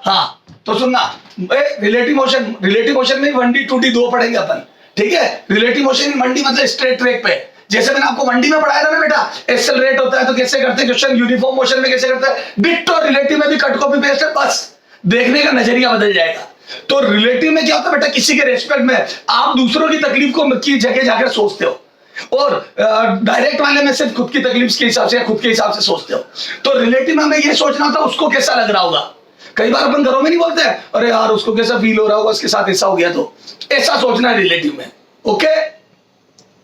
हाँ तो सुनना, रिलेटिव मोशन में 1D 2D दो पढ़ेंगे अपन, ठीक है। रिलेटिव मोशन इन 1D मतलब स्ट्रेट ट्रैक पे, जैसे मैंने आपको 1D में पढ़ाया था ना बेटा, एक्सेलरेट होता है तो कैसे करते हैं क्वेश्चन, यूनिफॉर्म मोशन में कैसे करते हैं, डिट्टो रिलेटिव में भी कट कॉपी पेस्ट है, बस देखने का नजरिया बदल जाएगा। तो रिलेटिव में क्या होता है बेटा, किसी के रेस्पेक्ट में आप दूसरों की तकलीफ को की जगह जाकर सोचते हो, और डायरेक्ट वाले में सिर्फ खुद की तकलीफ के हिसाब से या खुद के हिसाब से सोचते हो। तो रिलेटिव में हमें ये सोचना होता है उसको कैसा लग रहा होगा। कई बार अपन घरों में नहीं बोलते हैं अरे यार उसको कैसा फील हो रहा होगा, उसके साथ ऐसा हो गया, तो ऐसा सोचना है रिलेटिव में, ओके।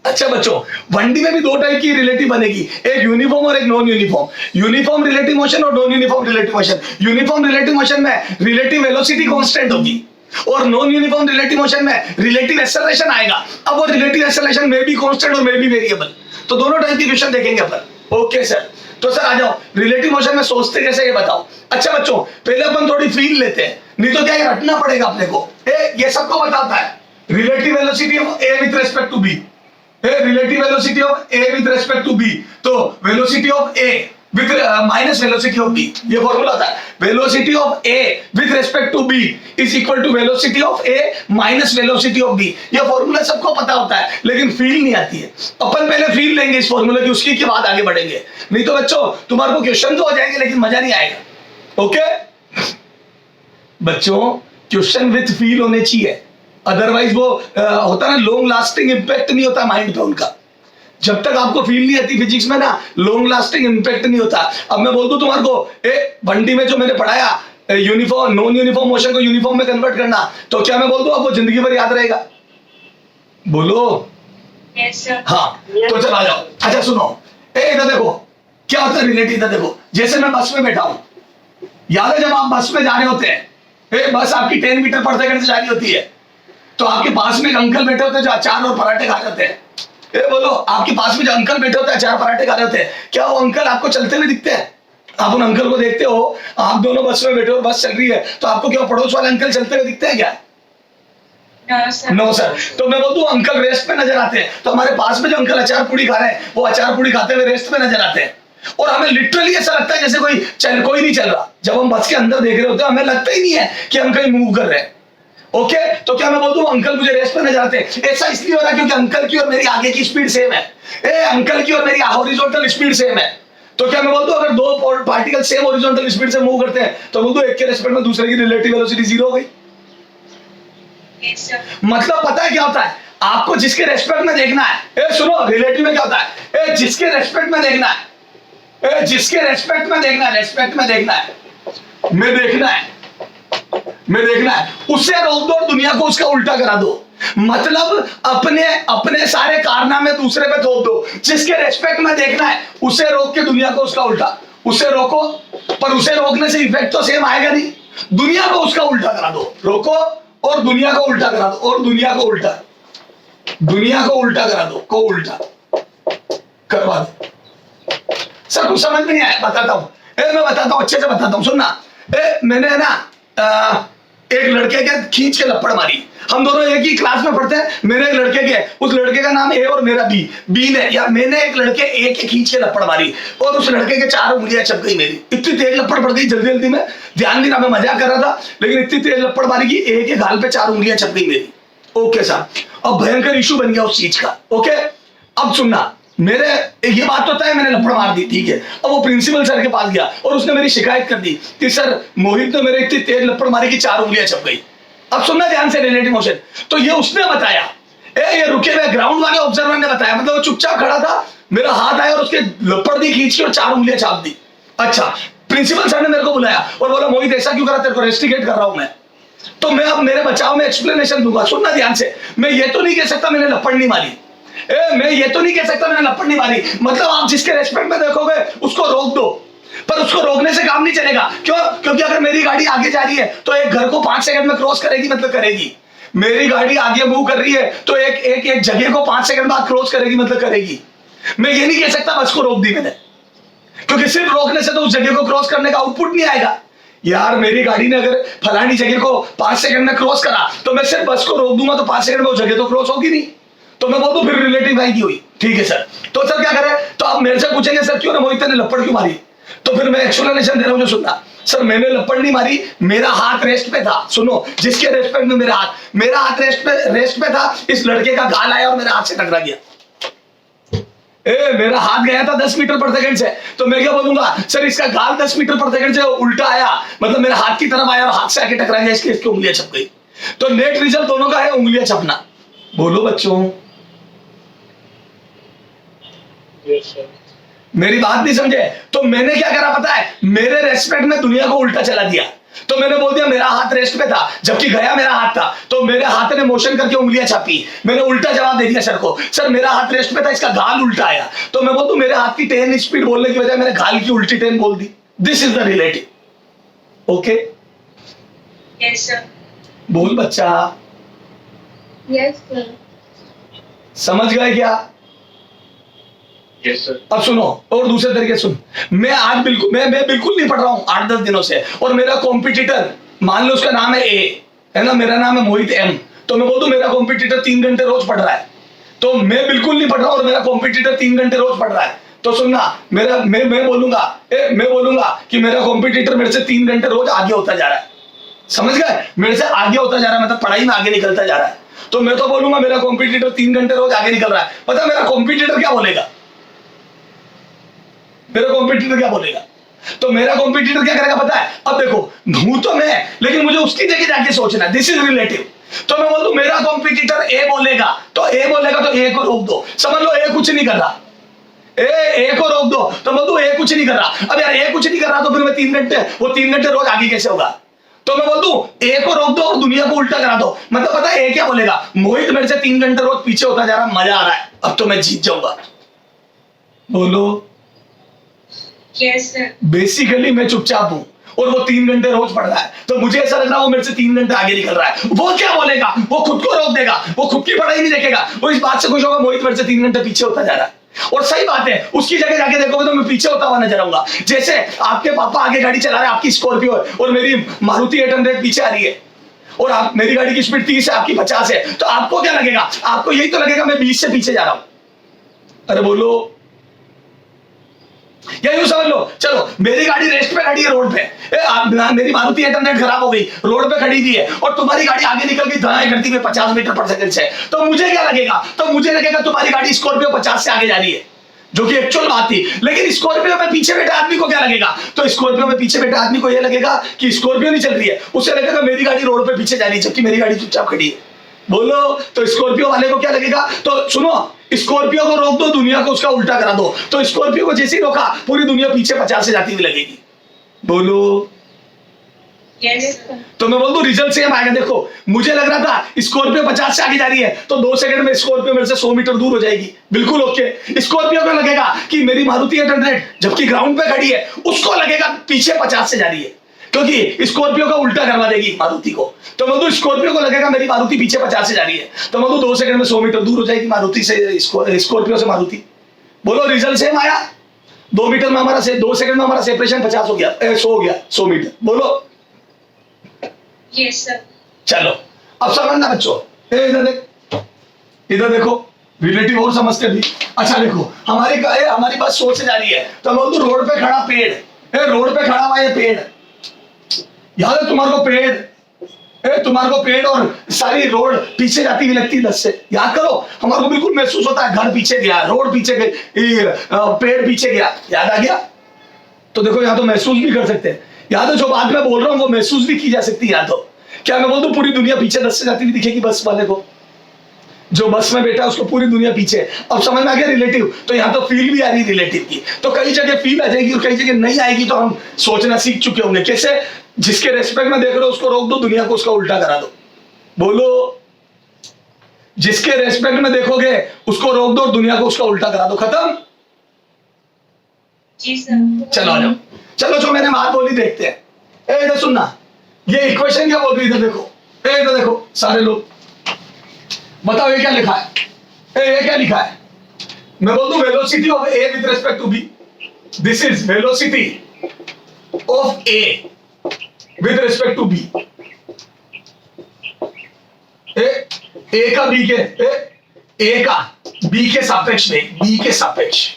अच्छा बच्चों, 1D में भी दो टाइप की रिलेटिव बनेगी, एक यूनिफॉर्म और एक non uniform. Uniform relative motion और non uniform relative motion. Uniform relative motion में रिलेटिव वेलोसिटी कांस्टेंट होगी, और नॉन यूनिफॉर्म रिलेटिव मोशन में रिलेटिव एक्सेलरेशन आएगा। अब वो रिलेटिव एक्सेलरेशन में भी कांस्टेंट और में भी वेरिएबल। तो दोनों टाइप की क्वेश्चन देखेंगे अपन, ओके सर। तो सर आ जाओ, रिलेटिव मोशन में सोचते कैसे ये बताओ। अच्छा बच्चों, पहले अपन थोड़ी फील लेते हैं, नहीं तो क्या ये रटना पड़ेगा अपने को। ये सबको बताता है relative velocity of A with respect to B, relative velocity of A with respect to B, तो velocity of A with minus velocity of B, ये फॉर्मूला था। Velocity of A with respect to B is equal to velocity of A minus velocity of B. ये formula सबको पता होता है, लेकिन feel नहीं आती है। अपन पहले फील लेंगे इस फॉर्मूले की, उसकी के बाद आगे बढ़ेंगे। नहीं तो बच्चों तुम्हारे को क्वेश्चन तो हो जाएंगे लेकिन मजा नहीं आएगा, ओके बच्चों। क्वेश्चन विथ फील होने चाहिए, अदरवाइज वो होता ना लॉन्ग लास्टिंग इंपैक्ट नहीं होता माइंड पे उनका। जब तक आपको फील नहीं आती फिजिक्स में ना, लॉन्ग लास्टिंग इंपैक्ट नहीं होता। अब मैं बोल दूं तुम्हारे को 1D में जो मैंने पढ़ाया यूनिफॉर्म नॉन यूनिफॉर्म मोशन को यूनिफॉर्म में कन्वर्ट करना, तो क्या मैं बोल दूं आपको जिंदगी भर याद रहेगा? बोलो yes, हाँ तो चल आ जाओ। अच्छा सुनो, इधर देखो क्या होता है रिलेटिव। इधर देखो, जैसे मैं बस में बैठा हूं, याद है जब आप बस में जा रहे होते हैं, बस आपकी 10 मीटर पर सेकंड से जा रही होती है, तो आपके पास में एक अंकल बैठे होते हैं जो अचार और पराठे खा जाते हैं। बोलो, आपके पास में जो अंकल बैठे होते हैं अचार पराठे खा रहे होते हैं, क्या वो अंकल आपको चलते हुए दिखते हैं? आप उन अंकल को देखते हो, आप दोनों बस में बैठे हो और बस चल रही है, तो आपको क्या पड़ोस वाले अंकल चलते हुए दिखते हैं क्या? No sir. तो मैं बोलता हूँ अंकल रेस्ट पे नजर आते हैं, तो हमारे पास में जो अंकल अचार पूड़ी खा रहे हैं वो अचार पूड़ी खाते हुए रेस्ट पे नजर आते हैं, और हमें लिटरली ऐसा लगता है जैसे कोई नहीं चल रहा। जब हम बस के अंदर देख रहे होते हैं हमें लगता ही नहीं है कि हम कहीं मूव कर रहे हैं, ओके। तो क्या मैं बोलता हूँ अंकल मुझे रेस्ट पे नजर आते हैं? ऐसा इसलिए हो रहा है क्योंकि अंकल की और मेरी आगे की स्पीड सेम है, अंकल की और मेरी हॉरिजॉन्टल स्पीड सेम है। तो क्या मैं बोलता हूँ अगर दो पार्टिकल सेम हॉरिजॉन्टल स्पीड से मूव करते हैं तो बोलता हूँ एक के रेस्पेक्ट में दूसरे की रिलेटिव वेलोसिटी 0 हो गई। मतलब पता है क्या होता है, आपको जिसके रेस्पेक्ट में देखना है, सुनो रिलेटिव में क्या होता है, जिसके रेस्पेक्ट में देखना है, जिसके रेस्पेक्ट में देखना है, रेस्पेक्ट में देखना है, मैं देखना है, उसे रोक दो और दुनिया को उसका उल्टा करा दो। मतलब अपने सारे कारनामे दूसरे पे थोप दो। जिसके रेस्पेक्ट में देखना है उसे रोक के दुनिया को उसका उल्टा, उसे रोको, पर उसे रोकने से इफेक्ट तो सेम आएगा नहीं। दुनिया को उसका उल्टा करा दो, रोको और दुनिया को उल्टा करा दो, और दुनिया को उल्टा करा दो, को उल्टा करवा दो। सर कुछ समझ में नहीं आया, बताता हूं, मैं बताता हूं, अच्छे से बताता हूं, सुनना। मैंने ना एक लड़के के खींच के लपड़ मारी। हम दोनों एक ही क्लास में पढ़ते हैं, मेरे एक लड़के के, उस लड़के का नाम ए और मेरा बी ने, या मैंने एक लड़के ए के खींच के लपड़ मारी और उस लड़के के 4 उंगलियां चप गई मेरी। इतनी तेज लपड़ पड़ गई, जल्दी जल्दी में, ध्यान देना मैं मजाक कर रहा था, लेकिन इतनी तेज लपड़ मारी कि ए के गाल पे 4 उंगलियां चप गई मेरी, ओके साहब। अब भयंकर इशू बन गया उस चीज का, ओके। अब सुनना, मेरे ये बात तो तय, मैंने लपड़ मार दी, ठीक है। अब वो प्रिंसिपल सर के पास गया और उसने मेरी शिकायत कर दी कि सर मोहित ने मेरे इतनी तेज लपड़ मारी कि 4 उंगलियां चप गई। अब सुनना ध्यान से रिलेटिव मोशन, तो ये उसने बताया, ये रुके हुए ग्राउंड वाले ऑब्जर्वर ने बताया, मतलब वो चुपचाप खड़ा था, मेरा हाथ आया और उसके लपड़ दी खींच के और 4 उंगलियां छाप दी। अच्छा, प्रिंसिपल सर ने मेरे को बुलाया और बोला मोहित ऐसा क्यों करा, तेरे को रेस्टिकेट कर रहा हूं मैं। तो मैं अब मेरे बचाव में एक्सप्लेनेशन दूंगा, सुनना ध्यान से। मैं ये तो नहीं कह सकता मैंने लपड़ नहीं मारी, मैं ये तो नहीं कह सकता मैंने लपड़ नहीं मारी। मतलब आप जिसके रेस्पेक्ट में देखोगे उसको रोक दो, पर उसको रोकने से काम नहीं चलेगा। क्यों? क्योंकि अगर मेरी गाड़ी आगे जा रही है तो एक घर को 5 सेकंड में क्रॉस करेगी, मतलब करेगी। मेरी गाड़ी आगे मूव कर रही है तो एक जगह को 5 सेकंड बाद क्रॉस करेगी, मतलब करेगी। मैं ये नहीं कह सकता बस को रोक दी मैंने, क्योंकि सिर्फ रोकने से तो उस जगह को क्रॉस करने का आउटपुट नहीं आएगा। यार मेरी गाड़ी ने अगर फलानी जगह को 5 सेकंड में क्रॉस करा तो मैं सिर्फ बस को रोक दूंगा तो 5 सेकंड में वो जगह तो क्रॉस होगी नहीं। तो मैं बोलूं फिर रिलेटिव आएगी हुई, ठीक है सर। तो सर क्या करें, तो आप मेरे से पूछेंगे सर क्यों ना मोहित ने लपड़ क्यों मारी, तो फिर मैं एक्सप्लेनेशन दे रहा हूं जो सुनना। सर मैंने लपड़ नहीं मारी, मेरा हाथ रेस्ट पे था। सुनो, जिसके रेस्पेक्ट में मेरा हाथ रेस्ट पे था, इस लड़के का गाल आया और मेरे हाथ से टकरा गया। मेरा हाथ गया था 10 मीटर पर सेकंड से, तो मैं क्या बोलूंगा, सर इसका गाल 10 मीटर पर सेकंड से उल्टा आया, मतलब मेरे हाथ की तरफ आया और हाथ से आके टकरा गया, इसकी उंगलियां छप गई। तो नेट रिजल्ट दोनों का है उंगलियां छपना। बोलो बच्चों। मेरी बात नहीं समझे? तो मैंने क्या करा पता है, मेरे रेस्पेक्ट में दुनिया को उल्टा चला दिया। तो मैंने बोल दिया मेरा हाथ रेस्ट पे था, जबकि गया मेरा हाथ था, तो मेरे हाथ ने मोशन करके उंगलियां छापी, मैंने उल्टा जवाब दे दिया सर को। सर मेरा हाथ रेस्ट पे था, इसका गाल उल्टा आया, तो मैं बोलूं मेरे हाथ की 10 स्पीड बोलने की बजाय मैंने गाल की उल्टी 10 बोल दी। This is the relative. Okay yes sir. बोल बच्चा। Yes sir. समझ गए क्या? Yes sir. अब सुनो और दूसरे तरीके सुन। मैं आज बिल्कुल मैं बिल्कुल नहीं पढ़ रहा हूं 8-10 दिनों से, और मेरा कॉम्पिटिटर, मान लो उसका नाम है ए, है ना, मेरा नाम है मोहित एम, तो मैं बोल दूं मेरा कॉम्पिटिटर 3 घंटे रोज पढ़ रहा है, तो मैं बिल्कुल नहीं पढ़ रहा हूं और मेरा कॉम्पिटिटर 3 घंटे रोज पढ़ रहा है, तो सुनना, मेरा मैं बोलूंगा कि मेरा कॉम्पिटिटर मेरे से 3 घंटे रोज आगे होता जा रहा है। समझ गए? मेरे से आगे होता जा रहा है, मतलब पढ़ाई में आगे निकलता जा रहा है। तो मैं तो बोलूंगा मेरा कॉम्पिटिटर 3 घंटे रोज आगे निकल रहा है। पता है मेरा कॉम्पिटिटर क्या बोलेगा? मेरा कॉम्पिटिटर क्या बोलेगा? तो मेरा कॉम्पिटिटर क्या करेगा पता है? अब देखो, हूं तो मैं, लेकिन मुझे उसकी जगह जाके सोचना है। This is relative. तो मैं बोल दूं मेरा कॉम्पिटिटर ए बोलेगा, तो ए को रोक दो। समझ लो ए कुछ नहीं कर रहा, ए को रोक दो, तो बोल दूं ए कुछ नहीं कर रहा। अब यार ए कुछ नहीं कर रहा, तो फिर मैं 3 घंटे रोज आगे कैसे होगा? तो मैं बोल दूं ए को रोक दो और दुनिया को उल्टा करा दो। मतलब पता है ए क्या बोलेगा? मोहित मेरे से 3 घंटे रोज पीछे होता जा रहा, मजा आ रहा है, अब तो मैं जीत जाऊंगा। बोलो। Yes sir. बेसिकली मैं चुपचाप हूं और वो 3 घंटे रोज पढ़ रहा है, तो मुझे ऐसा लग रहा है वो मेरे से 3 घंटे आगे निकल रहा है। वो क्या बोलेगा? वो खुद को रोक देगा, वो खुद की पढ़ाई नहीं देखेगा, वो इस बात से खुश होगा मोहित मेरे से 3 घंटे पीछे होता जा रहा है। और सही बात है, उसकी जगह जाके देखोगे तो मैं पीछे होता हुआ नजर आऊंगा। जैसे आपके पापा आगे गाड़ी चला रहे हैं, आपकी स्कॉर्पियो है और मेरी मारुति 800 पीछे आ रही है, और आप, मेरी गाड़ी की स्पीड 30 है, आपकी 50 है, तो आपको क्या लगेगा? आपको यही तो लगेगा मैं 20 से पीछे जा रहा हूं। अरे बोलो, या यूं समझ लो, चलो मेरी गाड़ी रेस्ट पे खड़ी है रोड पे, मेरी मारुति 800 खराब हो गई, रोड पे खड़ी थी है, और तुम्हारी गाड़ी आगे निकल गई धड़ाई करती हुई 50 मीटर पर सेकंड से, तो मुझे क्या लगेगा? तो मुझे लगेगा तुम्हारी गाड़ी स्कॉर्पियो 50 से आगे जा रही है, जो कि एक्चुअल बात थी। लेकिन स्कॉर्पियो में पीछे बैठे आदमी को क्या लगेगा? तो स्कॉर्पियो में पीछे बैठे आदमी को यह लगेगा कि स्कॉर्पियो नहीं चल रही है, उसे लगेगा मेरी गाड़ी रोड पे पीछे जा रही है, जबकि मेरी गाड़ी चुपचाप खड़ी है। बोलो, तो स्कॉर्पियो वाले को क्या लगेगा? तो सुनो, स्कॉर्पियो को रोक दो, दुनिया को उसका उल्टा करा दो, तो स्कॉर्पियो को जैसे ही रोका पूरी दुनिया पीछे 50 से जाती हुई लगेगी। बोलो। यस। तो मैं बोल दूं रिजल्ट सेम आएगा। देखो, मुझे लग रहा था स्कॉर्पियो 50 से आगे जा रही है, तो 2 सेकंड में स्कॉर्पियो मेरे से 100 मीटर दूर हो जाएगी। बिल्कुल ओके। स्कॉर्पियो को लगेगा कि मेरी मारुति 800 जबकि ग्राउंड पे खड़ी है, उसको लगेगा पीछे 50 से जा रही है, क्योंकि स्कॉर्पियो का उल्टा करवा देगी मारुति को। तो मैं स्कॉर्पियो को लगेगा मेरी मारुति पीछे 50 से जा रही है, तो मैं 2 सेकंड में 100 मीटर दूर हो जाएगी मारुति से, स्कॉर्पियो से मारुति। बोलो, रिजल्ट सेम आया। 2 मीटर में हमारा 2 सेकंड में हमारा सेपरेशन 50 हो गया, 100 हो गया, 100 मीटर। बोलो। Yes sir. चलो अब समझना बच्चों, इधर देखो, रिलेटिव और समझते भी। अच्छा देखो, हमारी बस सोच से जा रही है, तो मैं बोलूं रोड पे खड़ा पेड़, रोड पे खड़ा हुआ ये पेड़, याद है तुम्हारे को पेड़, तुम्हारे को पेड़ और सारी रोड पीछे जाती हुई लगती है 10 से। याद करो, हमारे को बिल्कुल महसूस होता है घर पीछे गया, रोड पीछे गई, पेड़ पीछे गया। याद आ गया? तो देखो यहाँ तो महसूस भी कर सकते हैं। याद है जो बात मैं बोल रहा हूँ वो महसूस भी की जा सकती है। याद हो क्या मैं बोल दूं पूरी दुनिया पीछे 10 से जाती हुई दिखेगी बस वाले को, जो बस में बैठा है उसको पूरी दुनिया पीछे। अब समझ में आ गया रिलेटिव? तो यहाँ तो फील भी आ रही रिलेटिव की, तो कई जगह फील आ जाएगी और कई जगह नहीं आएगी, तो हम सोचना सीख चुके होंगे। कैसे? जिसके रेस्पेक्ट में देख रहे हो उसको रोक दो, दुनिया को उसका उल्टा करा दो। बोलो। जिसके रेस्पेक्ट में देखोगे उसको रोक दो और दुनिया को उसका उल्टा करा दो। खत्म? जी सर। चलो आ जाओ, चलो जो मैंने बात बोली देखते हैं। इधर सुनना, ये इक्वेशन क्या बोल रही है? इधर देखो, इधर देखो सारे लोग, बताओ ये क्या लिखा है? ये क्या लिखा है? मैं बोल दूं velocity of A with respect to B. This is velocity of A with respect to B. A का बी के, ए का बी के सापेक्ष में, बी के सापेक्ष,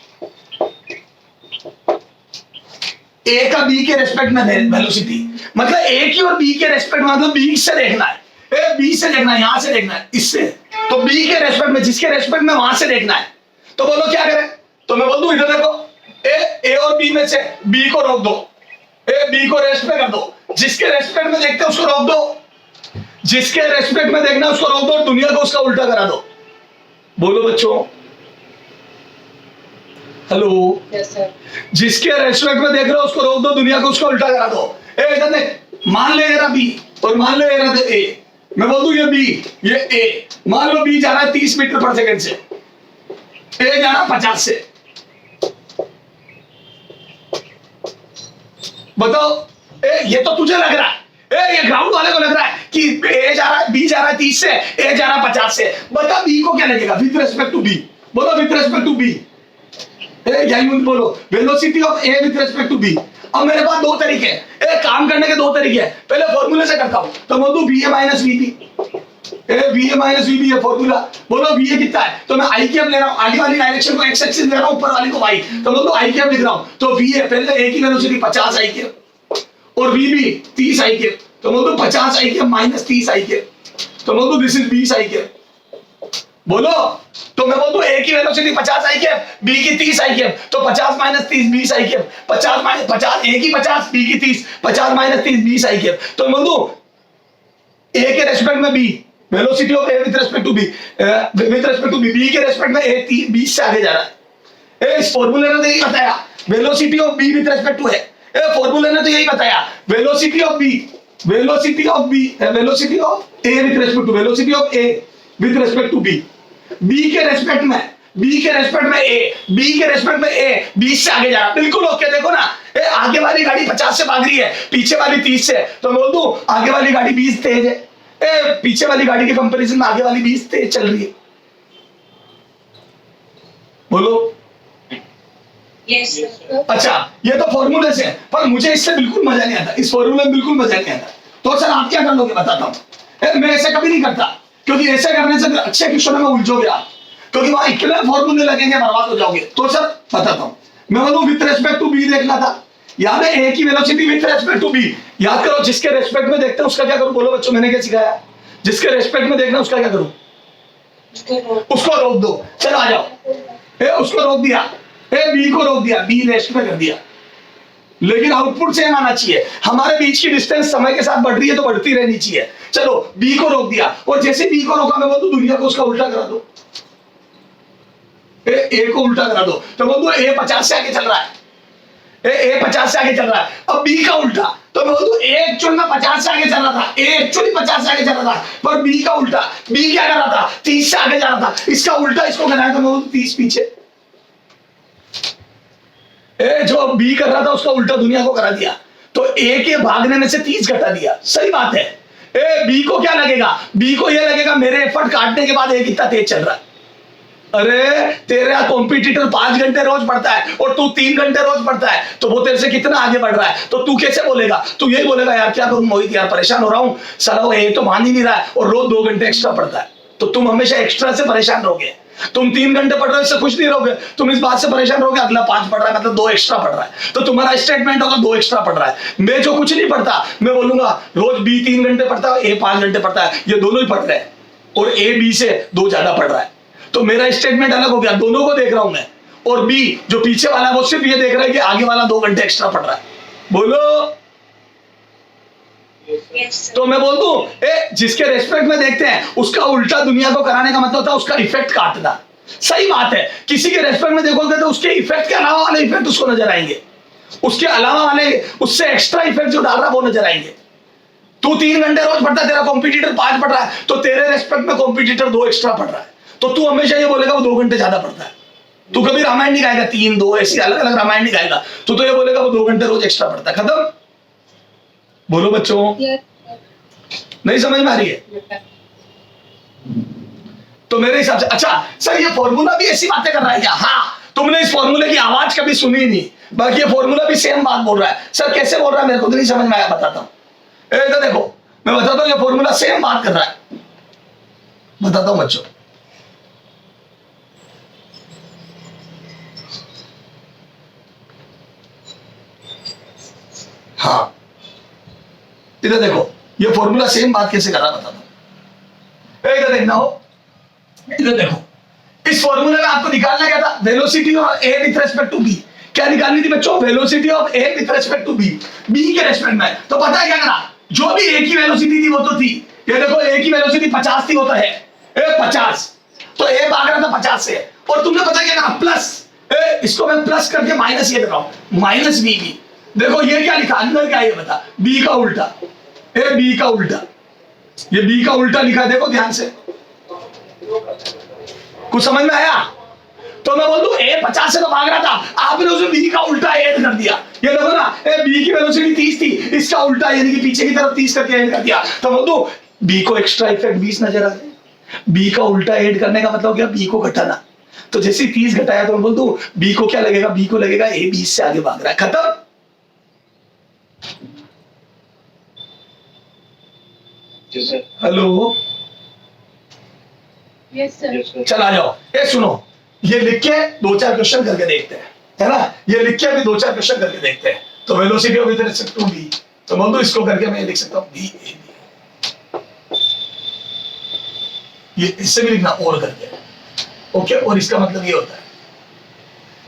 ए का बी के रेस्पेक्ट में वेलोसिटी, मतलब ए की और बी के रेस्पेक्ट में, मतलब बी से देखना है, ए बी से देखना है, यहां से देखना है इससे, तो बी के रेस्पेक्ट में, जिसके रेस्पेक्ट में वहां से देखना है। तो बोलो क्या करें? तो मैं बोल दूं इधर देखो, ए और बी में से बी को रोक दो, ए बी को रेस्ट में कर दो, जिसके रेस्पेक्ट में देखते हैं उसको रोक दो, जिसके रेस्पेक्ट में देखना उसको रोक दो, दुनिया को उसका उल्टा करा दो। बोलो बच्चों, हेलो। Yes, sir. जिसके रेस्पेक्ट में देख रहे हो उसको रोक दो, दुनिया को उसका उल्टा करा दो। ए इधर देख, मान ले ये रहा बी और मान ले ये रहा ए, मैं बोल दूं ये बी ये ए, मान लो बी जा रहा है 30 मीटर पर सेकंड से, ए जा रहा 50 से, बताओ ए ये तो तुझे लग रहा है, ए ये ग्राउंड वाले को लग रहा है कि ए जा रहा है, बी जा रहा है 30 से, ए जा रहा है 50 से, बता बी को क्या लगेगा विद रिस्पेक्ट टू बी? बोलो विद रिस्पेक्ट टू बी, यही बोलो velocity of A with respect to B. अब मेरे पास दो तरीके हैं, काम करने के दो तरीके हैं, पहले फॉर्मूले से करता हूं, तो बोल दूं B A minus V B, B A minus V B है फॉर्मूला। बोलो बी ए कितना है, तो मैं आई कैप ले रहा हूं, आगे वाली डायरेक्शन को एक्स एक्सिस ले रहा हूं, ऊपर वाली को वाई, तो बोलो आई कैप लिख रहा हूं, तो वी ए पहले ए की वेलोसिटी 50 आई कैप और वी बी 30 आई कैप, तो बोल दो 50 आई कैप माइनस 30 आई कैप, तो बोल दो दिस इज 20 आई कैप। बोलो, तो मैं बोल दूं ए की वेलोसिटी 50 आई कैप, बी की 30 आई कैप, तो 50 माइनस 30 20 आई कैप, 50 माइनस 50, ए की 50 बी की 30, 50 माइनस 30 20 आई कैप, तो मैं बोल दूं ए के रेस्पेक्ट में B velocity of A with respect to B, with respect to B, B के रेस्पेक्ट में ए 20 से आगे जा रहा है। इस फॉर्मूले ने तो यही बताया velocity of B with respect to A, फॉर्मूले ने तो यही बताया velocity of B, velocity of B, velocity of A with respect to, velocity of A with respect to B, B के रेस्पेक्ट में, बी के रेस्पेक्ट में ए, बी के रेस्पेक्ट में ए 20 से आगे जा रहा, बिल्कुल ओके। देखो ना, ए आगे वाली गाड़ी 50 से भाग रही है, पीछे वाली 30 से, तो बोल दूं आगे वाली गाड़ी 20 तेज है, ए पीछे वाली गाड़ी के कंपैरिजन में आगे वाली 20 तेज चल रही है। बोलो Yes, sir. अच्छा, ये तो फॉर्मूले से है, पर मुझे इससे बिल्कुल मजा नहीं आता, इस फॉर्मूले में बिल्कुल मजा नहीं आता। तो सर आप क्या कर लोगे बताता हूं, मैं ऐसे कभी नहीं करता, क्योंकि ऐसे करने से अच्छे क्वेश्चनों में उलझोगे आप, क्योंकि वहां इतने फॉर्मूले लगेंगे बर्बाद हो जाओगे। तो सर बताता हूं, मैं बोलूं विद रिस्पेक्ट टू बी देखना था, याद है ए की velocity with respect to B, याद करो जिसके रेस्पेक्ट में देखते हैं उसका क्या करूं? बोलो बच्चों, मैंने क्या सिखाया? जिसके रेस्पेक्ट में देखना उसका क्या करूं? उसको रोक दो। चलो आ जाओ, ए उसको रोक दिया, ए बी को रोक दिया, बी रेस्ट में कर दिया, लेकिन आउटपुट सेम आना चाहिए। हमारे बीच की डिस्टेंस समय के साथ बढ़ रही है तो बढ़ती रहनी चाहिए। चलो बी को रोक दिया, और जैसे बी को रोका मैं बोलूं दुनिया को उसका उल्टा करा दो, ए को उल्टा करा दो, तो बोल दो ए 50 से आगे चल रहा है, ए 50 से आगे चल रहा है। अब बी का उल्टा, तो मैं बोल दू ए एक्चुअल में 50 से आगे चल रहा था, ए एक्चुअली 50 से आगे चल रहा था, पर बी का उल्टा, बी क्या कर रहा था? 30 से आगे जा रहा था, इसका उल्टा इसको कराया, तो मैं बोल 30 पीछे। ए जो बी कर रहा था उसका उल्टा दुनिया को करा दिया, तो ए के भागने में से 30 घटा दिया। सही बात है। ए बी को क्या लगेगा? बी को ये लगेगा मेरे एफर्ट काटने के बाद ए कितना तेज चल रहा है। अरे तेरा कॉम्पिटिटर 5 घंटे रोज पढ़ता है और तू 3 घंटे रोज पढ़ता है, तो वो तेरे से कितना आगे बढ़ रहा है, तो तू कैसे बोलेगा? तू यही बोलेगा यार क्या करूं मोहित, यार परेशान हो रहा हूं, साला वो ए तो मान ही नहीं रहा है और रोज 2 घंटे एक्स्ट्रा पढ़ता है। तो तुम हमेशा एक्स्ट्रा से परेशान रहोगे। तुम 3 घंटे पढ़ रहे हो इससे खुश नहीं रहोगे, तुम इस बात से परेशान रहोगे अगला 5 पढ़ रहा है मतलब 2 एक्स्ट्रा पढ़ रहा है, तो तुम्हारा स्टेटमेंट होगा 2 एक्स्ट्रा पढ़ रहा है। मैं जो कुछ नहीं पढ़ता मैं बोलूंगा रोज बी 3 घंटे पढ़ता है, ए 5 घंटे पढ़ता है, ये दोनों ही पढ़ रहे हैं और ए बी से 2 ज्यादा पढ़ रहा है, तो मेरा स्टेटमेंट अलग हो गया। दोनों को देख रहा हूं मैं, और बी जो पीछे वाला है वो सिर्फ ये देख रहा है कि आगे वाला 2 घंटे एक्स्ट्रा पढ़ रहा है। बोलो। Yes, sir. तो मैं बोल दूं ए जिसके रेस्पेक्ट में देखते हैं उसका उल्टा दुनिया को कराने का मतलब था उसका इफेक्ट काटना। सही बात है। किसी के रेस्पेक्ट में देखोगे तो उसके इफेक्ट के अलावा वाले इफेक्ट उसको नजर आएंगे, उसके अलावा वाले उससे एक्स्ट्रा इफेक्ट जो डाल रहा है वो नजर आएंगे। तू 3 घंटे रोज पढ़ता है, तेरा कॉम्पिटिटर 5 पढ़ रहा है, तो तेरे रेस्पेक्ट में कॉम्पिटिटर 2 एक्स्ट्रा पढ़ रहा है, तो तू हमेशा ये बोलेगा वो 2 घंटे ज्यादा पढ़ता है। तू कभी रामायण नहीं गाएगा 3 2 ऐसी अलग अलग रामायण नहीं गाएगा, तू तो ये बोलेगा वो 2 घंटे रोज एक्स्ट्रा पढ़ता है। खत्म। बोलो बच्चों। Yes, नहीं समझ में आ रही है? sir. तो मेरे हिसाब से अच्छा सर ये फॉर्मूला भी ऐसी बातें कर रहा है क्या? हाँ, तुमने इस फॉर्मूले की आवाज कभी सुनी नहीं, बाकी ये फॉर्मूला भी सेम बात बोल रहा है। सर कैसे बोल रहा है मेरे को तो नहीं समझ में आया, बताता हूं। इधर देखो मैं बताता हूं, ये फॉर्मूला सेम बात कर रहा है, बताता हूं बच्चों। हाँ, इधर देखो, ये फॉर्मूला सेम बात कैसे कर रहा बताता हूं। इधर देखना हो, इधर देखो, इस फॉर्मूले में आपको निकालना क्या था, velocity of A with respect to B. क्या निकालनी थी बच्चों, velocity of A with respect to B, B के रेस्पेक्ट में। तो पता है क्या करा, जो भी ए की वेलोसिटी थी वो तो थी, ये देखो ए की वेलोसिटी 50 थी, वो तो है ए 50, तो ए भाग रहा था 50 से, और तुमने पता क्या करा, प्लस इसको मैं प्लस करके माइनस ये लगाऊं, माइनस बी बी। देखो ये क्या लिखा, अंदर क्या है ये बता, बी का उल्टा, ए बी का उल्टा, ये बी का उल्टा लिखा है, देखो ध्यान से, कुछ समझ में आया। तो मैं बोल दूं ए 50 से तो भाग रहा था, आपने उसमें बी का उल्टा ऐड कर दिया। ये देखो ना, ए बी की वेलोसिटी 30 थी, इसका उल्टा यानी कि पीछे की तरफ 30 करके ऐड कर दिया। तो बोल दूं बी को एक्स्ट्रा इफेक्ट 20 नजर आ रहा है। बी का उल्टा ऐड करने का मतलब क्या, बी को घटाना। तो जैसे 30 घटाया तो मैं बोल दूं बी को क्या लगेगा, बी को लगेगा ए 20 से आगे भाग रहा है, खत्म। Hello, yes sir. चल आ जाओ, ये सुनो, ये लिख के 2-4 क्वेश्चन करके देखते हैं, है ना, ये लिख के अभी 2-4 क्वेश्चन करके देखते हैं। तो वेलोसिटी ऑफ इधर टू बी, तो बोल दो इसको करके मैं लिख सकता हूँ बी ए बी, ये इससे भी लिखना और करके, ओके। और इसका मतलब ये होता है,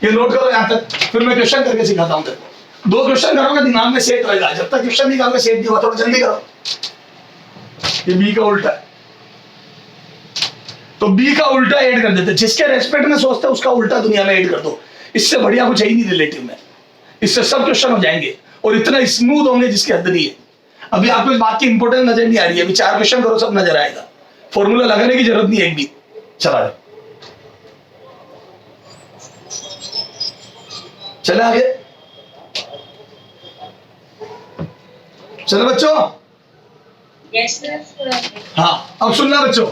ये नोट करो यहाँ तक, फिर मैं क्वेश्चन करके सिखाता हूँ तेरे को। 2 क्वेश्चन करोगे दिमाग में सेट रहेगा, जब तक क्वेश्चन निकालोगे सेट नहीं हुआ, थोड़ा जल्दी करो। ये बी का उल्टा है, तो बी का उल्टा ऐड कर देते, जिसके रेस्पेक्ट में सोचते हैं उसका उल्टा दुनिया में ऐड कर दो। इससे बढ़िया कुछ है ही नहीं रिलेटिव में, इससे सब क्वेश्चन हो जाएंगे और इतना स्मूथ होंगे जिसकी हद नहीं है। अभी आपको इस बात की इंपॉर्टेंस नजर नहीं आ रही है, अभी 4 क्वेश्चन करो सब नजर आएगा, फॉर्मूला लगाने की जरूरत नहीं है एक भी। चला चले आगे, चलो बच्चों। Yes sir. हाँ, अब सुनना बच्चों,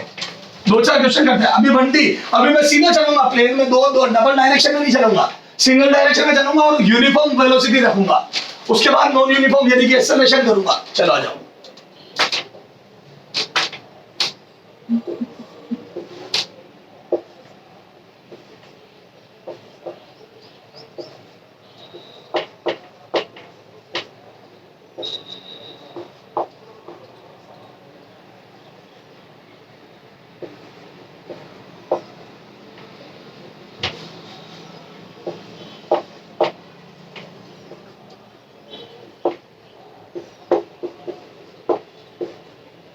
2-4 क्वेश्चन करते हैं। अभी बंटी, अभी मैं सीधा चलूंगा प्लेन में, दो डबल डायरेक्शन में नहीं चलूंगा, सिंगल डायरेक्शन में चलूंगा और यूनिफॉर्म वेलोसिटी रखूंगा। उसके बाद नॉन यूनिफॉर्म यानी कि एक्सेलरेशन करूंगा। चलो आ जाओ।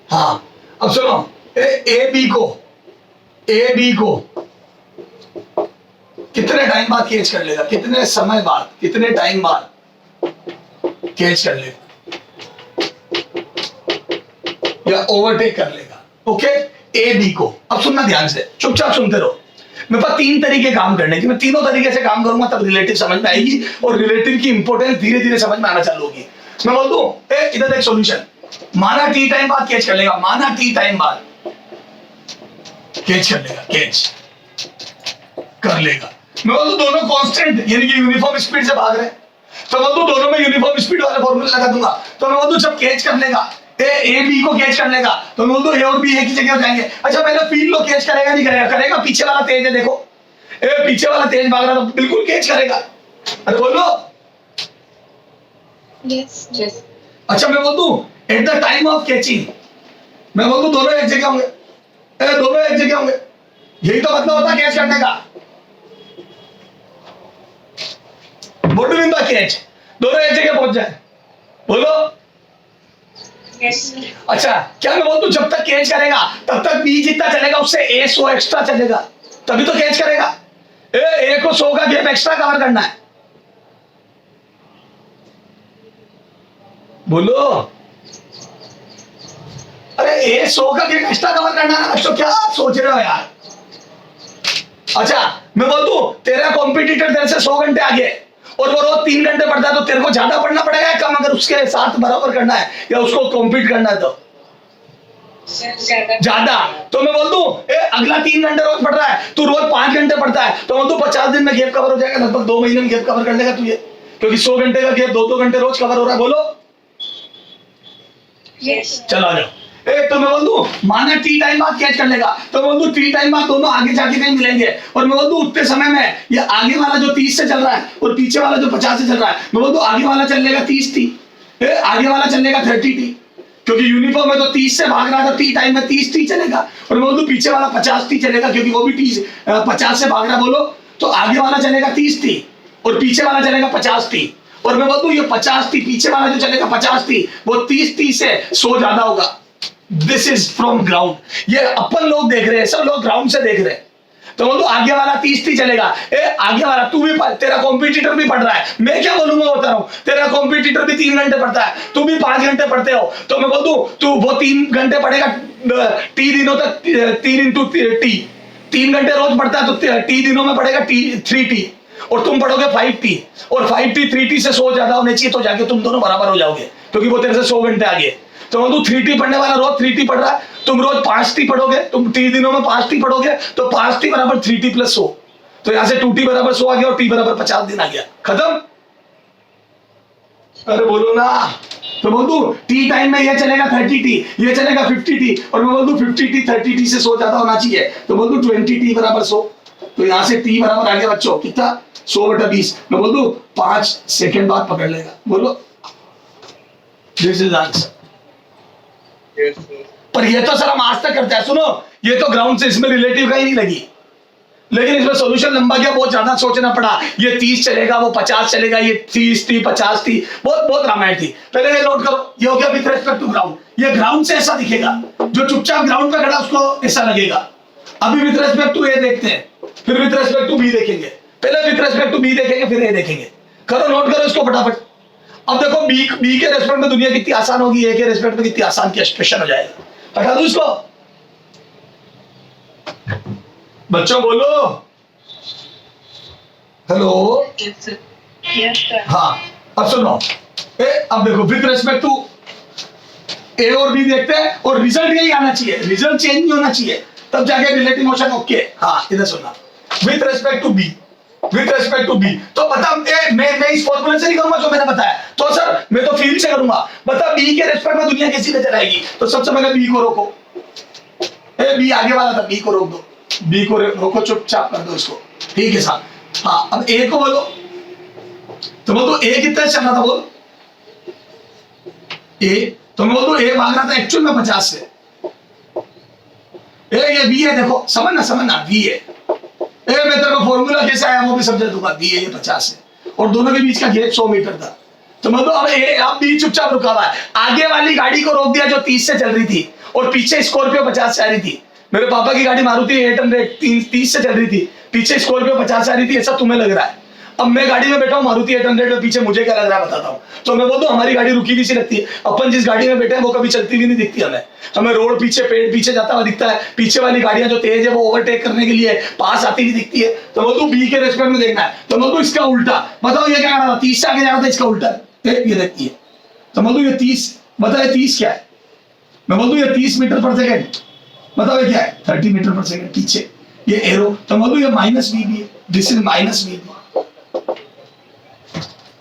हाँ, अब सुनो, ए बी को कितने टाइम बाद कैच कर लेगा, कितने समय बाद, कितने टाइम बाद कैच कर लेगा या ओवरटेक कर लेगा, ओके। ए बी को, अब सुनना ध्यान से, चुपचाप सुनते रहो। मेरे पास 3 तरीके काम करने की, मैं तीनों तरीके से काम करूंगा, तब रिलेटिव समझ में आएगी और रिलेटिव की इंपॉर्टेंस धीरे धीरे समझ में आना चालू होगी। मैं बोल दूं इधर देख सॉल्यूशन, माना टी टाइम बाद कैच कर लेगा, माना टी टाइम बाद कैच कर लेगा, कैच कर लेगा। मैं बोलूं दोनों कांस्टेंट यानी कि यूनिफॉर्म स्पीड से भाग रहे हैं, तो मैं बोलूं दोनों में यूनिफॉर्म स्पीड वाला फॉर्मूला लगा दूंगा। तो मैं बोलूं जब कैच कर लेगा ए बी को कैच कर लेगा, तो मैं बोलूं ए और बी एक ही जगह हो जाएंगे। अच्छा पहले फील लो, कैच करेगा नहीं करेगा, करेगा। पीछे वाला तेज है, देखो ए पीछे वाला तेज भाग रहा था, बिल्कुल कैच करेगा। अरे बोलो यस यस। अच्छा मैं बोल दूं at the time of catching, मैं बोल दूं दोनों एक जगह होंगे, दोनों एक जगह होंगे, यही तो मतलब होता है कैच करने का। What do mean by catch, दोनों एक जगह पहुंच जाए, बोलो यस। अच्छा क्या मैं बोल दूं जब तक कैच करेगा तब तक बी जितना चलेगा उससे ए 100 एक्स्ट्रा चलेगा, तभी तो कैच करेगा। ए को 100 का गैप एक्स्ट्रा कवर करना है, बोलो। अरे ए 100 का गैप एक्स्ट्रा कवर करना है, तो क्या सोच रहे हो यार। अच्छा मैं बोल दूं तेरा कॉम्पिटिटर तेरे से 100 घंटे आगे और वो रोज 3 घंटे पढ़ता है, तो तेरे को ज्यादा पढ़ना पड़ेगा या कम, अगर उसके साथ बराबर करना है या उसको कॉम्पीट करना है तो ज्यादा। तो मैं बोल दूं अगला 3 घंटे रोज पढ़ रहा है, तू रोज 5 घंटे पढ़ता है, तो बोल दूं 50 दिन में गैप कवर हो जाएगा, लगभग 2 महीने में गैप कवर कर लेगा तू ये, क्योंकि 100 घंटे का गैप 2-2 घंटे रोज कवर हो रहा है, बोलो यस। चलो आ जाओ। तो मैं बोल दूं माना टी टाइम बाद कैच कर लेगा, तो मैं बोल दूं टी टाइम बाद दोनों आगे जाके कहीं मिलेंगे, और मैं बोल दूं उतने समय में ये आगे वाला जो 30 से चल रहा है और पीछे वाला जो 50 से चल रहा है, मैं बोल दूं आगे वाला चल लेगा 30 थी, आगे वाला चलेगा 30t, क्योंकि यूनिफॉर्म है तो 30 से भाग रहा है तो टी टाइम में 30t चलेगा। और मैं बोलूं पीछे वाला 50t चलेगा, क्योंकि वो भी 50 से भाग रहा है, बोलो तो आगे वाला चलेगा 30t और पीछे वाला चलेगा 50t। और मैं बोलूं ये 50t पीछे वाला जो चलेगा 50t वो 30t से 100 ज्यादा होगा। दिस इज फ्रॉम ग्राउंड, ये अपन लोग देख रहे हैं, सब लोग ग्राउंड से देख रहे हैं। तो बोलो आगे वाला 30t चलेगा। आगे वाला तू भी तेरा कॉम्पिटिटर भी पढ़ रहा है, मैं क्या बोलूंगा बता रहा हूं, तेरा कॉम्पिटिटर भी 3 घंटे पढ़ता है, तू भी 5 घंटे पढ़ते हो, तो मैं बोल दूं तू वो 3 घंटे पढ़ेगा टी दिनों तक, 3 घंटे रोज पढ़ता है तो टी दिनों में पढ़ेगा 3t, और तुम पढ़ोगे 5t, और 5t 3t से 100 ज्यादा होने चाहिए, तो जाके तुम दोनों बराबर हो जाओगे, क्योंकि वो तेरे से 100 घंटे आगे। तो तू 3t पढ़ने वाला रोज 3t पढ़ रहा है, तुम रोज 5t पढ़ोगे, तुम 3 दिनों में 5t पढ़ोगे, तो 5t बराबर 3t प्लस 100, तो यहां से 2t बराबर 100 आ गया और t बराबर 50 दिन आ गया, खत्म। अरे बोलो ना। तो बोल दू टी टाइम में ये चलेगा 30t, ये चलेगा 50t, और मैं बोल दूं 50t 30t से 100 ज्यादा होना चाहिए, तो बोल दूं 20t बराबर 100, तो यहां से t बराबर आ गया बच्चों कितना, 100/20। मैं बोल दूं 5 सेकंड बाद पकड़ लेगा, बोलो this is answer. Yes, sir. पर ये तो सर हम आज तक करते हैं, सुनो ये तो ग्राउंड से, इसमें रिलेटिव का ही नहीं लगी, लेकिन इसमें सॉल्यूशन लंबा गया, बहुत ज्यादा सोचना पड़ा, ये 30 चलेगा वो 50 चलेगा, ये 30t 50t, बहुत बहुत रामायण थी। पहले ये नोट करो, ये हो गया विथ रेस्पेक्ट टू ग्राउंड, ये ग्राउंड से ऐसा दिखेगा, जो चुपचाप ग्राउंड पे खड़ा उसको ऐसा लगेगा। अभी विथ रेस्पेक्ट टू ए देखते हैं, फिर विथ रेस्पेक्ट टू बी देखेंगे, पहले विथ रेस्पेक्ट टू बी देखेंगे फिर ए देखेंगे। करो नोट करो इसको फटाफट। अब देखो बी के रेस्पेक्ट में दुनिया कितनी आसान होगी, ए के रेस्पेक्ट में कितनी आसान क्वेश्चन हो जाएगा। हटा दो इसको, बच्चों बोलो hello. Yes, sir. Yes, sir. हाँ अब सुनो, अब देखो विथ रेस्पेक्ट टू ए और बी देखते हैं, और रिजल्ट यही आना चाहिए, रिजल्ट चेंज नहीं होना चाहिए, तब जाके रिलेटिव मोशन ओके। हाँ इधर सुनना, with respect to B, with respect to B, तो बता मैं इस फॉर्मूले से नहीं करूंगा जो मैंने बताया, तो सर मैं तो फील्ड से करूंगा। बता बी के रेस्पेक्ट में दुनिया कैसी नजर आएगी, तो सबसे पहले बी को रोको, बी आगे वाला था, बी को रोक दो, बी को रोको, चुपचाप कर दो इसको, ठीक है साहब। हाँ अब ए को बोलो, तो बोलो ए कितना चल रहा था, बोल ए, तो मैं बोलूं ए भाग रहा था एक्चुअल में 50 से, ये बी है, देखो समझना बी है, मैं तेरे को फॉर्मूला कैसे आया वो भी समझा दूंगा, बी है ये 50 से, और दोनों के बीच का गैप 100 मीटर था। तो मतलब अब बी चुपचाप रुका हुआ है, आगे वाली गाड़ी को रोक दिया जो 30 से चल रही थी, और पीछे स्कॉर्पियो 50 से आ रही थी। मेरे पापा की गाड़ी मारुति 800 30 से चल रही थी, पीछे स्कॉर्पियो 50 से आ रही थी, ऐसा तुम्हें लग रहा है। अब मैं गाड़ी में बैठा हूँ मारुति 800 और पीछे मुझे क्या लग रहा है बताता हूँ। तो मैं बोलता हूँ हमारी गाड़ी रुकी भी सी लगती है, अपन जिस गाड़ी में बैठे हैं वो कभी चलती भी नहीं दिखती हमें रोड पीछे पेड़ पीछे जाता हुआ दिखता है, पीछे वाली गाड़ियां जो तेज है वो ओवरटेक करने के लिए पास आती हुई दिखती है। तो बोलूं बी के रेस्पेक्ट में देखना है, तो बोलूं इसका उल्टा, बताओ ये क्या कर रहा था, 30 से आगे जा रहा था, इसका उल्टा ये देखती है। तो बोलूं ये 30, बताओ 30 क्या है, मैं बोलूं ये 30 मीटर पर सेकेंड, बताओ ये क्या है 30 मीटर पर सेकेंड, पीछे ये एरो, तो बोलूं ये माइनस बी भी है, this is minus B,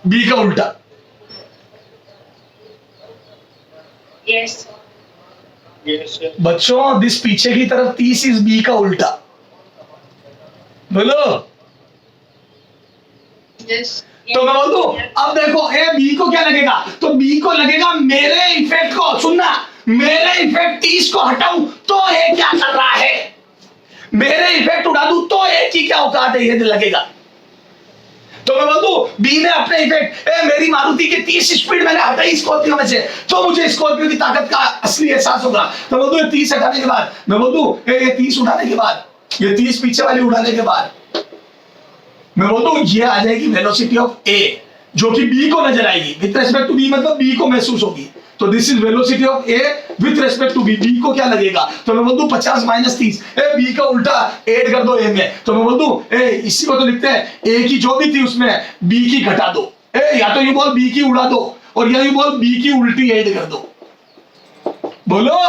B का उल्टा। Yes, sir. Yes, sir. बच्चों दिस पीछे की तरफ 30 इज बी का उल्टा, बोलो। Yes. तो मैं बोल दूं अब देखो ए बी को क्या लगेगा, तो बी को लगेगा मेरे इफेक्ट को, सुनना मेरे इफेक्ट 30 को हटाऊं तो ए क्या कर रहा है, मेरे इफेक्ट उड़ा दूं तो ए की क्या औकात है, ये लगेगा। तो मैं बोल दूं बी ने अपने इफेक्ट मेरी मारुति की 30 स्पीड मैंने हटाई स्कॉर्पियो में से, तो मुझे स्कॉर्पियो की ताकत का असली एहसास होगा। तो बोल दूं 30 हटाने के बाद, मैं बोल दूं ये 30 उठाने के बाद, ये 30 पीछे वाली उठाने के बाद, मैं बोल दूं ये आ जाएगी वेलोसिटी ऑफ ए, जो कि बी को नजर आएगी विथ रेस्पेक्ट टू बी, मतलब बी को महसूस होगी। तो this is velocity of A with respect to B, B को क्या लगेगा, तो मैं बोल दूं 50 माइनस 30, बी का उल्टा ऐड कर दो ए में, तो मैं बोल दूं इसी को तो लिखते हैं ए की जो भी थी उसमें बी की घटा दो, या तो ये बोल बी की उड़ा दो, और या ये बोल बी की उल्टी ऐड कर दो, बोलो।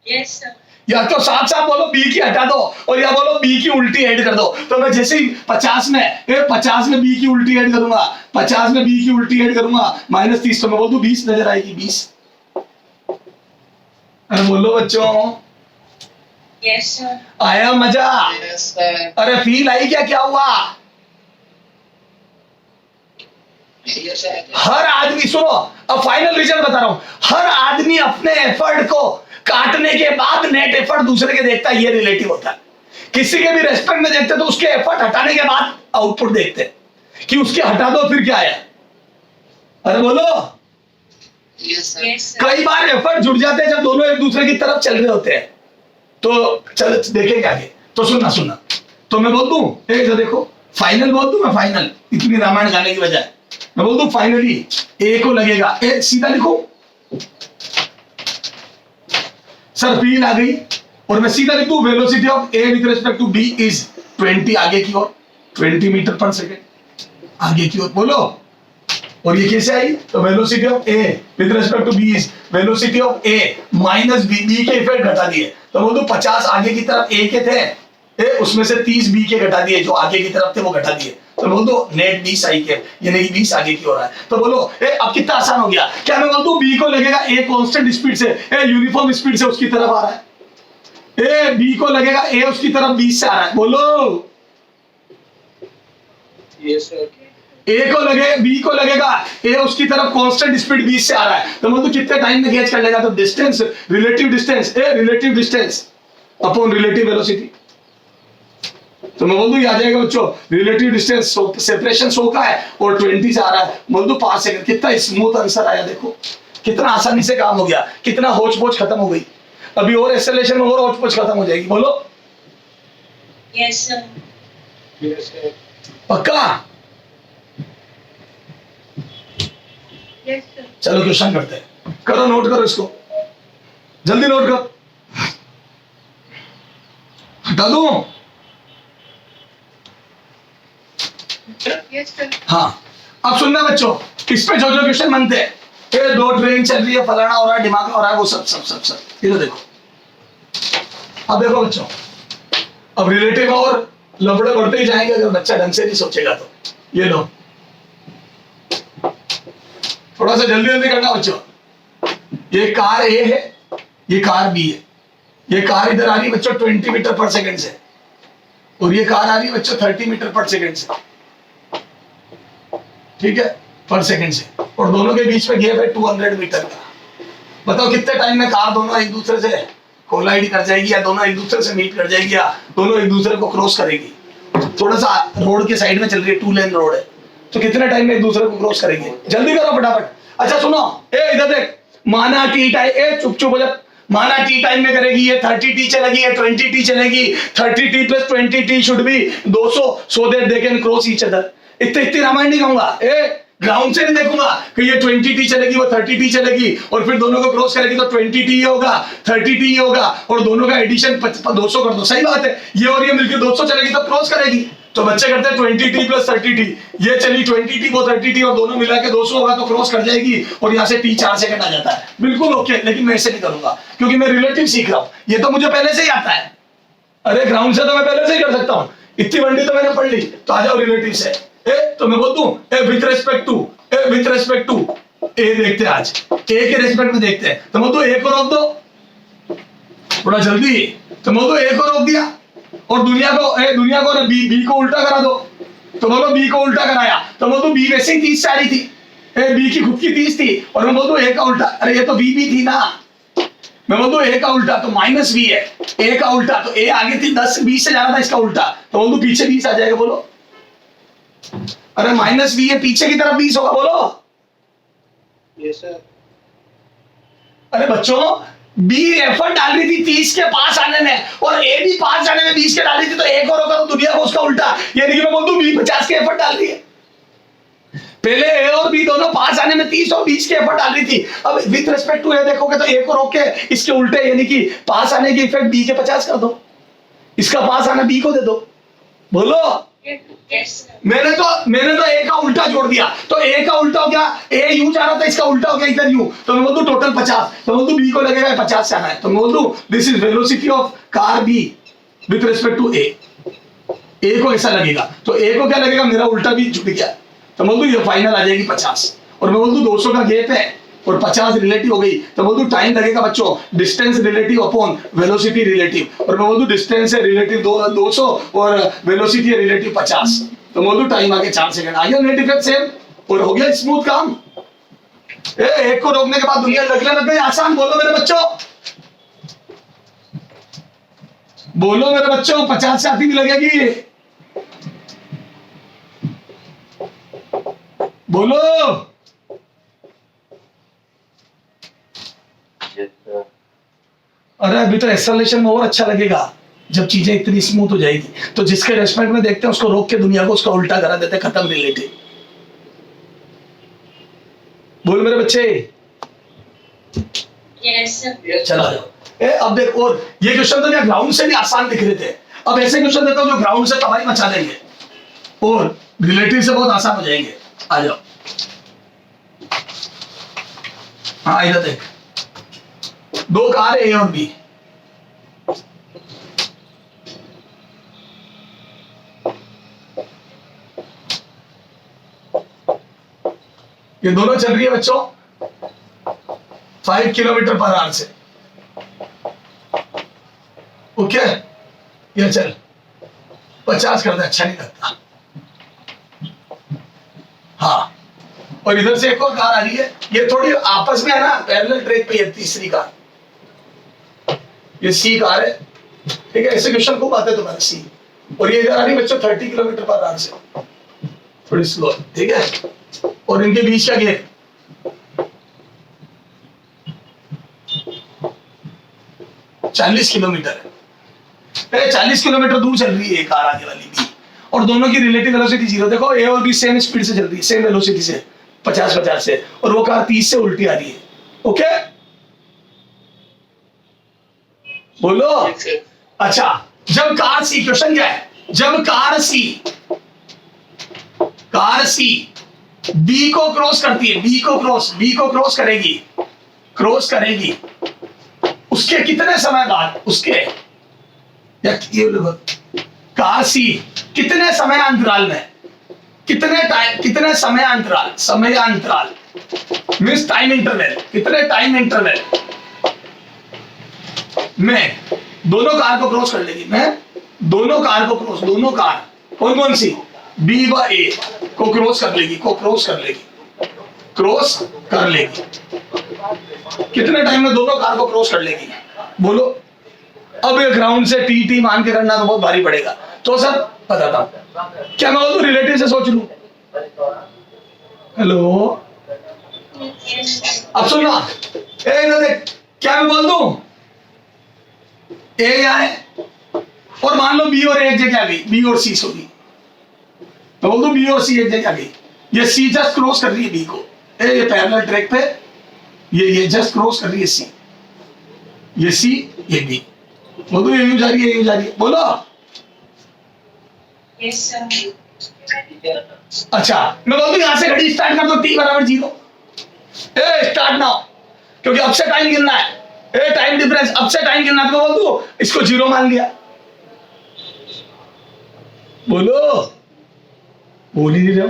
Yes, sir. या तो साथ साथ बोलो बी की हटा दो, और या बोलो बी की उल्टी ऐड कर दो। तो मैं जैसे ही 50 में बी की उल्टी ऐड करूंगा, 50 में बी की उल्टी ऐड करूंगा, माइनस 30, तो मैं बोल दूं 20 नजर आएगी, 20। अरे बोलो बच्चों, Yes, sir. आया मजा, Yes, sir. अरे फील आई क्या, क्या हुआ, Yes, sir. हर आदमी, सुनो अब फाइनल रिजल्ट बता रहा हूं, हर आदमी अपने एफर्ट को काटने के बाद नेट एफर्ट दूसरे के देखता है, ये रिलेटिव होता है। किसी के भी रेस्पेक्ट में देखते तो उसके एफर्ट हटाने के बाद आउटपुट देखते हैं कि उसके हटा दो फिर क्या आया। अरे बोलो। Yes, sir. Yes, sir. कई बार एफर्ट जुड़ जाते हैं जब दोनों एक दूसरे की तरफ चल रहे होते हैं। तो चल देखेंगे आगे। तो सुनना, तो मैं बोल दूं, एक देखो फाइनल बोल दूं मैं, फाइनल, इतनी रामायण गाने की बजाय मैं बोल दूं फाइनली ए को लगेगा, ए सीधा लिखो सर, फील आ गई और मैं सीधा लिख दूं velocity of A with respect to B is 20 आगे की ओर, 20 मीटर पर सेकेंड आगे की ओर, बोलो। और ये कैसे आई? तो velocity of A with respect to B is velocity of A minus B, B के इफेक्ट घटा दिए तो बोल दो 50 आगे की तरफ ए के थे, ए उसमें से 30 बी के घटा दिए, जो आगे की तरफ थे वो घटा दिए, तो बोल दो नेट 20 आई के, यानी कि 20 आगे की हो रहा है। तो बोलो ए अब कितना आसान हो गया। क्या मैं बोल दूं बी को लगेगा ए कांस्टेंट स्पीड से, ए यूनिफॉर्म स्पीड से उसकी तरफ आ रहा है, ए बी को लगेगा ए उसकी तरफ 20 से आ रहा है, बोलो। Yes, sir. ए को लगे, बी को लगेगा ए उसकी तरफ कांस्टेंट स्पीड 20 से आ रहा है, तो बोल दो कितने टाइम में गेज कर लेगा। तो distance, relative distance, a relative distance upon relative velocity, तो मैं बोल दूं आ जाएगा बच्चों रिलेटिव डिस्टेंस, सेपरेशन 100 का है और 20 से आ रहा है, बोल दो 5 सेकंड। कितना स्मूथ आंसर आया, देखो कितना आसानी से काम हो गया, कितना होच पोच खत्म हो गई। अभी और एक्सेलरेशन में और होच पोच खत्म हो जाएगी, बोलो। Yes, sir. Yes, sir. पक्का? Yes, sir. चलो क्वेश्चन करते हैं, करो नोट करो इसको, जल्दी नोट करो, हटा दूं? Yes, sir. हाँ अब सुनना बच्चों, इस पे जो क्वेश्चन बनते हैं, ये 2 ट्रेन चल रही है, फलाना हो रहा है, दिमाग हो रहा है, वो सब ये तो देखो। अब देखो बच्चों, अब रिलेटिव और लफड़े बढ़ते ही जाएंगे अगर बच्चा ढंग से नहीं सोचेगा तो। ये लो थोड़ा सा जल्दी जल्दी करना बच्चों। ये कार ए है, ये कार बी है, ये कार इधर आ रही है बच्चों 20 मीटर पर सेकंड से, और ये कार आ रही है बच्चों 30 मीटर पर सेकंड से, ठीक है, पर सेकंड से, और दोनों के बीच में गैप है 200 मीटर का। बताओ कितने टाइम में कार दोनों एक दूसरे से कोलाइड कर जाएगी, या दोनों एक दूसरे से मीट कर जाएगी, या दोनों एक दूसरे को क्रॉस करेगी। थोड़ा सा रोड के साइड में चल रही है, 2 लेन रोड है, तो कितने टाइम में एक दूसरे को क्रॉस करेंगे? जल्दी करो फटाफट। अच्छा सुनो, ए इधर देख, माना टी टाइम, ए चुप चुप हो जा, माना टी टाइम में करेगी, ये 30 टी चलेगी, ये 20 टी चलेगी, 30 T plus 20 T should be 200 so that they can cross each other. इतनी रामायण नहीं कहूंगा, ए ग्राउंड से नहीं देखूंगा कि ये 20 टी चलेगी, वो 30 टी चलेगी, और फिर दोनों को क्रॉस करेगी तो 20 टी होगा, 30 टी होगा, और दोनों का एडिशन 200 कर दो। सही बात है, ये और ये मिलकर 200 चलेगी तो क्रॉस करेगी। तो बच्चे करते हैं 20 टी प्लस 30 टी, ये चली 20 टी, वो 30 टी, और दोनों मिला के 200 होगा तो क्रॉस कर जाएगी, और यहाँ से टी 4 सेकंड आ जाता है। बिल्कुल ओके, लेकिन मैं ऐसे नहीं करूंगा क्योंकि मैं रिलेटिव सीख रहा हूँ, ये तो मुझे पहले से ही आता है। अरे ग्राउंड से तो मैं पहले से ही कर सकता हूँ, इतनी वनडी तो मैंने पढ़ ली। तो आ जाओ रिलेटिव से, तो मैं बोल दूं ए विथ रिस्पेक्ट टू ए देखते हैं, आज ए के रिस्पेक्ट में देखते हैं। तो बोल दो ए को रोक दो थोड़ा जल्दी, तो बोल दो ए को रोक दिया, और दुनिया को बी को उल्टा करा दो। तो बोलो बी को उल्टा कराया, तो बोल दो बी वैसे ही 30 से आ रही थी, बी की खुद की 30 थी, और मैं बोल दो ए का उल्टा, अरे ये तो बी थी ना, मैं बोल दो ए का उल्टा तो माइनस बी है, ए का उल्टा तो ए आगे थी 10 20 से जाना था, इसका उल्टा, तो बोल दो पीछे 20 आ जाएगा। बोलो अरे माइनस बी है, पीछे की तरफ 20 होगा, बोलो। Yes, sir. अरे बच्चों बी एफर्ट डाल रही थी 30 के पास आने में, और ए भी पास जाने में 20 के डाल रही थी, तो ए को रोका तो दुनिया को उसका उल्टा, यानी कि मैं बोल दूं बी 50 के एफर्ट डाल रही है। पहले ए और बी दोनों पास आने में 30 और 20 के एफर्ट डाल रही थी। अब विथ रिस्पेक्ट टू ए देखोगे तो ए को रोक के इसके उल्टे, यानी कि पास आने की इफेक्ट बी के 50 कर दो, इसका पास आना बी को दे दो। बोलो Yes, sir. मैंने तो ए का उल्टा जोड़ दिया, तो ए का उल्टा हो गया, ए यूं जा रहा था, इसका उल्टा हो गया इधर यूं, तो मैं बोल दूं टोटल 50, तो बोल दूं बी को लगेगा 50 से आना है, तो मैं बोल दूं this is velocity of car B with respect to A. A को ऐसा लगेगा, तो ए को क्या लगेगा, मेरा उल्टा भी जुड़ गया, तो बोल दूं ये फाइनल आ जाएगी 50, और मैं बोल दूं 200 का गैप है और 50 रिलेटिव हो गई, तो बोल दूं टाइम लगेगा बच्चों, distance relative upon velocity relative, और मैं बोल दूं डिस्टेंस है रिलेटिव 200 और वेलोसिटी है रिलेटिव 50, तो बोल दूं टाइम आगे 4 सेकंड। आ गया नेट इफेक्ट सेम। और हो गया स्मूथ काम। एक को रोकने के बाद दुनिया लगने लग गई आसान। बोलो मेरे बच्चों, बोलो मेरे बच्चों, 50 से आती भी लगेगी। बोलो। अरे अभी तो एक्सेलरेशन में और अच्छा लगेगा जब चीजें इतनी स्मूथ हो जाएगी। तो जिसके रेस्पेक्ट में देखते हैं उसको रोक के दुनिया को उसका उल्टा करा देते, खत्म रिलेटिव। बोल मेरे बच्चे। Yes, sir. चला जाओ। अब देख, और ये क्वेश्चन तो ग्राउंड से भी आसान दिख रहे थे, अब ऐसे क्वेश्चन देता हूं जो ग्राउंड से तबाही मचा देंगे और रिलेटिव से बहुत आसान हो जाएंगे। आ जाओ। हाँ इधर देख, दो कार ए और बी, ये दोनों चल रही है बच्चों 5 किलोमीटर पर आवर से। ओके, ये चल 50 कर दे, अच्छा नहीं लगता। हाँ, और इधर से एक और कार आ रही है, ये थोड़ी आपस में है ना पैरेलल ट्रैक पे है। तीसरी कार, ये सी कार है, ठीक है। ऐसे क्वेश्चन खूब आते हैं तुम्हारे सी। और ये इधर आ रही है बच्चों 30 किलोमीटर पर आवर से, थोड़ी स्लो, ठीक है। और इनके बीच का गैप 40 किलोमीटर है। 40 किलोमीटर दूर चल रही है कार आगे वाली भी, और दोनों की रिलेटिव वेलोसिटी 0। देखो ए और बी सेम स्पीड से चल रही है, सेम वेलोसिटी से, 50-50 से, और वो कार 30 से उल्टी आ रही है। ओके, बोलो। अच्छा, जब कार सी, क्वेश्चन क्या है, जब कार सी बी को क्रॉस करती है, बी को क्रॉस करेगी, उसके कितने समय बाद, उसके कार सी कितने समय अंतराल में, कितने समय अंतराल मीन्स टाइम इंटरवल, कितने टाइम इंटरवल में दोनों कार को क्रॉस कर लेगी। मैं दोनों कार कौन कौन सी, बी व ए को क्रॉस कर लेगी, कितने टाइम में दोनों कार को क्रॉस कर लेगी। बोलो। अब ये ग्राउंड से टी मान के करना तो बहुत भारी पड़ेगा, तो सर बताता हूं। क्या मैं बोलूं, रिलेटिव से सोच लूं। Hello, Yes, sir. अब सुनना, इधर देख, क्या मैं बोल दूं, ए यहाँ है और मान लो बी और ए एक जगह आ गई, बी और सी सॉरी, तो बोल दो बी और सी एक जगह आ गई। ये सी जस्ट क्रॉस कर रही है बी को, ये पैरेलल ट्रैक पे, ये जस्ट क्रॉस कर रही है सी, ये सी ये बी। बोल दो ये यूं जा रही है, बोलो। Yes, sir. अच्छा, मैं बोल दूं यहां से घड़ी स्टार्ट कर दो, t बराबर 0। स्टार्ट नाउ, क्योंकि अब से टाइम गिनना है, टाइम डिफरेंस, अब से टाइम गिनना है, तो बोल दूं इसको 0 मान लिया। बोलो, बोल ही नहीं रहे हो।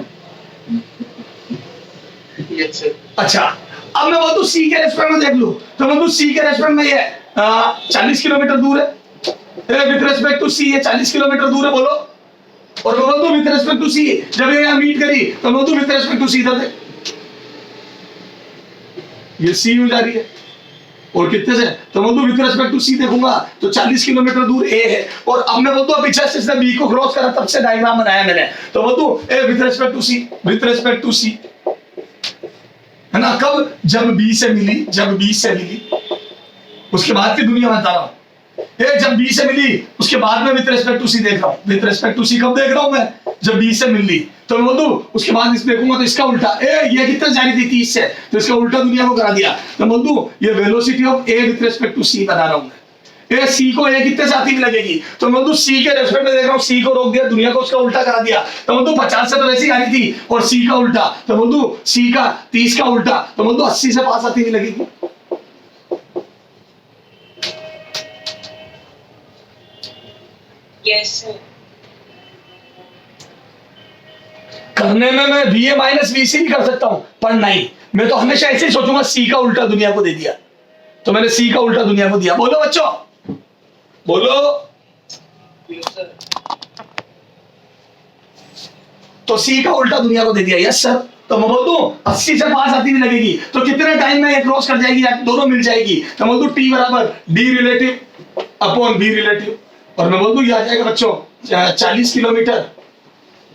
Yes, sir. अच्छा, अब मैं बोल दूं सी के रेस्पेक्ट में देख लूं, तो मैं बोल दूं सी के रेस्पेक्ट में ये 40 किलोमीटर दूर है, विद रेस्पेक्ट टू सी ये 40 किलोमीटर दूर है। बोलो। और मैं बोल दूं विद रेस्पेक्ट टू सी, जब ये यहां मीट करी तो मैं बोल दूं विद रेस्पेक्ट टू सी, इधर देख, ये सी हो जा रही है, और कितने से, तो मैं विद रिस्पेक्ट टू सी देखूंगा तो 40 किलोमीटर दूर ए है। और अब मैं बोलता हूं पीछे से इसने बी को क्रॉस करा, तब से डायग्राम बनाया मैंने, तो बोलता ए विद रिस्पेक्ट टू सी, है ना। कब, जब बी से मिली, उसके बाद की दुनिया बता रहा हूं। जब बी से मिली उसके बाद में विद रिस्पेक्ट टू सी देख रहा हूं, विद रिस्पेक्ट टू सी कब देख रहा हूं मैं, जब बी से मिली, तो मैं बोल दूं उसके बाद इस देखूंगा तो इसका उल्टा, ये कितना जा रही थी 30 से, तो इसका उल्टा दुनिया को करा दिया, तो बोल दूं ये velocity of A with respect to C बता रहा हूं मैं। सी को ए कितने से आती भी लगेगी, तो मैं बोल दूं सी के रेस्पेक्ट में देख रहा हूं, सी को रोक दिया, दुनिया को उसका उल्टा करा दिया, तो बोल दूं 50 से तो वैसे ही आ रही थी, और सी का उल्टा, तो बोल दूं सी का 30 का उल्टा, तो बोल दूं 80 से पास आती भी लगेगी। Yes, sir. करने में मैं VA माइनस VC भी कर सकता हूं, पर नहीं, मैं तो हमेशा ऐसे ही सोचूंगा सी का उल्टा दुनिया को दे दिया, तो मैंने सी का उल्टा दुनिया को दिया। बोलो बच्चों, बोलो। Yes, sir. तो सी का उल्टा दुनिया को दे दिया, यस सर। तो मैं बोल दूं 80 से 5 आती नहीं लगेगी, तो कितने टाइम में ये क्रॉस कर जाएगी या दोनों मिल जाएगी? तो मैं बोल दूं टी बराबर D relative upon be relative, और मैं बोल दूं ये आ जाएगा बच्चों 40 kilometre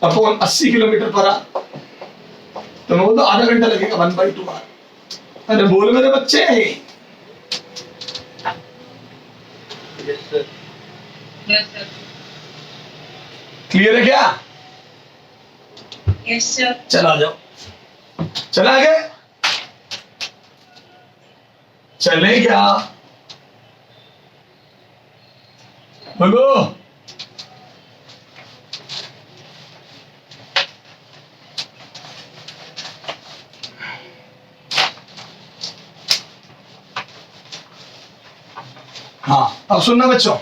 upon 80 kilometre per hour. तो मैं बोल दूं आधा घंटा लगेगा 1/2 आवर। अरे बोल मेरे बच्चे, Yes, sir. Yes, sir. Clear है क्या? Yes, sir. चला जाओ, चला आगे, चले क्या? बोलो। हाँ अब सुनना बच्चों,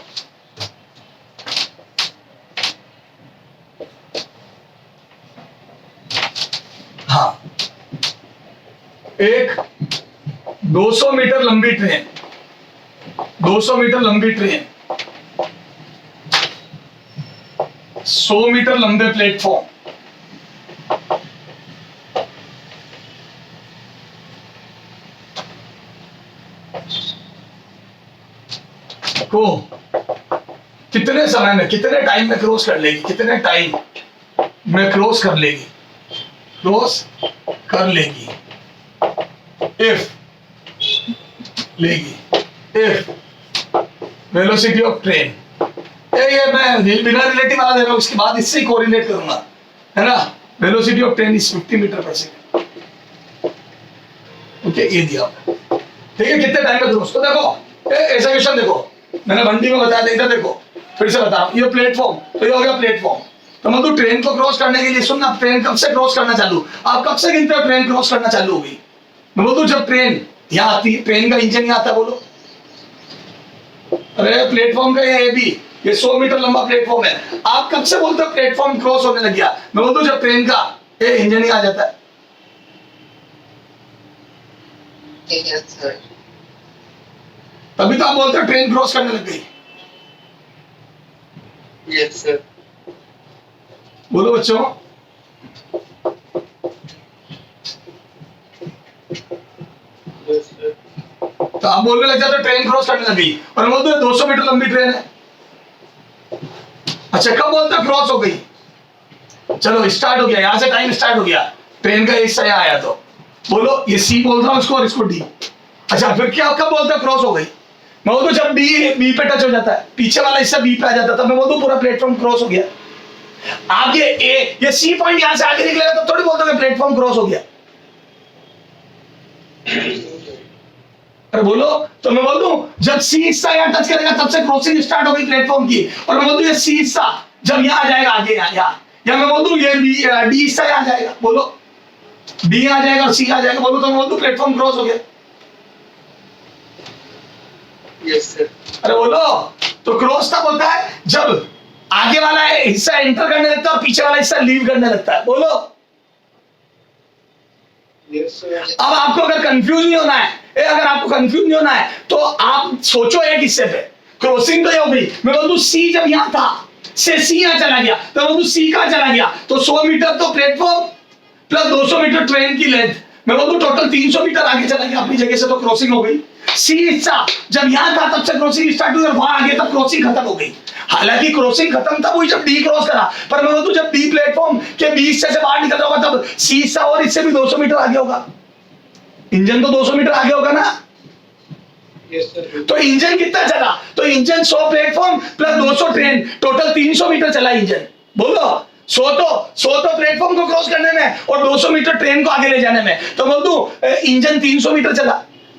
हाँ एक 200 मीटर लंबी ट्रेन, 200 मीटर लंबी ट्रेन, 100 मीटर लंबे प्लेटफॉर्म, को कितने समय में, कितने टाइम में क्रॉस कर लेगी? कितने टाइम में क्रॉस कर लेगी? क्रॉस कर लेगी इफ लेगी इफ वेलोसिटी ऑफ ट्रेन, ये मैं बिना रिलेटिव वाला दे रहा हूं, इसके बाद इससे ही कोरिलेट करूंगा, है ना? Velocity of train is 50 metre पर सेकंड। ओके, ये दिया, ठीक है? कितने टाइम में क्रॉस? तो देखो ऐसा क्वेश्चन देखो, मैंने बंदी में बताया था, इधर देखो फिर से बता रहा हूं, ये प्लेटफॉर्म, तो ये हो गया प्लेटफॉर्म। तो मतलब ट्रेन को क्रॉस करने के लिए, सुनना, ट्रेन कब से क्रॉस करना चालू, आप कब से गिनते हो ट्रेन क्रॉस करना चालू होगी? मैं बोलूं जब ट्रेन यहाँ आती, ट्रेन का इंजन यहाँ आता, बोलो। अरे प्लेटफॉर्म का ये भी, ये 100 मीटर लंबा प्लेटफॉर्म है, आप कब से बोलते हो प्लेटफॉर्म क्रॉस होने लग गया? मैं बोलता हूं जब ट्रेन का ये इंजन ही आ जाता है। Yes, sir. तभी तो आप बोलते हो ट्रेन क्रॉस करने लग गई। Yes, sir. बोलो बच्चों। Yes, sir. तो आप बोलने लग जाते हो ट्रेन क्रॉस करने लग गई, और मैं बोलते 200 मीटर लंबी ट्रेन है। अच्छा कब बोलते हो क्रॉस हो गई? चलो स्टार्ट हो गया, यहां से टाइम स्टार्ट हो गया, ट्रेन का हिस्सा यहाँ आया, तो बोलो ये सी बोल रहा हूं इसको और इसको डी। अच्छा फिर क्या, कब बोलते हो क्रॉस हो गई? मैं बोलता हूं जब बी पे टच हो जाता है, पीछे वाला हिस्सा बी पे आ जाता है, तब मैं बोलता हूं पूरा प्लेटफॉर्म क्रॉस हो गया। आगे ये सी पॉइंट यहां से आगे निकलेगा तो थोड़ी बोलते हो प्लेटफॉर्म क्रॉस हो गया। अरे बोलो, तो मैं बोल दूं जब सी हिस्सा यहाँ टच करेगा तब से क्रॉसिंग स्टार्ट हो गई प्लेटफॉर्म की, और मैं बोल दूं ये सी हिस्सा जब यहाँ आ जाएगा आगे, यहाँ या मैं बोल दूं ये डी हिस्सा यहाँ आ जाएगा, बोलो डी आ जाएगा और सी आ जाएगा, बोलो, तो मैं बोल दूं प्लेटफॉर्म क्रॉस हो गया। Yes, sir. अरे बोलो, तो क्रॉस तब होता है जब आगे वाला हिस्सा एंटर करने लगता है और पीछे वाला हिस्सा लीव करने लगता है, बोलो। Yes, sir. अब आपको अगर कंफ्यूज नहीं होना है, अगर आपको कंफ्यूज नहीं होना है तो आप सोचो एक हिस्से पे, क्रॉसिंग तो ये हो गई, मैं बोल दूं सी जब यहां था से सी यहां चला गया, तो बोल दूं सी कहां चला गया, तो 100 मीटर तो प्लेटफॉर्म प्लस 200 मीटर ट्रेन की लेंथ, मैं बोल दूं टोटल 300 मीटर आगे चला गया अपनी जगह से, तो क्रॉसिंग हो गई। सी हिस्सा जब यहां था तब से क्रॉसिंग स्टार्ट हुई और वहां आगे तक क्रॉसिंग खत्म हो गई। हालांकि क्रॉसिंग खत्म तब हुई जब डी क्रॉस करा, पर मैं बोलूं जब डी प्लेटफॉर्म के बी हिस्से से बाहर निकल रहा होगा तब सी हिस्सा और इससे भी 200 मीटर आगे होगा, इंजन तो 200 मीटर आगे होगा ना। Yes, sir. तो इंजन कितना चला, तो engine 100 platform plus 200 train, total 300 metre चला इंजन, बोलो। 100 तो प्लेटफॉर्म को क्रॉस करने में और 200 मीटर ट्रेन को आगे ले जाने में, तो बोल दूं इंजन 300 मीटर चला,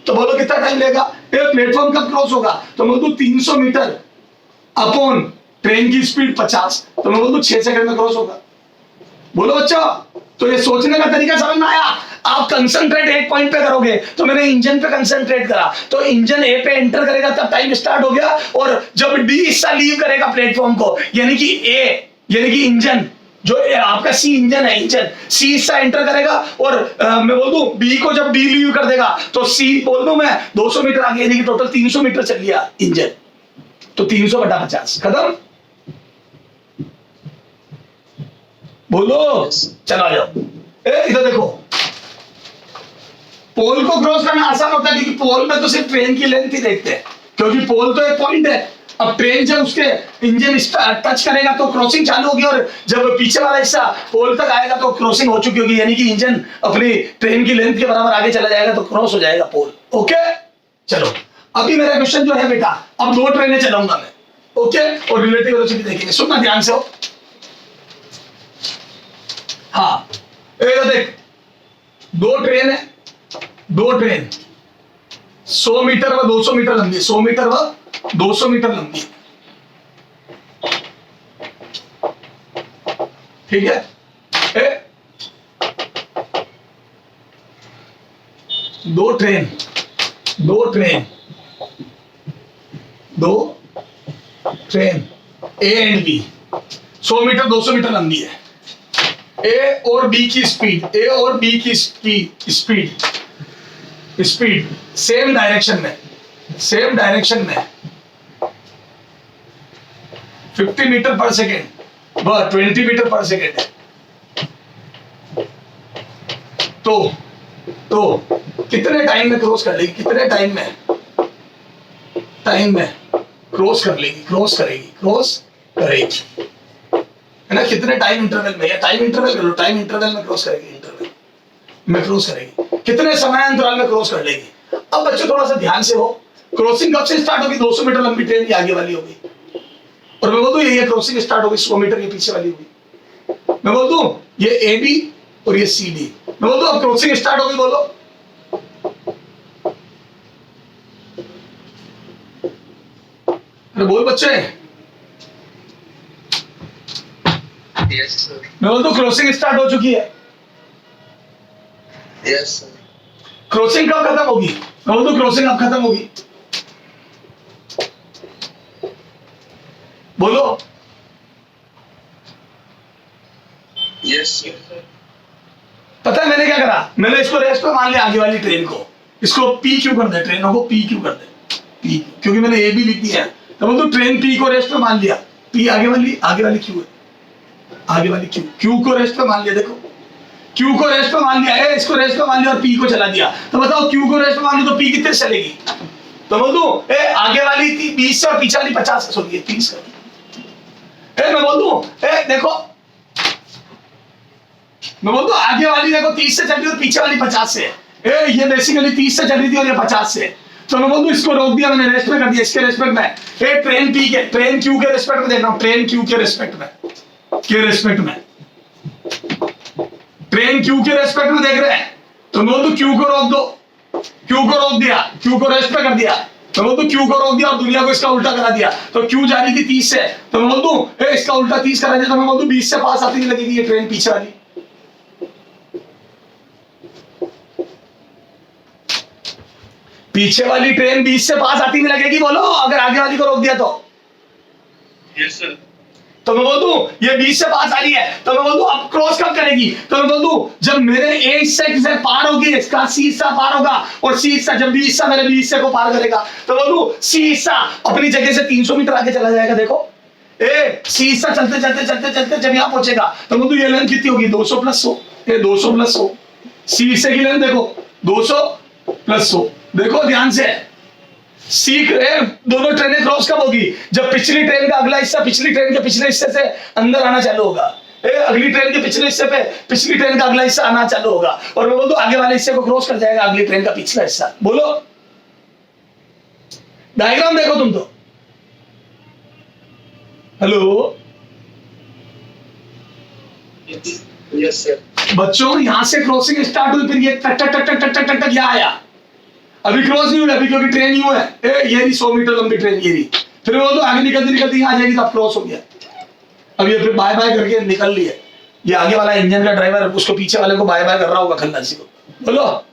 तो बोलो कितना टाइम लेगा? प्लेटफॉर्म कब क्रॉस होगा, तो बोल दूं 300 मीटर अपॉन ट्रेन की स्पीड 50, तो मैं बोल दूं 6 सेकंड में क्रॉस होगा। बोलो बच्चों, तो ये सोचने का तरीका समझ में आया? आप कंसंट्रेट एक पॉइंट पे करोगे, तो मैंने इंजन पे कंसंट्रेट करा, तो इंजन ए पे एंटर करेगा तब टाइम स्टार्ट हो गया, और जब डी हिस्सा लीव करेगा प्लेटफॉर्म को, यानी कि इंजन जो आपका सी इंजन है, इंजन सी हिस्सा एंटर करेगा, और मैं बोल दूं बी को जब डी लीव कर देगा तो सी बोल दूं मैं 200 मीटर आगे, यानी कि टोटल 300 मीटर चल गया इंजन, तो 300/50 खत्म। बोलो, चला जाओ। इधर देखो, पोल को क्रॉस करना आसान होता है क्योंकि पोल में तो सिर्फ ट्रेन की लेंथ ही देखते हैं, क्योंकि पोल तो एक पॉइंट है। अब ट्रेन जब उसके इंजन टच करेगा तो क्रॉसिंग चालू होगी, और जब पीछे वाला हिस्सा पोल तक आएगा तो क्रॉसिंग हो चुकी होगी, यानी कि इंजन अपनी ट्रेन की लेंथ के बराबर आगे चला जाएगा तो क्रॉस हो जाएगा पोल। ओके, चलो अभी मेरा क्वेश्चन जो है बेटा, अब 2 ट्रेनें चलाऊंगा मैं, ओके, और रिलेटिव वेलोसिटी देखेंगे। सुनना ध्यान से हो। हाँ, देख 2 ट्रेन है, 2 ट्रेन 100 मीटर व 200 मीटर लंबी है, 100 मीटर व 200 मीटर लंबी है, ठीक है। 2 train 2 train A and B 100 metre 200 metre लंबी है। ए और बी की स्पीड सेम डायरेक्शन में 50 मीटर पर सेकेंड व 20 मीटर पर सेकेंड है। तो कितने टाइम में क्रॉस कर लेगी, कितने टाइम में क्रॉस करेगी, है ना, कितने टाइम इंटरवल में, या टाइम इंटरवल कर लो, टाइम इंटरवल में क्रॉस करेगी, कितने समय अंतराल में क्रॉस कर लेगी। अब बच्चों थोड़ा सा ध्यान से हो, क्रॉसिंग कब से स्टार्ट होगी, 200 मीटर लंबी ट्रेन की आगे वाली होगी, और मैं बोल दूं ये क्रॉसिंग स्टार्ट होगी 100 मीटर की पीछे वाली होगी। मैं बोल दूं ये ए बी और ये सी डी, मैं बोल दूं अब क्रॉसिंग स्टार्ट होगी, बोलो। अरे बोल बच्चे, यस सर, मैं बोल दूं क्रॉसिंग स्टार्ट हो चुकी है। यस सर, क्रॉसिंग कब खत्म होगी, मैं बोल दूं क्रॉसिंग अब खत्म होगी, बोलो। यस सर, पता है मैंने क्या करा, मैंने इसको रेस्ट पे मान लिया, आगे वाली ट्रेन को, इसको पी क्यू कर दे, ट्रेनों को पी क्यू कर दे, पी, क्योंकि मैंने ए बी लिख दिया है, तो बोल दो ट्रेन पी को रेस्ट पे मान लिया, पी आगे वाली क्यू है, आगे वाली क्यू को रेस्ट पे मान लिया, देखो क्यू को रेस्ट पे मान लिया है, इसको रेस्ट पे मान लिया और पी को चला दिया। तो बताओ क्यू को रेस्ट पे मान लिया तो पी कितने चलेगी, तो बोल दो आगे वाली थी 20 से और पीछे वाली 50 से, सॉरी 30 कर, मैं बोल दूं देखो, मैं बोल दूं आगे वाली देखो 30 से चल रही है और पीछे वाली 50 से, ये बेसिकली 30 से चल रही थी और ये 50 से, तो मैं बोल दूं इसको रोक दिया मैंने, रेस्पेक्ट कर दिया, इसके रेस्पेक्ट में ट्रेन पी के, ट्रेन क्यू के रेस्पेक्ट में देख रहा हूं, ट्रेन क्यू के रेस्पेक्ट में ट्रेन क्यू के रेस्पेक्ट में देख रहे हैं, तो मैं बोल दूं क्यू को रोक दो, क्यू को रोक दिया, क्यू को रेस्ट पे कर दिया, तो बोल दूं क्यू को रोक दिया और दुनिया को इसका उल्टा करा दिया, तो क्यू जा रही थी 30 से, तो मैं बोल दूं इसका उल्टा 30 करा दिया, तो मैं बोल दूं 20 से पास आती नहीं लगेगी ये ट्रेन पीछे वाली, पीछे वाली ट्रेन 20 से पास आती नहीं लगेगी, बोलो अगर आगे वाली को रोक दिया तो। यस सर, तो मैं बोल दूं ये 20 से पास आ रही है, तो मैं बोल दूं अब क्रॉस कब करेगी, तो मैं बोल दूं जब मेरे ए हिस्से से पार होगी, इसका सी हिस्सा पार होगा, और सी हिस्सा जब बी हिस्सा मेरे बी हिस्से को पार करेगा, तो बोल दूं सी हिस्सा अपनी जगह से 300 मीटर आगे चला जाएगा, देखो सी हिस्सा चलते जब यहाँ पहुंचेगा, तो बोल दूं ये लेंथ कितनी होगी 200 प्लस 100, 200 प्लस 100, सी हिस्से की लेंथ देखो 200 प्लस 100, देखो ध्यान से, दोनों ट्रेनें क्रॉस कब होगी, जब पिछली ट्रेन का अगला हिस्सा पिछली ट्रेन के पिछले हिस्से से अंदर आना चालू होगा, अगली ट्रेन के पिछले हिस्से पे पिछली ट्रेन का अगला हिस्सा आना चालू होगा, और मैं बोल दूं आगे वाले हिस्से को क्रॉस कर जाएगा अगली ट्रेन का पिछला हिस्सा, बोलो। डायग्राम देखो तुम तो, हेलो यस सर, बच्चों, यहां से क्रॉसिंग स्टार्ट हुई, फिर ये टक टक टक टक टक टक क्या आया, अभी क्रॉस नहीं हुआ, अभी क्योंकि ट्रेन यूं है, ये रही 100 मीटर लंबी ट्रेन, ये रही, फिर वो तो आगे निकलती यहाँ आ जाएगी, तो अब क्रॉस हो गया, अब ये फिर बाय बाय करके निकल ली है, ये आगे वाला इंजन का ड्राइवर उसको पीछे वाले को बाय बाय कर रहा होगा, खन्नासी को, बोलो।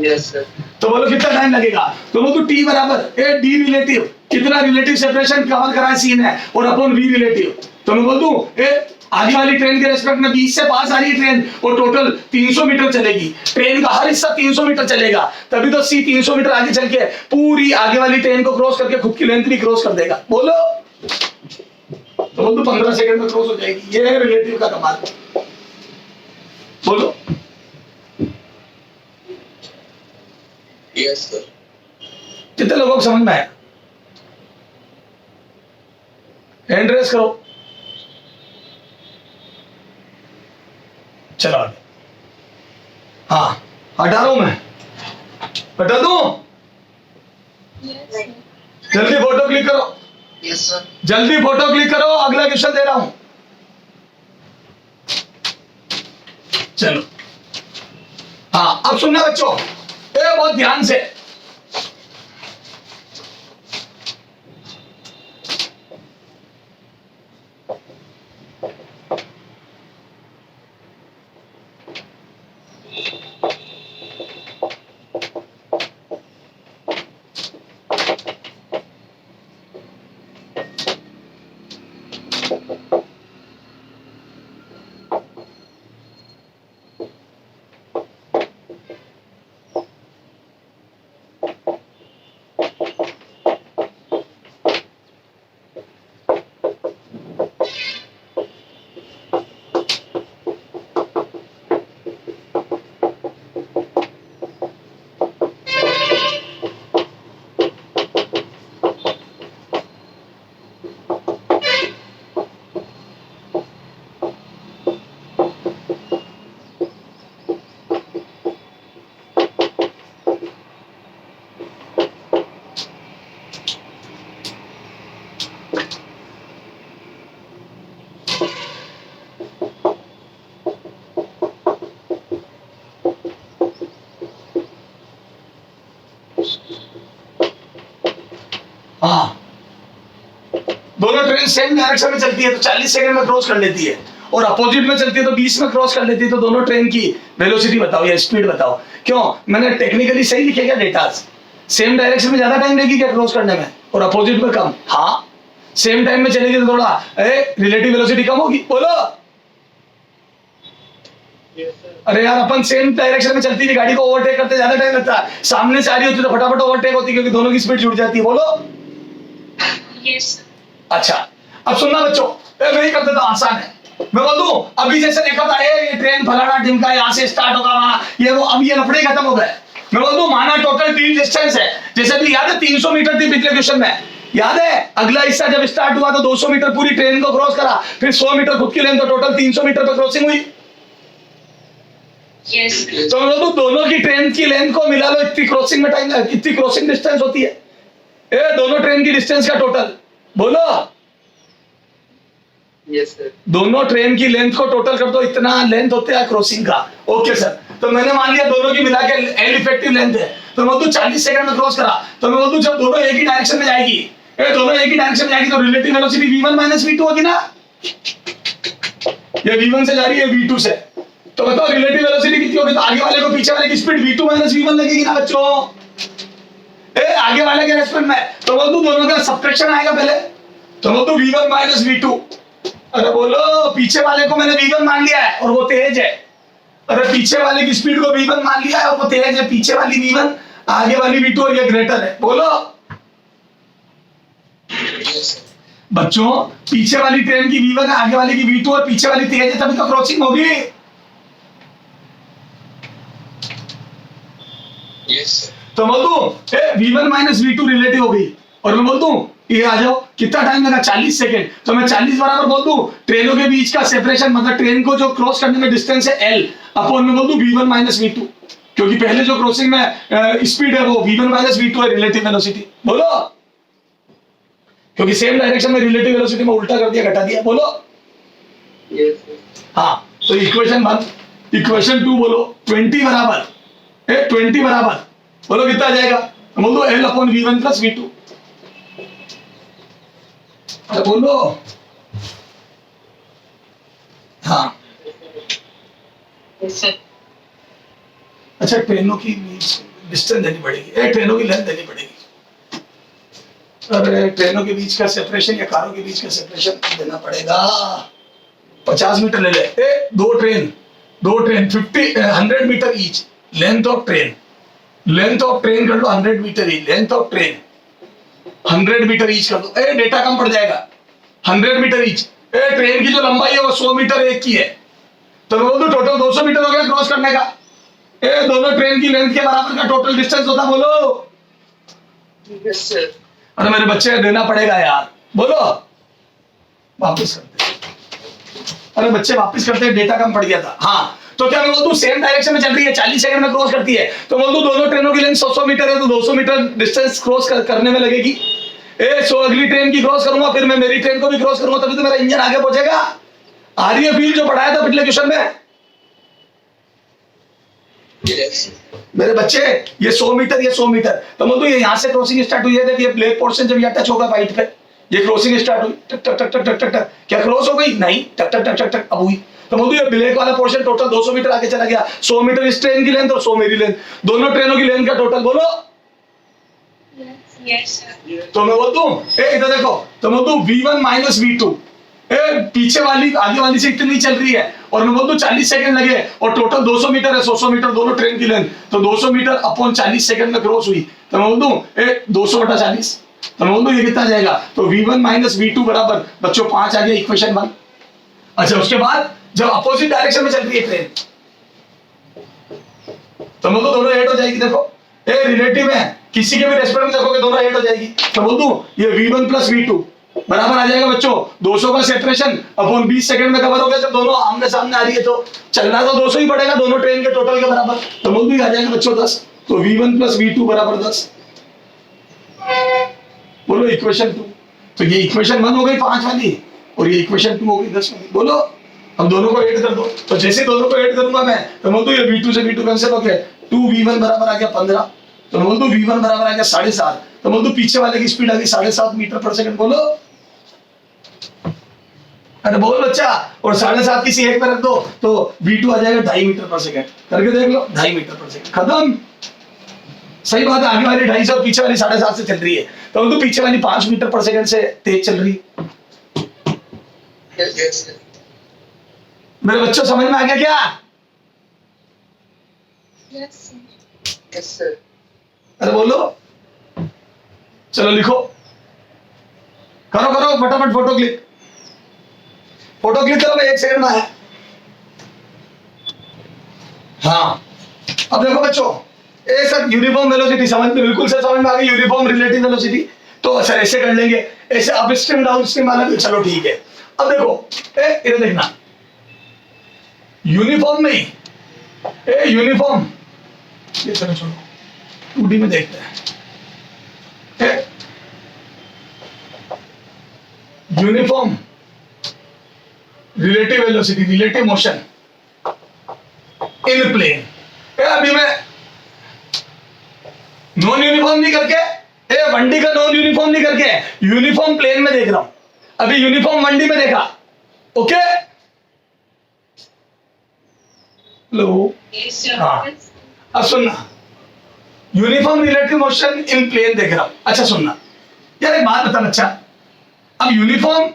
यस सर, तो बोलो कितना टाइम लगेगा, तो वो तो टी बराबर ए डी रिलेटिव, कितना रिलेटिव सेपरेशन कवर करा है सीन है, और अपॉन वी रिलेटिव, तो मैं बोल दूं आगे वाली ट्रेन के रेस्पेक्ट में 20 से पास आ रही है ट्रेन, और टोटल 300 मीटर चलेगी, ट्रेन का हर हिस्सा 300 मीटर चलेगा, तभी तो सी 300 मीटर आगे चल के पूरी आगे वाली ट्रेन को क्रॉस करके खुद की लेंथ भी क्रॉस कर देगा, बोलो। तो बोल दो 15 सेकंड में क्रॉस हो जाएगी। ये है रिलेटिव का कमाल। बोलो। Yes sir. कितने लोगों को समझ में आया? हैंड रेस करो। चलो आगे। हाँ हटा रहा हूं मैं, हटा दूं? Yes, sir. जल्दी फोटो क्लिक करो, यस सर। जल्दी फोटो क्लिक करो, अगला क्वेश्चन दे रहा हूं। चलो हाँ अब सुनना बच्चों, ए बहुत ध्यान से। हाँ दोनों ट्रेन सेम डायरेक्शन में चलती है तो 40 सेकंड में क्रॉस कर लेती है, और अपोजिट में चलती है तो 20 में क्रॉस कर लेती है। तो दोनों ट्रेन की वेलोसिटी बताओ या स्पीड बताओ। क्यों, मैंने टेक्निकली सही लिखे क्या डेटा? सेम डायरेक्शन में ज्यादा टाइम लेगी क्या क्रॉस करने में, और अपोजिट में कम? हाँ सेम टाइम में चलेगी तो थोड़ा रिलेटिव वेलोसिटी कम होगी। बोलो। अरे यार अपन सेम डायरेक्शन में चलती हुई गाड़ी को ओवरटेक करते ज्यादा टाइम लगता है, सामने से आ रही होती तो फटाफट ओवरटेक होती क्योंकि दोनों की स्पीड जुड़ जाती है। बोलो। Yes, sir. अच्छा अब सुनना बच्चों, मैं ही कर देता हूं, आसान है। मैं बोल दूं अभी जैसे देखा था ये ट्रेन फलाना ढिमका यहाँ से स्टार्ट होगा वहां ये वो, अब ये लफड़े खत्म हो गए। मैं बोल दूं माना टोटल टीम डिस्टेंस है, जैसे भी याद है 300 मीटर थी पिछले क्वेश्चन में, याद है? अगला हिस्सा जब स्टार्ट हुआ तो 200 मीटर पूरी ट्रेन को क्रॉस करा, फिर 100 मीटर खुद की लेन, तो टोटल 300 मीटर पर क्रॉसिंग हुई। Yes, sir. तो मैं बोल दूं दोनों की ट्रेन की लेंथ को मिला लो, इतनी क्रॉसिंग में टाइम, इतनी क्रॉसिंग डिस्टेंस होती है ए दोनों ट्रेन की डिस्टेंस का टोटल। बोलो। Yes sir. दोनों ट्रेन की लेंथ को टोटल कर दो, इतना लेंथ होता है क्रॉसिंग का। ओके सर, तो मैंने मान लिया दोनों की मिला के एल इफेक्टिव लेंथ है, तो मैं बोलूं 40 सेकंड में क्रॉस करा, तो मैं बोलूं जब दोनों एक ही डायरेक्शन में जाएगी, दोनों एक ही डायरेक्शन में जाएगी तो relative velocity v1 minus v2 होगी ना। ये v1 से जा रही है v2 से, तो बताओ रिलेटिव वेलोसिटी कितनी होगी? तो आगे वाले को पीछे वाले की स्पीड v2 माइनस v1 लगेगी ना बच्चों। आगे वाले के रेस्पेक्ट में तो बोल दूं दोनों का सब्ट्रैक्शन आएगा पहले, तो बोल दूं v1 माइनस v2। अरे बोलो पीछे वाले को मैंने v1 मान लिया है और वो तेज है, अरे पीछे वाले की स्पीड को v1 मान लिया है और वो तेज है, पीछे वाली v1 आगे वाली v2 और ये ग्रेटर है। बोलो। बच्चों पीछे वाली ट्रेन की v1 है, आगे वाले की v2 और पीछे वाली तेज है, तभी तो क्रॉसिंग होगी। तो बोल दूं v1 माइनस v2 रिलेटिव हो गई, और मैं बोल दूं ये आ जाओ, कितना टाइम लगा? 40 सेकंड। तो मैं 40 बराबर बोल दूं ट्रेनों के बीच का सेपरेशन, मतलब ट्रेन को जो क्रॉस करने में डिस्टेंस है l, अपॉन में बोल दूं v1 माइनस v2, क्योंकि पहले जो क्रॉसिंग में स्पीड है वो v1 माइनस v2 है रिलेटिव वेलोसिटी। बोलो। क्योंकि सेम डायरेक्शन में रिलेटिव वेलोसिटी में उल्टा कर दिया, घटा दिया। बोलो। हाँ तो इक्वेशन 1, इक्वेशन 2 बोलो 20 बराबर 20 बराबर बोलो कितना आ जाएगा? बोल दो l upon v1 plus v2। अरे बोलो। हाँ Yes, sir. अच्छा ट्रेनों की डिस्टेंस देनी पड़ेगी, ट्रेनों की लेंथ देनी पड़ेगी। अरे ट्रेनों के बीच का सेपरेशन या कारों के बीच का सेपरेशन देना पड़ेगा। 50 मीटर ले ले, दो train 100 metre each, length of train कर लो 100 metre each, length of train 100 metre each कर दो, डेटा कम पड़ जाएगा। 100 मीटर ईच। ट्रेन की जो लंबाई है वो 100 मीटर एक की है, तो मैं बोलूँ टोटल 200 मीटर हो गया क्रॉस करने का। दोनों ट्रेन की लेंथ के बराबर का टोटल डिस्टेंस होता, बोलो। Yes, sir. अरे मेरे बच्चे देना पड़ेगा यार, बोलो। वापस करते हैं। अरे बच्चे वापस करते हैं, डेटा कम पड़ गया था। हाँ, तो क्या मैं बोल दूं सेम डायरेक्शन में चल रही है, 40 सेकंड में क्रॉस करती है, तो बोल दूं दोनों ट्रेनों की लेंथ 100 मीटर है, तो 200 मीटर डिस्टेंस क्रॉस करने में लगेगी। सो अगली ट्रेन की क्रॉस करूंगा, फिर मैं मेरी ट्रेन को भी क्रॉस करूंगा, तभी तो मेरा इंजन आगे पहुंचेगा। आ रही है फील जो पढ़ाया था पिछले क्वेश्चन में? Yes. मेरे बच्चे ये 100 मीटर, ये 100 मीटर, तो बोल दूं ये यहाँ से क्रॉसिंग स्टार्ट हुई है, ये ब्लैक पोर्शन जब यहाँ टच होगा वाइट पे, ये क्रॉसिंग स्टार्ट हुई, टक टक टक टक टक टक टक, क्या क्रॉस हो गई? नहीं, टक टक टक टक टक अब हुई। तो बोल दूं ये ब्लैक वाला पोर्शन टोटल 200 मीटर आगे चला गया। 100 मीटर इस ट्रेन की लेंथ और 100 मेरी लेंथ, दोनों ट्रेनों की लेंथ का टोटल बोलो। Yes, sir. तो मैं बोल दूं इधर देखो, तो मैं बोल दूं V1 माइनस V2, पीछे वाली आगे वाली से इतनी चल रही है, और मैं बोल दूं 40 सेकंड लगे, और टोटल 200 मीटर है, 100 मीटर दोनों ट्रेन की लेंथ, तो 200 मीटर अपॉन 40 सेकंड में क्रॉस हुई, तो मैं बोल दूं 200/40, तो मैं बोल दूं ये कितना जाएगा? तो V1 माइनस V2 बराबर बच्चों 5 आ गया, इक्वेशन 1। अच्छा, उसके बाद जब अपोजिट डायरेक्शन में चल रही है ट्रेन, तो मैं तो दोनों ऐड हो जाएगी। देखो रिलेटिव है, किसी के भी रेस्पेक्ट में देखोगे दोनों ऐड हो जाएगी, तो बोल दूं ये V1 प्लस V2 बराबर आ जाएगा बच्चों 200 का सेपरेशन अपॉन 20 सेकंड में कवर हो गया। जब दोनों आमने सामने आ रही है तो चलना तो 200 ही पड़ेगा दोनों ट्रेन के टोटल के बराबर, तो बोल दूं आ जाएगा बच्चों 10, तो V1 प्लस V2 बराबर 10। बोलो इक्वेशन 2। तो ये इक्वेशन 1 हो गई 5 वाली, और ये इक्वेशन 2 हो गई 10 वाली। बोलो अब दोनों को ऐड कर दो, तो जैसे दोनों को ऐड करूंगा मैं, तो बोल दूं ये V2 से V2 कैंसिल हो गया, 2V1 बराबर आ गया 15, तो बोल दूं V1 बराबर आ गया 7.5, तो बोल दूं पीछे वाले की स्पीड आ गई 7.5 मीटर पर सेकंड। बोलो, अरे बोल बच्चा, और 7.5 किसी एक पे रख दो तो V2 आ जाएगा 2.5 मीटर पर सेकंड, करके देख लो 2.5 मीटर पर सेकंड, खत्म। सही बात है, आगे वाली 250 और पीछे वाली 7.5 से चल रही है, तो बोल दूं पीछे वाली 5 मीटर पर सेकंड से तेज चल रही है। Yes, sir. मेरे बच्चों समझ में आ गया क्या? Yes, sir. Yes, sir. अरे बोलो, चलो लिखो, करो करो फटाफट फोटो क्लिक, फोटो क्लिक करो, 1 सेकंड में है। हाँ, अब देखो बच्चों, सर यूनिफॉर्म वेलोसिटी समझ में बिल्कुल से समझ में आ गई, यूनिफॉर्म रिलेटिव वेलोसिटी, तो सर ऐसे कर लेंगे, ऐसे अप स्ट्रीम डाउन स्ट्रीम वाला भी, चलो ठीक है। अब देखो इधर देखना, यूनिफॉर्म में यूनिफॉर्म, ये चलो छोड़ो, 2D में देखते हैं। Uniform relative velocity, relative motion in plane. अभी मैं नॉन यूनिफॉर्म नहीं करके, 1D का नॉन यूनिफॉर्म नहीं करके यूनिफॉर्म प्लेन में देख रहा हूं, अभी यूनिफॉर्म 1D में देखा, ओके? Hello, Yes, sir. हाँ, अब सुनना, uniform relative motion in plane देख रहा हूं। अच्छा सुनना यार, एक बात बता बच्चा, अब uniform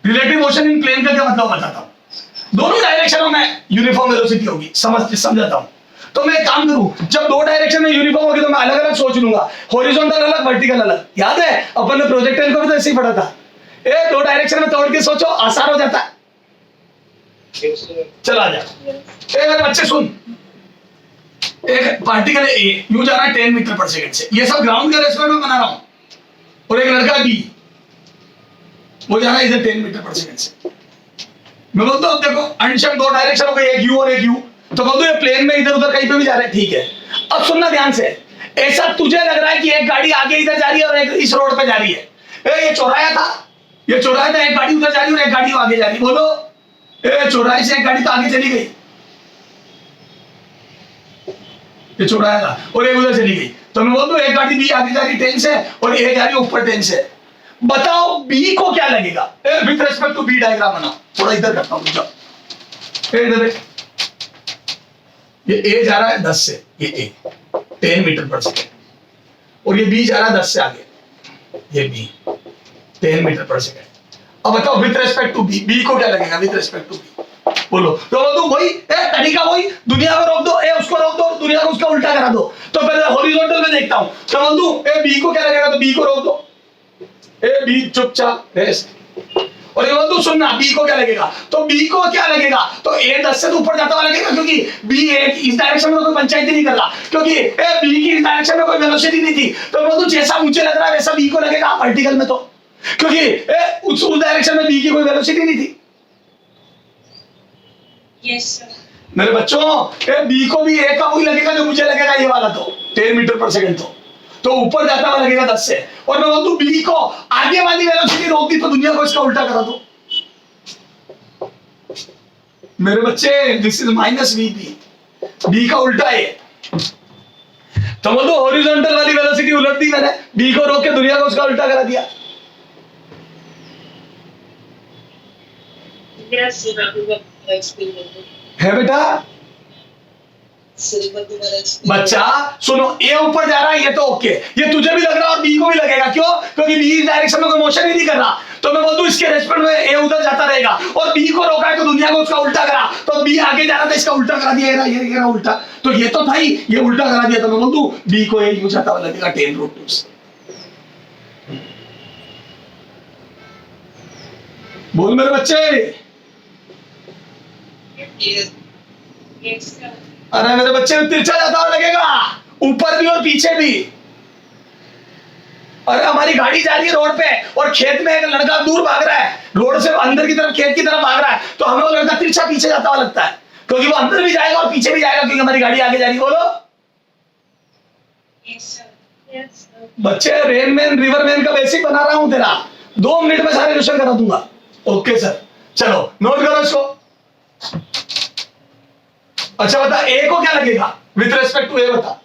relative motion in plane का क्या मतलब बताता हूं। दोनों डायरेक्शनों में यूनिफॉर्म वेलोसिटी होगी, समझाता हूं। तो मैं एक काम करूं, जब 2 डायरेक्शन में यूनिफॉर्म होगी तो मैं अलग अलग सोच लूंगा, हॉरिजॉन्टल अलग, वर्टिकल अलग। याद है अपन ने प्रोजेक्टाइल को भी तो ऐसे ही पढ़ा था, 2 डायरेक्शन में तोड़ के सोचो, आसान हो जाता है। Yes, sir. चला जा, मेरे बच्चे सुन, एक पार्टिकल ए यूं जा रहा है 10 मीटर पर सेकंड से, ये सब ग्राउंड के रेस्पेक्ट में बना रहा हूं, और एक लड़का बी वो जा रहा है इधर 10 मीटर पर सेकंड से। मैं बोलता हूं अब देखो अनशन 2 डायरेक्शन हो गई, एक यू और एक यू, तो बोल दो ये प्लेन में इधर उधर कहीं पे भी जा रहे हैं, ठीक है। अब सुनना ध्यान से, ऐसा तुझे लग रहा है कि एक गाड़ी आगे इधर जा रही है और एक इस रोड पे जा रही है, ये चौराहा था, ये चौराहा था, एक गाड़ी उधर जा रही है और एक गाड़ी आगे जा रही है। बोलो, चौराहे से एक गाड़ी तो आगे चली गई, ये चौराहा था, और एक उधर चली गई, तो मैं बोल दूं एक गाड़ी बी आगे जा रही 10 से और ए जा रही ऊपर 10 से। बताओ बी को क्या लगेगा? With respect to B diagram बनाओ, थोड़ा इधर करता हूं, जाओ इधर, ये ए जा रहा है 10 से, ये ए 10 मीटर पर सेकंड, और ये बी जा रहा है 10 से आगे, ये बी 10 मीटर पर सेकंड। अब बताओ with respect to B, B को क्या लगेगा विद रेस्पेक्ट टू बी? बोलो, तो बोल दो वही तरीका वही, दुनिया को रोक दो, उसको रोक दो, दुनिया को उसका उल्टा करा दो। तो पहले हॉरिजॉन्टल में देखता हूं, तो बोल दूं बी को क्या लगेगा, तो बी को रोक दो, बी चुपचाप रेस्ट, और ये बोल सुनना बी को क्या लगेगा, तो बी को क्या लगेगा, तो ए 10 से तो ऊपर जाता हुआ लगेगा, क्योंकि बी इस डायरेक्शन में कोई पंचायत ही नहीं कर रहा, क्योंकि बी की इस डायरेक्शन में कोई वेलोसिटी नहीं थी, तो बोल जैसा ऊंचे लग रहा है वैसा बी को लगेगा वर्टिकल में, तो क्योंकि उस डायरेक्शन में बी की कोई वेलोसिटी नहीं थी। Yes, sir. मेरे बच्चों बी को भी ए का वही लगेगा जो मुझे लगेगा ये वाला, तो 10 मीटर पर सेकंड, तो ऊपर जाता हुआ लगेगा 10 से, और मैं बोलूं बी को आगे वाली वेलोसिटी रोक दी तो दुनिया को इसका उल्टा करा दो। मेरे बच्चे this is minus V B, B का उल्टा है, तो बोलो हॉरिजॉन्टल वाली वेलोसिटी उलट दी मैंने, बी को रोक के दुनिया को उसका उल्टा करा दिया। Yes, sir. Experiment. है बेटा बच्चा सुनो, ए ऊपर जा रहा है ये तो ओके, ये तुझे भी लग रहा है और बी को भी लगेगा, क्यों, क्योंकि बी इस डायरेक्शन में कोई मोशन ही नहीं कर रहा, तो मैं बोल दूं इसके रेस्पेक्ट में ए उधर जाता रहेगा, और बी को रोका है तो दुनिया को उसका उल्टा करा, तो बी आगे जा रहा था इसका उल्टा करा दिया, ये रहा उल्टा, तो ये तो था ही, ये उल्टा करा दिया, तो मैं बोल दूं बी को ए यूं जाता हुआ लगेगा 10√2 से। बोल मेरे बच्चे, Yes, sir. अरे मेरे बच्चे तिरछा जाता हुआ लगेगा, ऊपर भी और पीछे भी। अरे हमारी गाड़ी जा रही है रोड पे और खेत में एक लड़का दूर भाग रहा है, रोड से अंदर की तरफ खेत की तरफ भाग रहा है, तो हमें वो लड़का तिरछा पीछे जाता हुआ लगता है, क्योंकि वो अंदर भी जाएगा और पीछे भी जाएगा, क्योंकि हमारी गाड़ी आगे जा रही है। बोलो Yes, sir. Yes, sir. बच्चे, रेन मैन रिवर मैन का बेसिक बना रहा हूं तेरा, 2 मिनट में सारे क्वेश्चन करा दूंगा। ओके सर, चलो नोट करो इसको। अच्छा बता ए को क्या लगेगा विथ रेस्पेक्ट टू ए, बता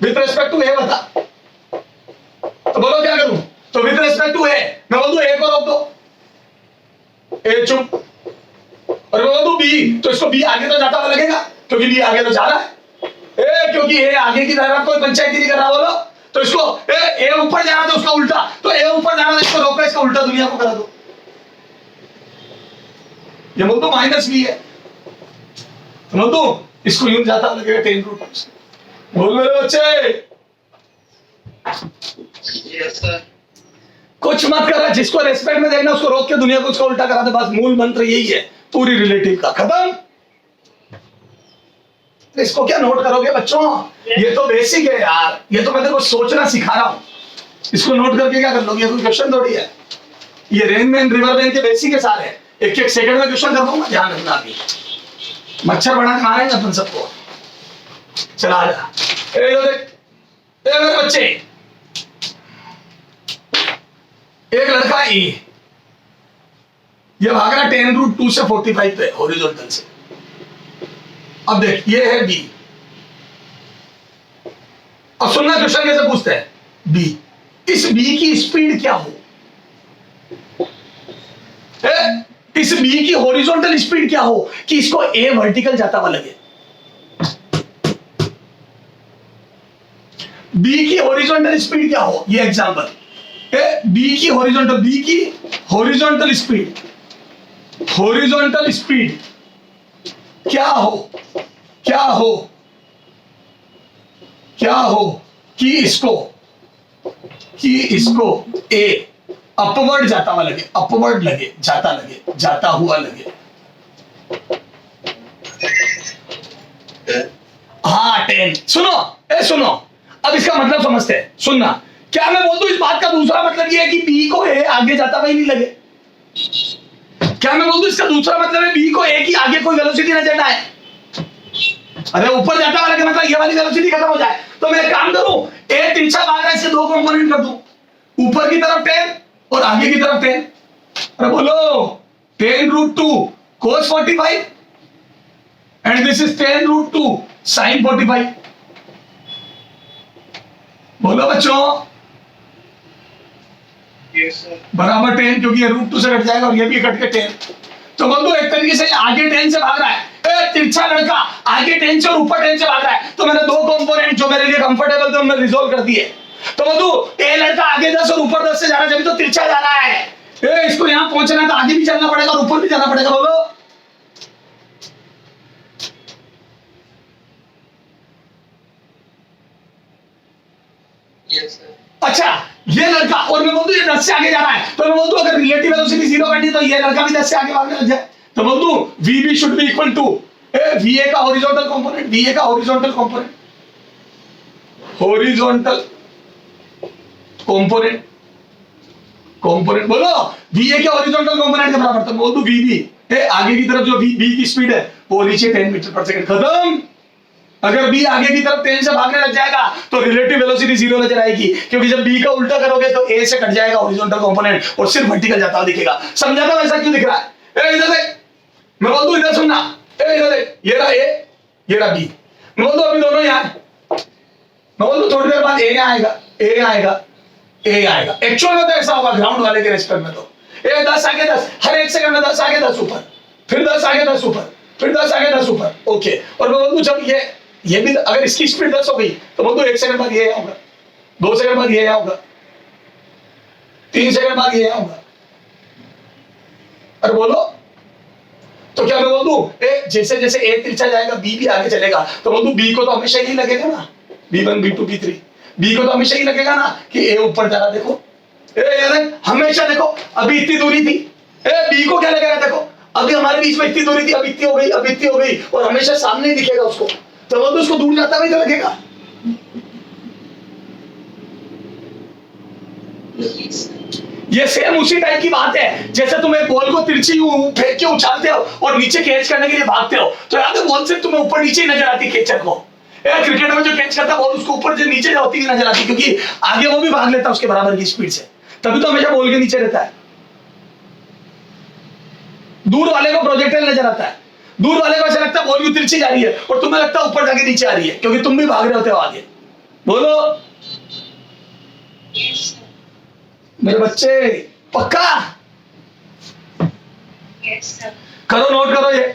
विथ रेस्पेक्ट टू ए बता, तो बोलो क्या करूं, तो विथ रेस्पेक्ट टू ए मैं बोल दूं ए को रोक दो, ए चुप, और मैं बोल दूं बी, तो इसको बी आगे तो जाता हुआ लगेगा, क्योंकि बी आगे तो जा रहा है, ए क्योंकि ए आगे की तरफ कोई पंचायत नहीं कर रहा, बोलो, तो इसको ए ऊपर जा रहा था उसका उल्टा, तो ए ऊपर जा रहा था इसको रोका, इसका उल्टा दुनिया को करा दो, ये बोल दो माइनस बी है, बोल दो इसको यूं जाता हुआ लगेगा 10√2 से। बोल मेरे बच्चे, Yes, sir. कुछ मत करा, जिसको रेस्पेक्ट में देखना उसको रोक के दुनिया को उसका उल्टा करा दे, बस मूल मंत्र यही है पूरी रिलेटिव का, खत्म। इसको क्या नोट करोगे बच्चों, ये तो बेसिक है यार, ये तो मैं तेरे को सोचना सिखा रहा हूं, इसको नोट करके क्या कर लोगे, कोई क्वेश्चन थोड़ी है, ये रेन मैन रिवर मैन के बेसिक है सारे, एक एक सेकंड में क्वेश्चन कर दूंगा, ध्यान रखना। अभी मच्छर बना के मारेंगे अपन सबको, चला आ जा, मेरे बच्चे, एक लड़का ए, ये भाग रहा 10√2 से 45 पे हॉरिजॉन्टल से, अब देख ये है बी, अब सुनना क्वेश्चन कैसे पूछते हैं, बी, इस बी की स्पीड क्या हो, इस बी की हॉरिजॉन्टल स्पीड क्या हो कि इसको ए वर्टिकल जाता हुआ लगे, बी की हॉरिजॉन्टल स्पीड क्या हो, ये एग्जांपल, बी की हॉरिजॉन्टल स्पीड, हॉरिजॉन्टल स्पीड क्या हो, क्या हो, क्या हो कि इसको ए अपवर्ड जाता हुआ लगे, अपवर्ड लगे, जाता लगे, जाता हुआ लगे, हाँ 10। सुनो, अब इसका मतलब समझते हैं, सुनना, क्या मैं बोल दूं इस बात का दूसरा मतलब ये है कि बी को ए आगे जाता हुआ ही नहीं लगे, क्या मैं बोल दूं इसका दूसरा मतलब है बी को ए की आगे कोई वेलोसिटी न चढ़ना है, अरे ऊपर जाता हुआ लगे मतलब ये वाली वेलोसिटी खत्म हो जाए, तो मैं एक काम करूं, ए तिरछा भाग रहा है, इसके 2 कंपोनेंट कर दूं, ऊपर की तरफ 10 और आगे की तरफ 10, अरे बोलो 10√2 cos 45 and this is 10√2 sin 45, बोलो बच्चों, Yes, sir. बराबर 10, क्योंकि ये √2 से कट जाएगा और ये भी कट के 10, तो बोल दो एक तरीके से आगे 10 से भाग रहा है, तिरछा लड़का आगे 10 से और ऊपर 10 से भाग रहा है, तो मैंने 2 कंपोनेंट जो मेरे लिए कंफर्टेबल थे उन्हें रिजोल्व कर दिए, तो बोलूं ए लड़का आगे 10 और ऊपर 10 से जा रहा है, जब तो तिरछा जा रहा है, इसको यहां पहुंचना है तो आगे भी चलना पड़ेगा और ऊपर भी जाना पड़ेगा, बोलो Yes, sir. अच्छा, ये लड़का, और मैं बोल दूं ये 10 से आगे जा रहा है, तो मैं बोल दूं अगर रिलेटिव वेलोसिटी 0 करनी तो ये लड़का भी 10 से आगे भागने लग जाए, तो बोल दूं VB should be equal to VA का हॉरिजॉन्टल कंपोनेंट, VA का horizontal component, horizontal component, component बोलो VA के हॉरिजॉन्टल कंपोनेंट के बराबर, तो बोल दूं VB आगे की तरफ जो B की स्पीड है वो नीचे 10 मीटर पर सेकंड, खत्म। अगर B आगे की तरफ 10 से भागने लग जाएगा तो रिलेटिव वेलोसिटी 0 नजर आएगी, क्योंकि जब B का उल्टा करोगे तो A से कट जाएगा हॉरिजॉन्टल कंपोनेंट और सिर्फ वर्टिकल जाता हुआ दिखेगा। समझाता हूं ऐसा क्यों दिख रहा है? इधर देख, मैं बोल दूं इधर सुनना, इधर देख, ये रहा A, ये रहा B, मैं बोल दूं अभी दोनों यहाँ, मैं बोल दूं थोड़ी देर बाद A यहाँ आएगा, A आएगा, A आएगा। एक्चुअल में तो ऐसा होगा ग्राउंड वाले के रेस्पेक्ट में, तो 10 आगे 10, हर एक सेकंड में 10 आगे 10 ऊपर, फिर 10 आगे 10 ऊपर, फिर 10 आगे 10 ऊपर, ओके। और मैं बोल दूं जब ये भी अगर इसकी स्पीड 10 हो गई तो बोल दो 1 सेकंड बाद ये होगा, 2 सेकंड बाद ये होगा, 3 सेकंड बाद ये होगा। अरे बोलो, तो क्या मैं बोल दूं जैसे जैसे A तिरछा जाएगा B भी आगे चलेगा, तो बोल दूं B को तो हमेशा ही लगेगा ना, B1 B2 B3, B को तो हमेशा ही लगेगा ना कि A ऊपर जा रहा, देखो हमेशा देखो, अभी इतनी दूरी थी, B को क्या लगेगा, देखो अभी हमारे बीच में इतनी दूरी थी, अब इतनी हो गई, अब इतनी हो गई, और हमेशा सामने ही दिखेगा उसको, तो वो तो उसको दूर जाता भी तो लगेगा। Yes, sir. ये सेम उसी टाइप की बात है, जैसे तुम एक बॉल को तिरछी फेंक के उछालते हो और नीचे कैच करने के लिए भागते हो, तो याद है बॉल सिर्फ तुम्हें ऊपर नीचे ही नजर आती कैचर को। क्रिकेट में जो कैच करता है बॉल उसको ऊपर से नीचे होती हुई नजर आती, क्योंकि आगे वो भी भाग लेता है उसके बराबर की स्पीड से, तभी तो हमेशा बॉल के नीचे रहता है। दूर वाले को प्रोजेक्टाइल नजर आता है, दूर वाले को ऐसा लगता है बॉल की तिरछी जा रही है और तुम्हें लगता है ऊपर जाके नीचे आ रही है, क्योंकि तुम भी भाग रहे होते हो आगे। बोलो Yes, sir. मेरे बच्चे, पक्का Yes, sir. करो, नोट करो, ये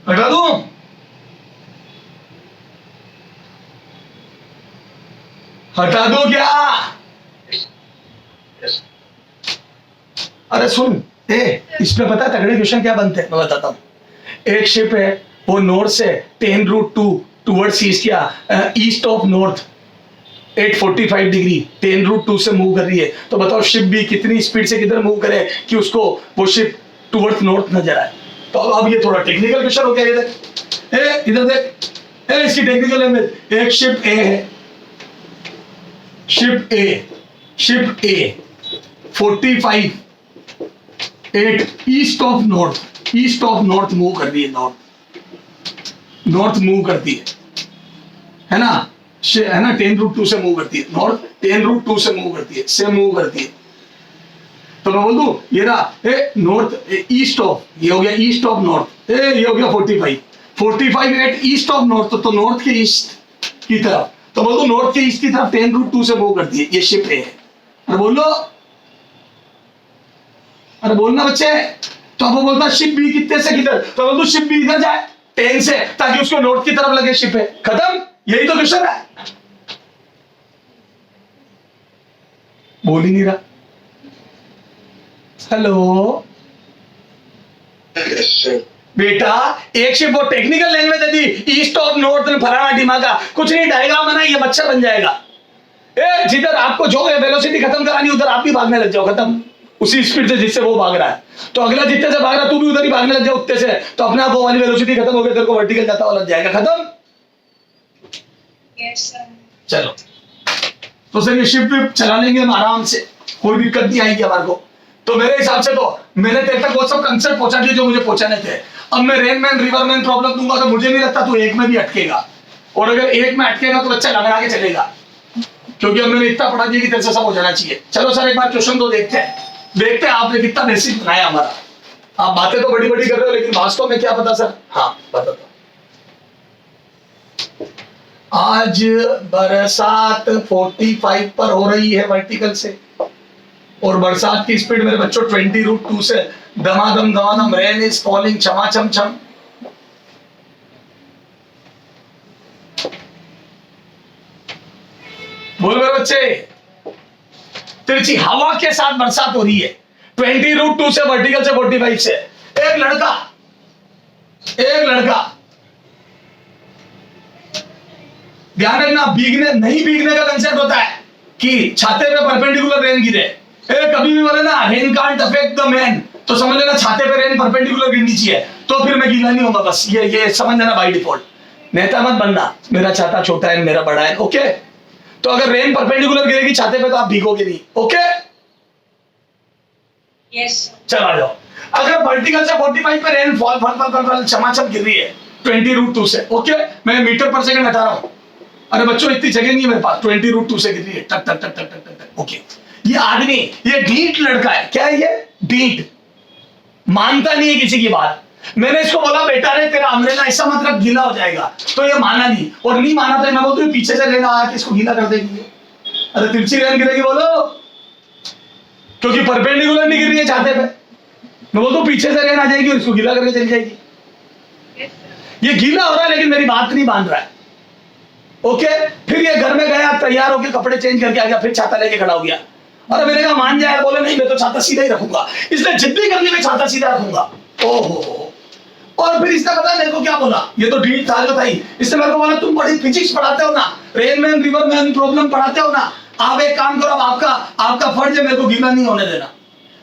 हटा दूं, हटा दूं क्या? Yes. अरे सुन, इसमें पता है तगड़े क्वेश्चन क्या बनते हैं, मैं बताता हूँ। एक शिप है वो नॉर्थ से 10 रूट 2 टुवर्ड्स ईस्ट या east of north 845 degree 10 root 2 से मूव कर रही है, तो बताओ शिप भी कितनी स्पीड से किधर मूव करे कि उसको वो शिप टुवर्ड्स नॉर्थ नजर आए। तो अब ये थोड़ा टेक्निकल क्वेश्चन हो गया, इधर देख, इसकी टेक्निकल लैंग्वेज, एक शिप ए है, ship A 45 8 east of north move कर रही है, नॉर्थ मूव करती है ना, 10 रूट 2 से मूव करती है, नॉर्थ 10 रूट 2 से मूव करती है, तो मैं बोल दूं ये रहा नॉर्थ ईस्ट ऑफ, ये हो गया ईस्ट ऑफ नॉर्थ, ये हो गया 45 एट ईस्ट ऑफ नॉर्थ, तो नॉर्थ के ईस्ट की तरफ, तो बोल दो नॉर्थ के ईस्ट की तरफ 10 रूट 2 से मूव करती है, ये शिप है। अरे बोलो, अरे बोलना बच्चे, तो अब वो बोलता शिप बी कितने से किधर, तो बोल दो शिप बी इधर जाए 10 से, ताकि उसको नॉर्थ की तरफ लगे शिप है, खत्म, यही तो क्वेश्चन है। बोल ही नहीं रहा, हेलो Yes, sir. बेटा, एक शिप वो टेक्निकल लैंग्वेज है दी, ईस्ट ऑफ नॉर्थ में फलाना दिमागा, कुछ नहीं डायग्राम बना, ये मच्छर बन जाएगा। जिधर आपको जो है वेलोसिटी खत्म करानी उधर आप भी भागने लग जाओ, खत्म, उसी स्पीड से जिससे वो भाग रहा है, तो अगला जितने से भाग रहा है तू भी उधर ही भागने लग जाओ उतने से, तो अपने आप वो वाली वेलोसिटी खत्म हो गई, तेरे को वर्टिकल जाता हुआ लग जाएगा, खत्म। Yes, sir. चलो, तो सर ये शिप विप चला लेंगे हम आराम से, कोई दिक्कत नहीं आएगी हमारे को। तो मेरे हिसाब से तो मैंने तेरे तक वो सब कंसेप्ट पहुंचा दिए जो मुझे पहुंचाने थे। अब मैं रेनमैन रिवरमैन प्रॉब्लम दूंगा तो मुझे नहीं लगता तू एक में भी अटकेगा, और अगर एक में अटकेगा तो बच्चा लंगड़ा के चलेगा, क्योंकि अब मैंने इतना पढ़ा दिया कि तेरे से सब हो जाना चाहिए। चलो सर एक बार क्वेश्चन तो देखते हैं आपने कितना बेसिक बनाया हमारा। आप बातें तो बड़ी बड़ी कर रहे हो लेकिन वास्तव में क्या पता सर? हाँ बताता, आज बरसात 45 पर हो रही है वर्टिकल से, और बरसात की स्पीड मेरे बच्चों 20 रूट 2 से दमादम रेन इज फॉलिंग छमा छम छम। बोल मेरे बच्चे, तिरछी हवा के साथ बरसात हो रही है 20 रूट 2 से वर्टिकल से 45 से। एक लड़का ध्यान रखना, भीगने नहीं भीगने का कंसेप्ट होता है कि छाते पे परपेंडिकुलर रेन गिरे। कभी भी बोले ना rain can't affect the man, तो समझ लेना छाते पे रेन परपेंडिकुलर गिरनी चाहिए, तो फिर मैं गीला नहीं होगा। बस ये समझ लेना बाय डिफॉल्ट। नेता मत बनना, मेरा छाता छोटा है मेरा बड़ा है, ओके। तो अगर रेन परपेंडिकुलर गिरेगी छाते पे तो आप भीगोगे नहीं, ओके। Yes, sir. चला जाओ। अगर वर्टिकल से 45 पे रेन फॉल फल चमाचम गिर रही है 20√2 से, ओके। मैं मीटर पर सेकंड हटा रहा हूं। अरे बच्चों इतनी जगह नहीं है मेरे पास, 20√2 से गिर रही है, टक टक टक टक टक टक, ओके। ये आदमी, ये ढीठ लड़का है, क्या है ये? ढीठ, मानता नहीं है किसी की बात। मैंने इसको बोला बेटा रे तेरा अम्ब्रेला ऐसा मत रख गीला हो जाएगा, तो ये माना नहीं, और नहीं माना तो मैं बोलती हूँ पीछे से रेन आके इसको गीला कर देगी। अरे तिरछी रेन गिरेगी बोलो, क्योंकि परपेंडिकुलर नहीं गिर रही है छाते पे। मैं बोलता हूँ पीछे से रेन आ जाएगी और इसको गीला करके चली जाएगी। Yes, sir. ये गीला हो रहा है लेकिन मेरी बात नहीं मान रहा है, ओके। फिर ये घर में गया, तैयार होके कपड़े चेंज करके आ गया, फिर छाता लेके खड़ा हो गया। अरे मैंने कहा मान जाए, बोले नहीं मैं तो छाता सीधा ही रखूंगा, इसलिए जिद्दी करने में छाता सीधा रखूंगा। ओहो, और फिर इसने पता मेरे को क्या बोला, ये तो ढीठ था जो था ही। इसने मेरे को बोला तुम बड़ी फिजिक्स पढ़ाते हो ना, rain man river man problem पढ़ाते हो ना, आप एक काम करो, आपका फर्ज है मेरे को गीला नहीं होने देना,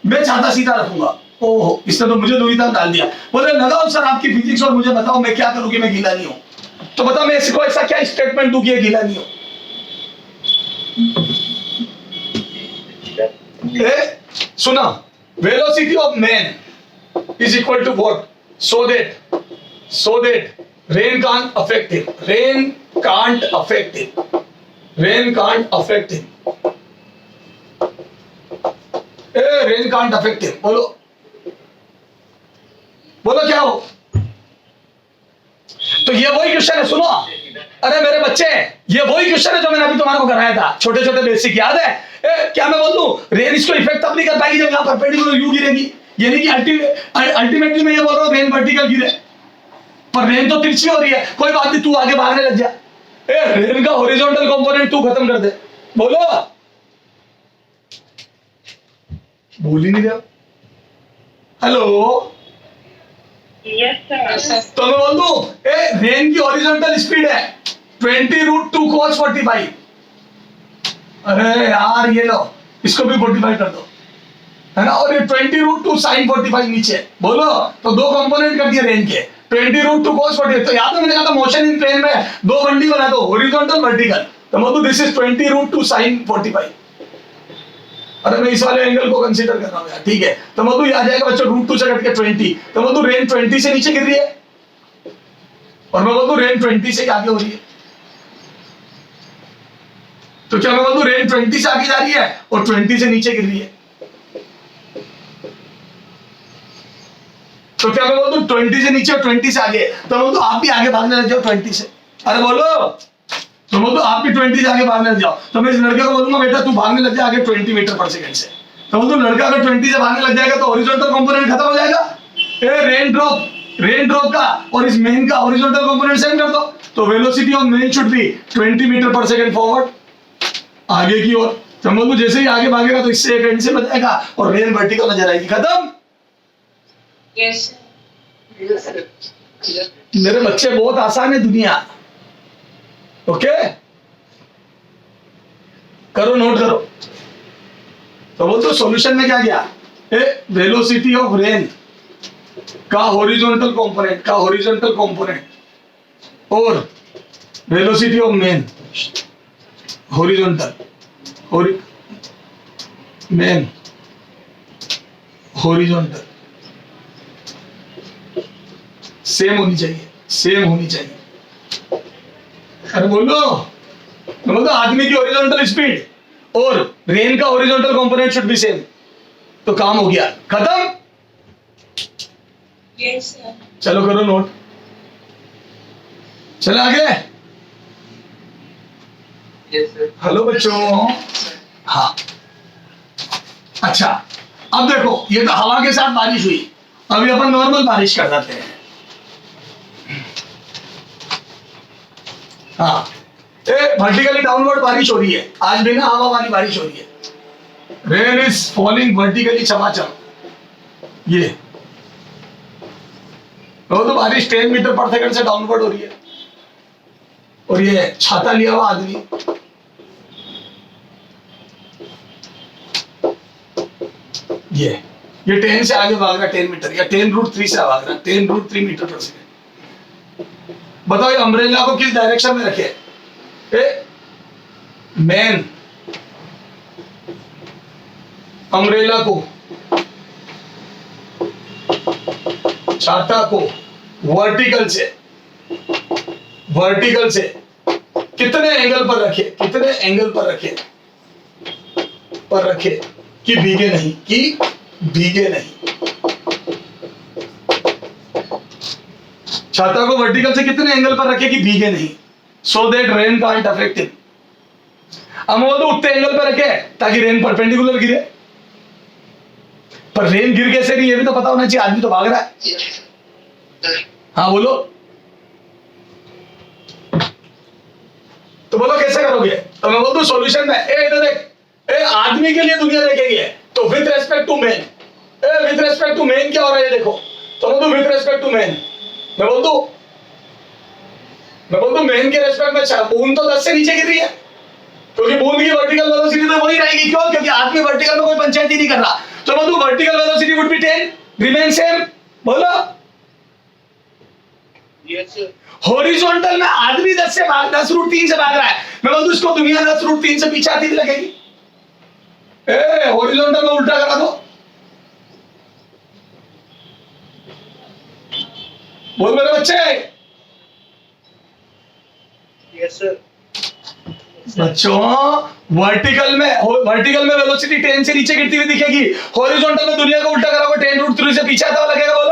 मैं छाता सीधा रखूंगा। ओहो, इसने तो मुझे दुविधा में डाल दिया। बोले लगाओ सर आपकी फिजिक्स और मुझे बताओ मैं क्या करूं कि मैं गीला नहीं हूं। तो बता मैं इसको ऐसा क्या स्टेटमेंट दूं कि ये गीला नहीं हो। सुना, velocity of man is equal to what, so that rain can't affect him, rain can't affect him, rain can't affect him, बोलो क्या हो। तो ये वही क्वेश्चन है, सुनो अरे मेरे बच्चे, ये वही क्वेश्चन है जो मैंने अभी तुम्हारे को कराया था, छोटे छोटे बेसिक याद है। क्या मैं बोल दूं, रेन इसको इफेक्ट तब नहीं कर पाएगी जब यहाँ परपेंडिकुलर यू गिरेगी। ये नहीं कि अल्टीमेटली मैं ये बोल रहा हूँ रेन वर्टिकल गिरे, पर रेन तो तिरछी हो रही है, कोई बात नहीं तू आगे भागने लग जा। रेन का हॉरिजॉन्टल कंपोनेंट तू खत्म कर दे, बोलो। बोल ही नहीं रहा, हेलो। Yes, sir. तो मैं बोल दूं रेन की हॉरिजॉन्टल स्पीड है 20√2 cos 45। अरे यार ये लो, इसको भी 45 कर दो, है ना। और ये 20√2 sin 45 नीचे, बोलो। तो दो कंपोनेंट कर दिए रेन के, 20√2 cos 45। तो याद है मैंने कहा था मोशन इन प्लेन में दो बंडी बना दो, हॉरिजॉन्टल वर्टिकल। तो मतलब दिस इज 20√2 sin 45। अरे मैं इस वाले एंगल को कंसीडर कर रहा हूं यार, ठीक है। तो मतलब ये आ जाएगा बच्चों √2 से कट के 20। तो मतलब रेन 20 से नीचे गिर रही है, और मैं बोलूं रेन 20 से आगे हो रही है। तो क्या मैं बोलूं रेन 20 से आगे जा रही है और 20 से नीचे गिर रही है। तो क्या मैं बोलूं 20 से नीचे और 20 से आगे, तो मैं बोलूं आप भी आगे भागने लग जाओ 20 से। अरे बोलो, तो बोलो आप भी 20 से आगे भागने लग जाओ। तो मैं इस लड़के को बोलूंगा बेटा तू भागने लग जा आगे 20 मीटर पर सेकंड से। तो बोलूं लड़का अगर 20 से भागने लग जाएगा तो हॉरिजॉन्टल कंपोनेंट खत्म हो जाएगा। रेन ड्रॉप का और इस मेन का हॉरिजॉन्टल कंपोनेंट सेम कर दो। तो velocity of man should be 20 metre पर सेकंड फॉरवर्ड, आगे की ओर। तो बोलूं जैसे ही आगे भागेगा तो इससे एक एंड से बजाएगा और रेन वर्टिकल नजर आएगी, खत्म। Yes, sir. Yes, sir. Yes. मेरे बच्चे बहुत आसान है दुनिया, ओके। करो, नोट करो। तो बोल तो सॉल्यूशन में क्या गया, वेलोसिटी ऑफ रेन का हॉरिजॉन्टल कंपोनेंट और velocity of main horizontal same होनी चाहिए। अरे बोलो, मतलब आदमी की हॉरिजॉन्टल स्पीड और रेन का horizontal component should be same. तो काम हो गया, खत्म। Yes, sir. चलो करो नोट, चलो आगे। Yes, sir. हेलो बच्चों, हाँ अच्छा। अब देखो ये तो हवा के साथ बारिश हुई, अभी अपन नॉर्मल बारिश कर जाते हैं। हाँ, वर्टिकली डाउनवर्ड बारिश हो रही है, आज बिना हवा वाली बारिश हो रही है। रेन इज फॉलिंग वर्टिकली, चमाचम। ये तो बारिश 10 मीटर पर सेकंड से डाउनवर्ड हो रही है, और ये छाता लिया हुआ आदमी, ये 10 से आगे भाग रहा है, 10 मीटर या 10√3 से भाग रहा है, 10√3 मीटर पर सेकेंड। बताओ ये अम्ब्रेला को किस डायरेक्शन में रखे? मैन अम्ब्रेला को, छाता को वर्टिकल से कितने एंगल पर रखे, कितने एंगल पर रखे कि भीगे नहीं। छाता को वर्टिकल से कितने एंगल पर रखे कि भीगे नहीं, so that rain can't affect him. हम वो तो उतने एंगल पर रखे ताकि रेन परपेंडिकुलर गिरे, पर रेन गिर कैसे रही ये भी तो पता होना चाहिए, आदमी तो भाग रहा है। हाँ बोलो, तो बोलो कैसे करोगे? तो मैं बोलता हूँ सॉल्यूशन में, इधर देख, आदमी के लिए दुनिया देखेगी तो with respect to man, with respect to man क्या हो रहा है देखो, तो मैं बोलता विथ रेस्पेक्ट टू मैन, मैं बोलता हूँ मैन के रेस्पेक्ट में बूंद तो 10 से नीचे गिर रही है, क्योंकि बूंद की वर्टिकल वेलोसिटी तो वही रहेगी। क्यों? क्योंकि आदमी वर्टिकल में कोई पंचायत ही नहीं कर रहा, तो मैं vertical velocity would be 10, remain same. बोलो हॉरिजॉन्टल में आदमी 10√3 से भाग रहा है, मैं बोलूं इसको दुनिया 10√3 से पीछे आती लगेगी। हॉरिजॉन्टल में उल्टा करा दो, बोल मेरे बच्चे। Yes sir. बच्चों वर्टिकल में वेलोसिटी 10 से नीचे गिरती हुई दिखेगी, हॉरिजॉन्टल में दुनिया को उल्टा कराओगे 10√3 से पीछे आता हुआ लगेगा। बोलो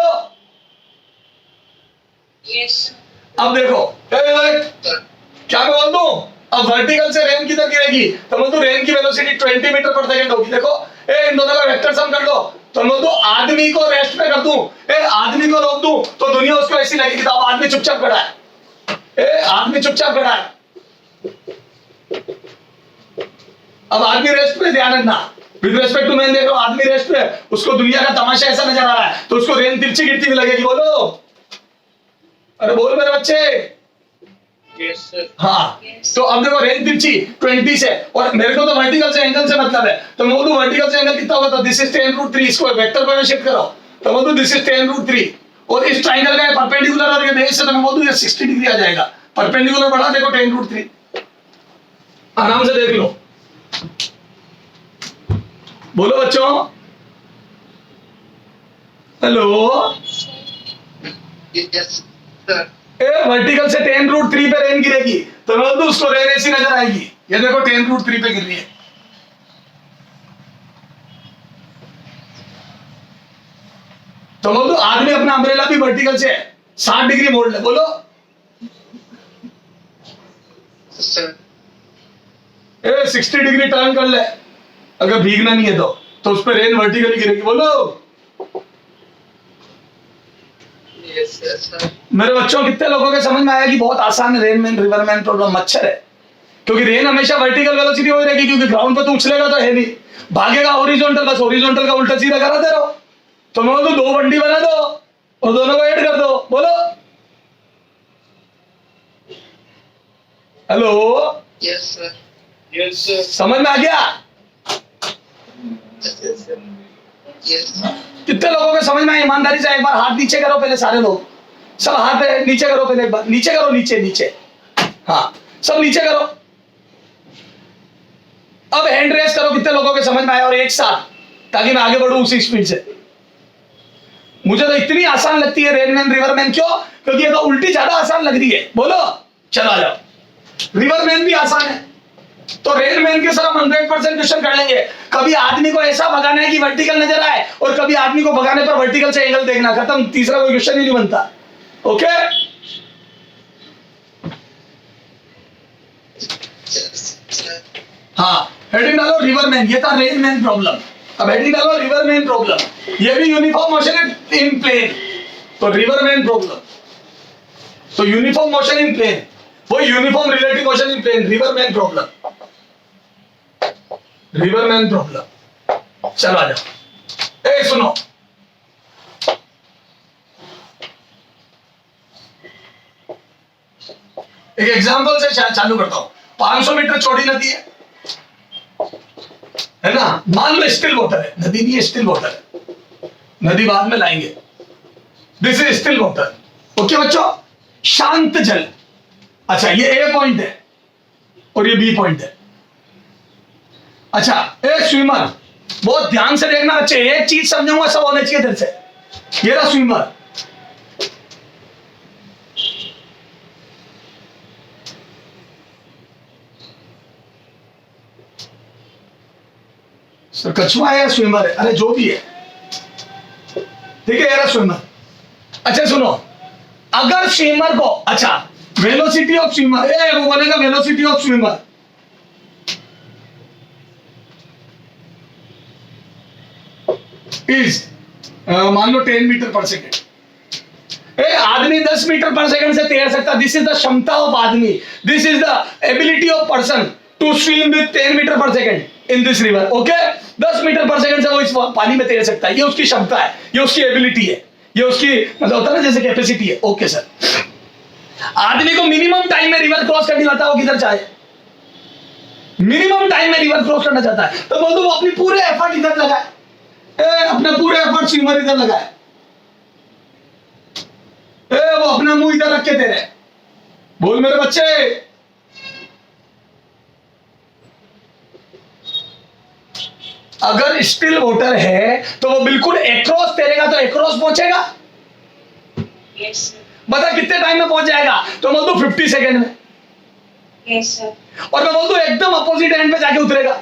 यस। अब देखो क्या मैं बोल दूं, अब वर्टिकल से रेन किधर गिरेगी, तो मैं तो रेन की वेलोसिटी 20 मीटर पर सेकंड होगी। देखो इन दोनों का वेक्टर सम कर दो, तो मैं तो आदमी को रेस्ट पे कर दूं, आदमी को रोक दूं तो दुनिया उसको ऐसी लगेगी। तो अब आदमी चुपचाप खड़ा है, आदमी चुपचाप खड़ा है, अब आदमी रेस्ट पे, ध्यान रखना विद रिस्पेक्ट टू मैन। देखो आदमी रेस्ट पे, उसको दुनिया का तमाशा ऐसा नजर आ रहा है, तो उसको रेन तिरछी गिरती हुई लगेगी। बोलो अरे बोल मेरे बच्चे। Yes sir. हाँ तो अब देखो रेन तिरछी 20 से, और मेरे को तो वर्टिकल से एंगल से मतलब है, तो मैं बोलूं वर्टिकल से एंगल कितना होगा, तो दिस इज 10√3, इसको वेक्टर पर शिफ्ट करो, तो मैं बोलूं दिस इज 10√3, और इस ट्रायंगल का परपेंडिकुलर और ये बेस से, तो मैं बोलूं ये 60 डिग्री आ जाएगा। परपेंडिकुलर बढ़ा देखो 10√3, आराम से देख लो। बोलो बच्चों, हेलो। Yes sir. वर्टिकल से 10√3 पे रेन गिरेगी, तो मैं बोलूं उसको रेन ऐसी नजर आएगी, ये देखो 10√3 पे गिर रही है। तो बोलो आदमी अपना अम्ब्रेला भी वर्टिकल से 60 डिग्री मोड़ ले। बोलो सर। 60 डिग्री टर्न कर ले, अगर भीगना नहीं है तो उस पर रेन वर्टिकली गिरेगी। बोलो यस सर। मेरे बच्चों, कितने लोगों के समझ में आया कि बहुत आसान है rain man river man problem? मच्छर है, क्योंकि रेन हमेशा वर्टिकल वेलोसिटी हो रहेगी, क्योंकि ग्राउंड पे तो उछलेगा तो है नहीं, भागेगा हॉरिजॉन्टल, बस हॉरिजॉन्टल का उल्टा सीधा कराते रहो। तो मैं तो 2 बंडी बना दो और दोनों को ऐड कर दो। बोलो hello. Yes sir. Yes sir. समझ में आ गया? Yes sir. यस। कितने लोगों के समझ में आया? ईमानदारी से एक बार हाथ नीचे करो पहले, सारे लोग सब हाथ नीचे करो पहले, एक बार नीचे करो, नीचे। हाँ सब नीचे करो, अब हैंड रेस करो कितने लोगों के समझ में आया, और एक साथ, ताकि मैं आगे बढ़ूं उसी स्पीड से। मुझे तो इतनी आसान लगती है रेन मैन रिवर मैन, क्यों? क्योंकि ये तो उल्टी ज्यादा आसान लग रही है। बोलो चलो आ जाओ, रिवर मैन भी आसान है, तो रेन मैन के सर हम 100% क्वेश्चन कर लेंगे। कभी आदमी को ऐसा भगाना है कि वर्टिकल नजर आए, और कभी आदमी को भगाने पर वर्टिकल से एंगल देखना, खत्म, तीसरा कोई क्वेश्चन ही नहीं बनता। ओके हाँ, हेडिंग डालो रिवर मैन, ये था रेन मैन प्रॉब्लम। अब हेडिंग डालो रिवर मैन प्रॉब्लम, ये भी यूनिफॉर्म मोशन इन प्लेन, तो रिवर मैन प्रॉब्लम, तो यूनिफॉर्म मोशन इन प्लेन, वो uniform relative motion in plane, river man problem, river man problem. चलो आ जाओ, ए सुनो, एक एग्जांपल से चालू करता हूं। 500 मीटर चौड़ी नदी है ना, मान लो स्टिल वाटर है, नदी नहीं है, स्टिल वाटर है, नदी बाद में लाएंगे। This is still water, okay बच्चों, शांत जल। अच्छा ये ए पॉइंट है और ये बी पॉइंट है। अच्छा ए स्विमर, बहुत ध्यान से देखना बच्चे, एक चीज समझाऊंगा सब होने चाहिए दिल से। ये रहा स्विमर, सर कछुआ है या स्विमर है, अरे जो भी है, ठीक है, ये रहा स्विमर। अच्छा सुनो, अगर स्विमर को, अच्छा वेलोसिटी ऑफ स्विमर, वो बोलेगा वेलोसिटी ऑफ स्विमर इज मान लो 10 मीटर पर सेकेंड। आदमी 10 मीटर पर सेकंड से तैर सकता, दिस इज द क्षमता ऑफ आदमी, this is the ability of person to swim with 10 metre पर second in this river, okay. 10 metre पर सेकंड से वो इस पानी में तैर सकता है, ये उसकी क्षमता है, ये उसकी एबिलिटी है, ये उसकी मतलब होता है ना जैसे कैपेसिटी है, ओके सर। आदमी को मिनिमम टाइम में रिवर क्रॉस करनी होता है, वो किधर चाहे मिनिमम टाइम में रिवर क्रॉस करना चाहता है, तो बोल दो वो अपनी पूरे एफर्ट इधर लगाए, अपने पूरे एफर्ट स्विमर इधर लगाए, वो अपना मुंह इधर रख के दे रहे, बोल मेरे बच्चे। अगर स्टिल वाटर है तो वो बिल्कुल एक्रॉस तैरेगा, तो एक्रॉस पहुंचेगा, Yes, sir. बता कितने टाइम में पहुंच जाएगा, तो बोल दो 50 सेकेंड में, Yes, sir. और मैं बोल दू एकदम अपोजिट एंड पे जाके उतरेगा,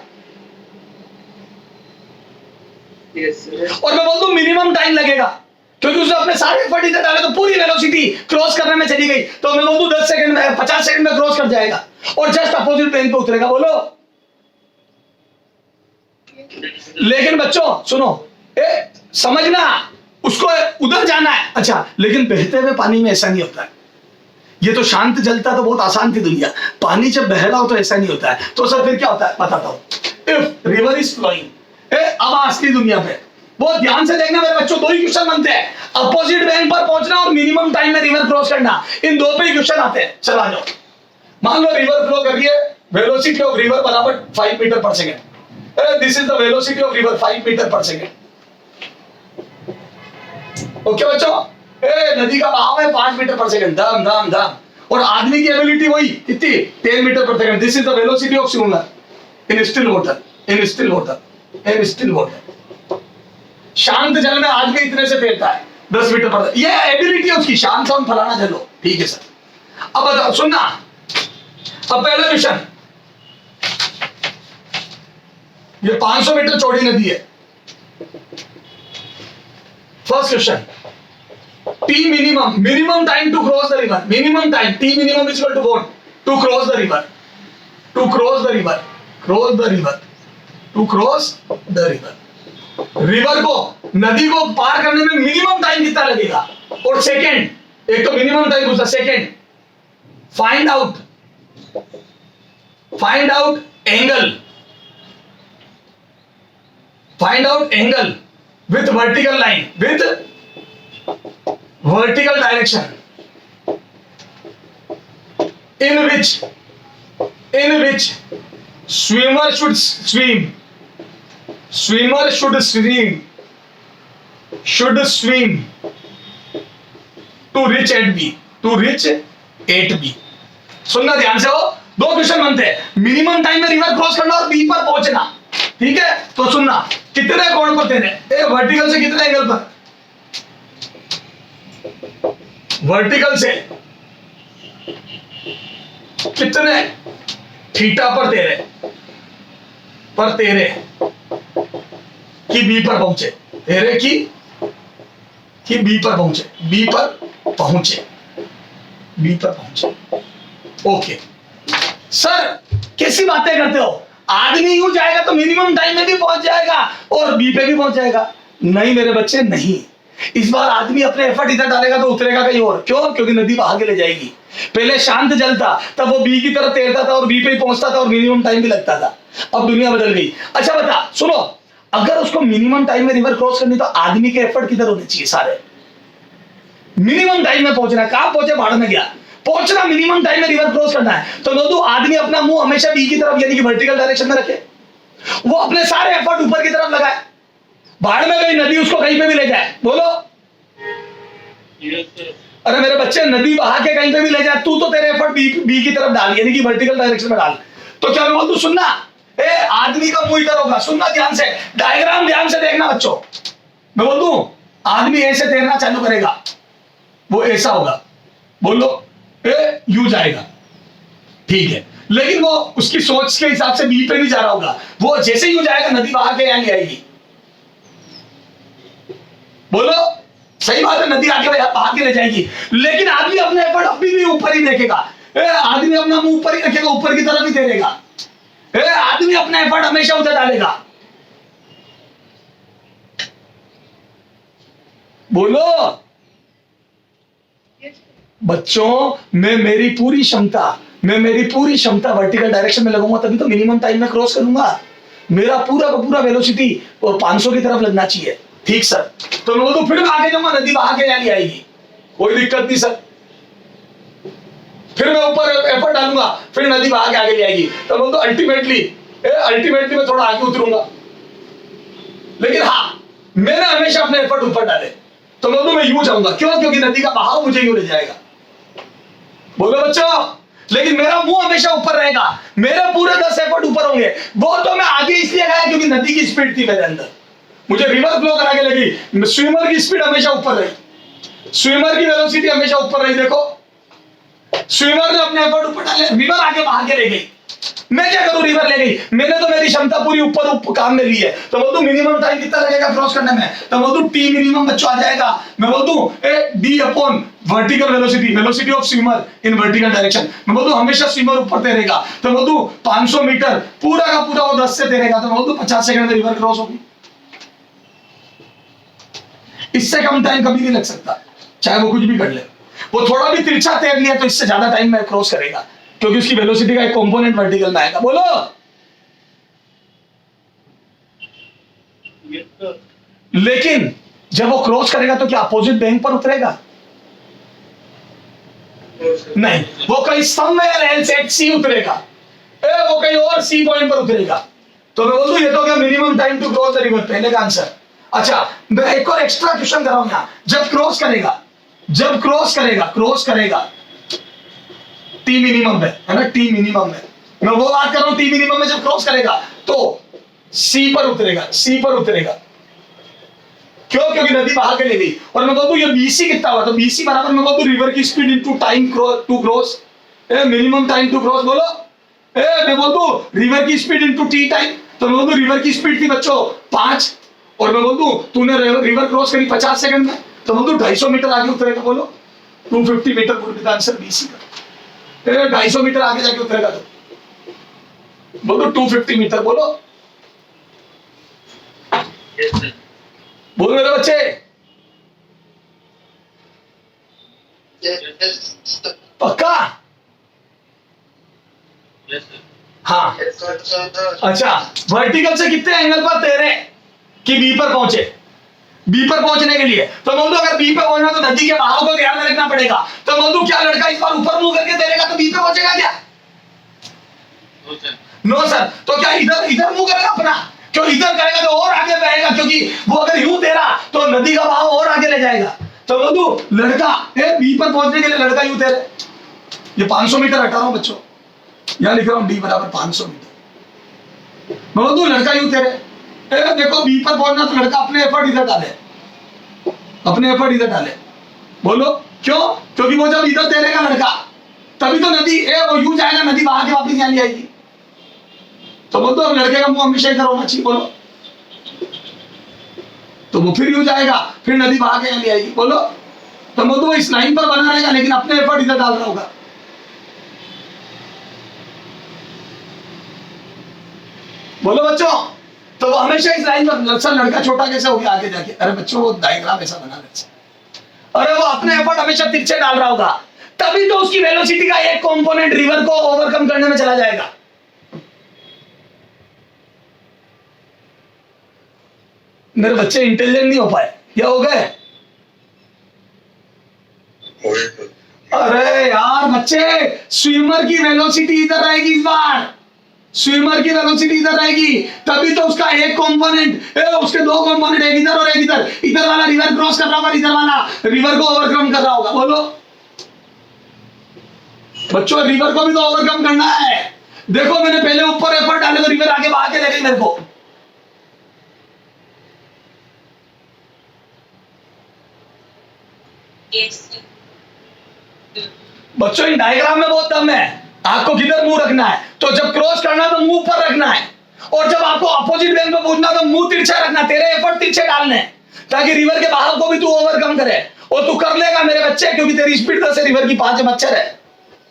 Yes, sir. और मैं बोल दू मिनिमम टाइम लगेगा, क्योंकि उसने अपने सारे एफर्ट इधर डाले तो पूरी वेलोसिटी क्रॉस करने में चली गई, तो मैं बोल दू 10 सेकंड में 50 सेकंड में क्रॉस कर जाएगा और जस्ट अपोजिट प्लेन पे उतरेगा, बोलो। लेकिन बच्चों सुनो, समझना, उसको उधर जाना है, अच्छा, लेकिन बहते हुए पानी में ऐसा नहीं होता है। ये तो शांत जलता तो बहुत आसान थी दुनिया, पानी जब बह रहा हो तो ऐसा नहीं होता है। तो सर फिर क्या होता है बताता हूं। इफ रिवर इज फ्लोइंग, अब आज की दुनिया पे बहुत ध्यान से देखना मेरे बच्चों, दो ही क्वेश्चन बनते हैं, अपोजिट बैंक पर पहुंचना और मिनिमम टाइम में रिवर क्रॉस करना, इन दो पे ही क्वेश्चन आते हैं। चला जाओ, मान लो रिवर फ्लो कर रही है, वेलोसिटी ऑफ रिवर बराबर 5 metre per second, this is the velocity of river 5 metre per second, okay बच्चों। नदी का बहाव है 5 मीटर पर सेकेंड, दम दम दम, और आदमी की एबिलिटी वही कितनी 10 metre per second, this is the velocity of swimmer in still water, in still water, in still water. शांत जल में आदमी इतने से तैरता है 10 मीटर पर, ये एबिलिटी है उसकी, शांत और फलाना जलो, ठीक है सर। अब बताओ सुनना, अब पहला क्वेश्चन, ये 500 मीटर चौड़ी नदी है, first question, T minimum, minimum time to cross the river, minimum time, T minimum is equal to what? To cross the river, to cross the river, cross the river, to cross the river. River को, नदी को पार करने में minimum time कितना लगेगा, और second, एक तो मिनिमम टाइम पूछता, second find out angle, find out angle with vertical line, with vertical direction, in which swimmer should swim, to reach at B, सुनना ध्यान से, हो दो क्वेश्चन बनते हैं, मिनिमम टाइम में रिवर क्रॉस करना और बी पर पहुंचना, ठीक है। तो सुनना, कितने कोण पर तेरे, वर्टिकल से कितने एंगल पर, वर्टिकल से कितने थीटा पर तेरे कि बी पर पहुंचे, तेरे कि बी पर पहुंचे, ओके। सर कैसी बातें करते हो, आदमी यूं जाएगा तो मिनिमम टाइम में भी पहुंच जाएगा और बी पे भी पहुंच जाएगा, नहीं मेरे बच्चे नहीं, इस बार आदमी अपने एफर्ट इधर डालेगा तो उतरेगा कहीं और, क्यों, क्योंकि नदी बहा के ले जाएगी। पहले शांत जल था तब वो बी की तरफ तैरता था और बी पे ही पहुंचता था और मिनिमम टाइम भी लगता था, अब दुनिया बदल गई। अच्छा बता सुनो, अगर उसको मिनिमम टाइम में रिवर क्रॉस करनी तो आदमी के एफर्ट किधर होने चाहिए, सारे मिनिमम टाइम में पहुंचना, कहां पहुंचे, भाड़ में गया, पहुंचना मिनिमम टाइम में रिवर क्रॉस करना है। तो दोस्तों आदमी अपना मुंह हमेशा बी की तरफ यानी कि वर्टिकल डायरेक्शन में रखे, वो अपने सारे एफर्ट ऊपर की तरफ लगाए। बाढ़ में गई नदी उसको कहीं पे भी ले जाए, बोलो अरे मेरे बच्चे नदी बहा के कहीं पे भी ले जाए, तू तो तेरे एफर्ट बी की तरफ डाल यानी कि वर्टिकल डायरेक्शन में डाल। तो क्या मैं बोल दूं, सुनना ए आदमी का मुंह इधर होगा, सुनना ध्यान से, डायग्राम ध्यान से देखना बच्चों। मैं बोल दूं आदमी ऐसे तैरना चालू करेगा, वो ऐसा होगा, बोलो ए यू जाएगा, ठीक है, लेकिन वो उसकी सोच के हिसाब से बी पे नहीं जा रहा होगा, वो जैसे यू जाएगा नदी बहा के यहां ले आएगी, बोलो सही बात है, नदी आके बहा के ले जाएगी। लेकिन आदमी अपने एफर्ट अभी भी ऊपर ही देखेगा, आदमी अपना मुंह ऊपर ही रखेगा, ऊपर की तरफ ही तैरेगा, आदमी अपना एफर्ट हमेशा उधर डालेगा, बोलो बच्चों मैं मेरी पूरी क्षमता वर्टिकल डायरेक्शन में लगाऊंगा, तभी तो मिनिमम टाइम में क्रॉस करूंगा। मेरा पूरा का पूरा वेलोसिटी और 500 की तरफ लगना चाहिए, ठीक सर। तो मैं तो फिर आगे जाऊंगा, नदी बहा के यहां आएगी, कोई दिक्कत नहीं सर। फिर मैं ऊपर एफर्ट डालूंगा, फिर नदी बहा के आगे ले आएगी, तो मैं तो अल्टीमेटली मैं थोड़ा आगे उतरूंगा। लेकिन हाँ मैंने हमेशा अपने एफर्ट ऊपर डाले, तो मैं यूं जाऊंगा, क्यों? क्योंकि नदी का बहाव मुझे यूं ले जाएगा, बोलो बच्चों। लेकिन मेरा मुंह हमेशा ऊपर रहेगा, मेरे पूरे 10 एफर्ट ऊपर होंगे। वो तो मैं आगे इसलिए गया क्योंकि नदी की स्पीड थी मेरे अंदर, मुझे रिवर फ्लो करा के लगी। स्विमर की स्पीड हमेशा ऊपर रही, स्विमर की वेलोसिटी हमेशा ऊपर रही। देखो स्विमर ने अपने एफर्ट ऊपर डाले, रिवर आगे बहा के ले गई, मैं क्या करूं, रिवर ले गई, मैंने तो मेरी क्षमता पूरी ऊपर काम में ली है। तो बोल दूं मिनिमम टाइम कितना लगेगा क्रॉस करने में, तो बोल दूं टी मिनिमम बच्चों आ जाएगा। मैं बोल दूं A D upon vertical velocity of swimmer in vertical direction. मैं बोल दूं हमेशा स्विमर ऊपर तैरेगा, तो बोल दूं 500 मीटर पूरा का पूरा वो 10 से तैरेगा, तो बोल दूं 50 सेकंड में रिवर क्रॉस होगी। इससे कम टाइम कभी नहीं लग सकता, चाहे वो कुछ भी कर ले। वो थोड़ा भी तिरछा तैर लिया तो इससे ज्यादा टाइम में क्रॉस करेगा, क्योंकि उसकी वेलोसिटी का एक कंपोनेंट वर्टिकल में आएगा, बोलो। लेकिन जब वो क्रॉस करेगा तो क्या अपोजिट बैंक पर उतरेगा? नहीं, वो कहीं समवेयर एल्स एट सी उतरेगा, वो कहीं और सी पॉइंट पर उतरेगा। तो मैं बोल दूं ये तो क्या minimum time to cross the river, पहले का आंसर। अच्छा मैं एक और एक्स्ट्रा क्वेश्चन कर रहा हूं यहां, जब क्रॉस करेगा टी मिनिमम है ना, टी मिनिमम है, मैं वो बात कर रहा हूं, टी मिनिमम में जब क्रॉस करेगा तो सी पर उतरेगा, क्यों? क्योंकि नदी बहा के ले गई। और मैं बोलूं ये बीसी कितना हुआ, तो बीसी बराबर मैं बोलूं रिवर की speed into time to cross, minimum time to cross, बोलो मैं बोलूं रिवर की स्पीड इनटू टी टाइम, तो मैं बोलूं रिवर की स्पीड थी बच्चों 5, और मैं बोल दूं तूने रिवर क्रॉस करी 50 सेकंड में, तो बोल दूं 250 मीटर आगे उतरेगा, बोलो 250 metre would be the answer BC का। 250 मीटर आगे जाके उतरेगा, तो बोलो 250 मीटर, बोलो बोलो मेरे बच्चे, पक्का? हाँ अच्छा, वर्टिकल से कितने एंगल पर तैरे कि बी पर पहुंचे? बी पर पहुंचने के लिए तो बोल दो अगर बी पे पहुंचना तो नदी के बहाव को ध्यान में रखना पड़ेगा। तो बोल दो क्या लड़का इस बार ऊपर मुंह करके तैरेगा तो बी पे पहुंचेगा क्या? No sir. तो क्या इधर मुंह करेगा अपना? क्यों? इधर करेगा तो और आगे बहेगा, क्योंकि वो अगर यूं तैरा तो नदी का बहाव और आगे ले जाएगा। तो बोल दो लड़का बी पर पहुंचने के लिए लड़का यूं तैरे, ये 500 मीटर हटा रहा हूं बच्चों, यहां लिख रहा हूं डी बराबर 500 मीटर। मैं बोल दो लड़का यूं तैरे, देखो बी पर पहुंचना तो लड़का अपने एफर्ट इधर डाले, बोलो क्यों? क्योंकि वो जब इधर तैरेगा लड़का तभी तो नदी वो यूं जाएगा, नदी बहा के वापस यहाँ ले आएगी। तो बोल दो अब लड़के का मुंह हमेशा इधर होना चाहिए, बोलो। तो वो फिर यूं जाएगा, फिर नदी बहा के यहाँ ले आएगी, बोलो। तो बोल दो इस लाइन पर बना रहेगा लेकिन अपने एफर्ट इधर डाल रहा होगा। बोलो बच्चों। तो वो हमेशा इस लाइन पर, सर लड़का छोटा कैसे हो गया आगे जाके? अरे बच्चों वो डायग्राम ऐसा बना रहे, अरे वो अपने एफर्ट हमेशा तिरछे डाल रहा होगा, तभी तो उसकी वेलोसिटी का एक कंपोनेंट रिवर को ओवरकम करने में चला जाएगा। मेरे बच्चे इंटेलिजेंट नहीं हो पाए या हो गए? अरे यार बच्चे स्विमर की वेलोसिटी इधर रहेगी इस बार, स्विमर की वेलोसिटी इधर रहेगी, तभी तो उसका एक कंपोनेंट, उसके दो कंपोनेंट, एक इधर और एक इधर, इधर वाला रिवर क्रॉस कर रहा होगा, इधर वाला रिवर को ओवरकम कर रहा होगा। बोलो बच्चों, रिवर को भी तो ओवरकम करना है। देखो मैंने पहले ऊपर एफर्ट डाले तो रिवर आगे बहा के ले गई मेरे को। Yes, sir. बच्चों इन डायग्राम में बहुत दम है। आपको किधर मुंह रखना है, तो जब क्रॉस करना है तो मुंह ऊपर रखना है, और जब आपको अपोजिट बैंक पे पहुंचना तो मुंह तिरछा रखना। तेरे एफर्ट तिरछे डालने हैं ताकि रिवर के बहाव को भी तू ओवरकम करे, और तू कर लेगा मेरे बच्चे, क्योंकि तेरी स्पीड से रिवर की 5 मच्छर है।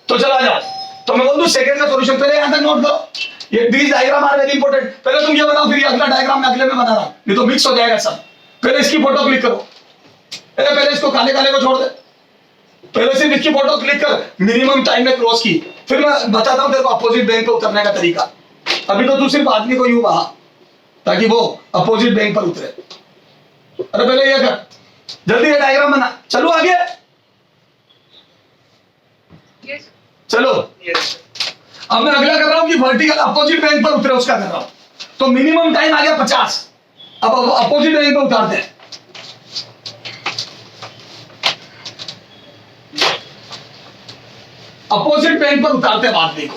तो चला जाओ। तो मैं बोल दूं सेकंड का सॉल्यूशन, पहले यहां तक नोट करो, ये these diagram are very important. पहले तुम ये बनाओ, फिर ये अगला डायग्राम मैं अगले में बना रहा हूं, नहीं तो मिक्स हो जाएगा सब। पहले इसकी फोटो क्लिक करो, पहले इसको काले काले को छोड़ दे, पहले सिर्फ इसकी फोटो क्लिक कर, मिनिमम टाइम में क्रॉस की, फिर मैं बताता हूं तेरे को अपोजिट बैंक पे उतरने का तरीका। अभी तो तू सिर्फ आदमी को यूं बहा ताकि वो अपोजिट बैंक पर उतरे। अरे पहले ये कर, जल्दी ये डायग्राम बना। चलो आगे, Yes. चलो। Yes. अब मैं अगला कर रहा हूं कि वर्टिकल अपोजिट बैंक पर उतरे, उसका कर रहा हूं। तो मिनिमम टाइम आ गया 50। अब अपोजिट बैंक पर उतारते हैं। अपोजिट बैंक पर उतारते हैं आदमी को।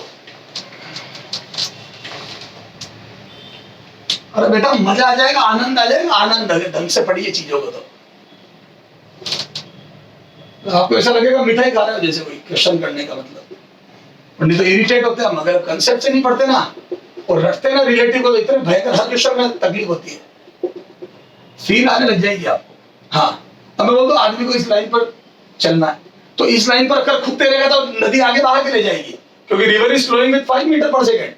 अरे बेटा मजा आ जाएगा, आनंद आ जाएगा, आनंद ढंग से पढ़िए चीजों को। तो आपको ऐसा लगेगा मिठाई खा रहे हो जैसे कोई क्वेश्चन करने का मतलब, नहीं तो इरिटेट होते हैं हम अगर कंसेप्ट से नहीं पढ़ते ना और रखते ना रिलेटिव को, तो इतने भयंकर हर क्वेश्चन में तकलीफ होती है, फील आने लग जाएगी आपको। हाँ, अब मैं बोल दो आदमी को इस लाइन पर चलना है, तो इस लाइन पर अगर खुद तेरेगा तो नदी आगे बाहर के ले जाएगी, क्योंकि river is flowing with 5 metre per second.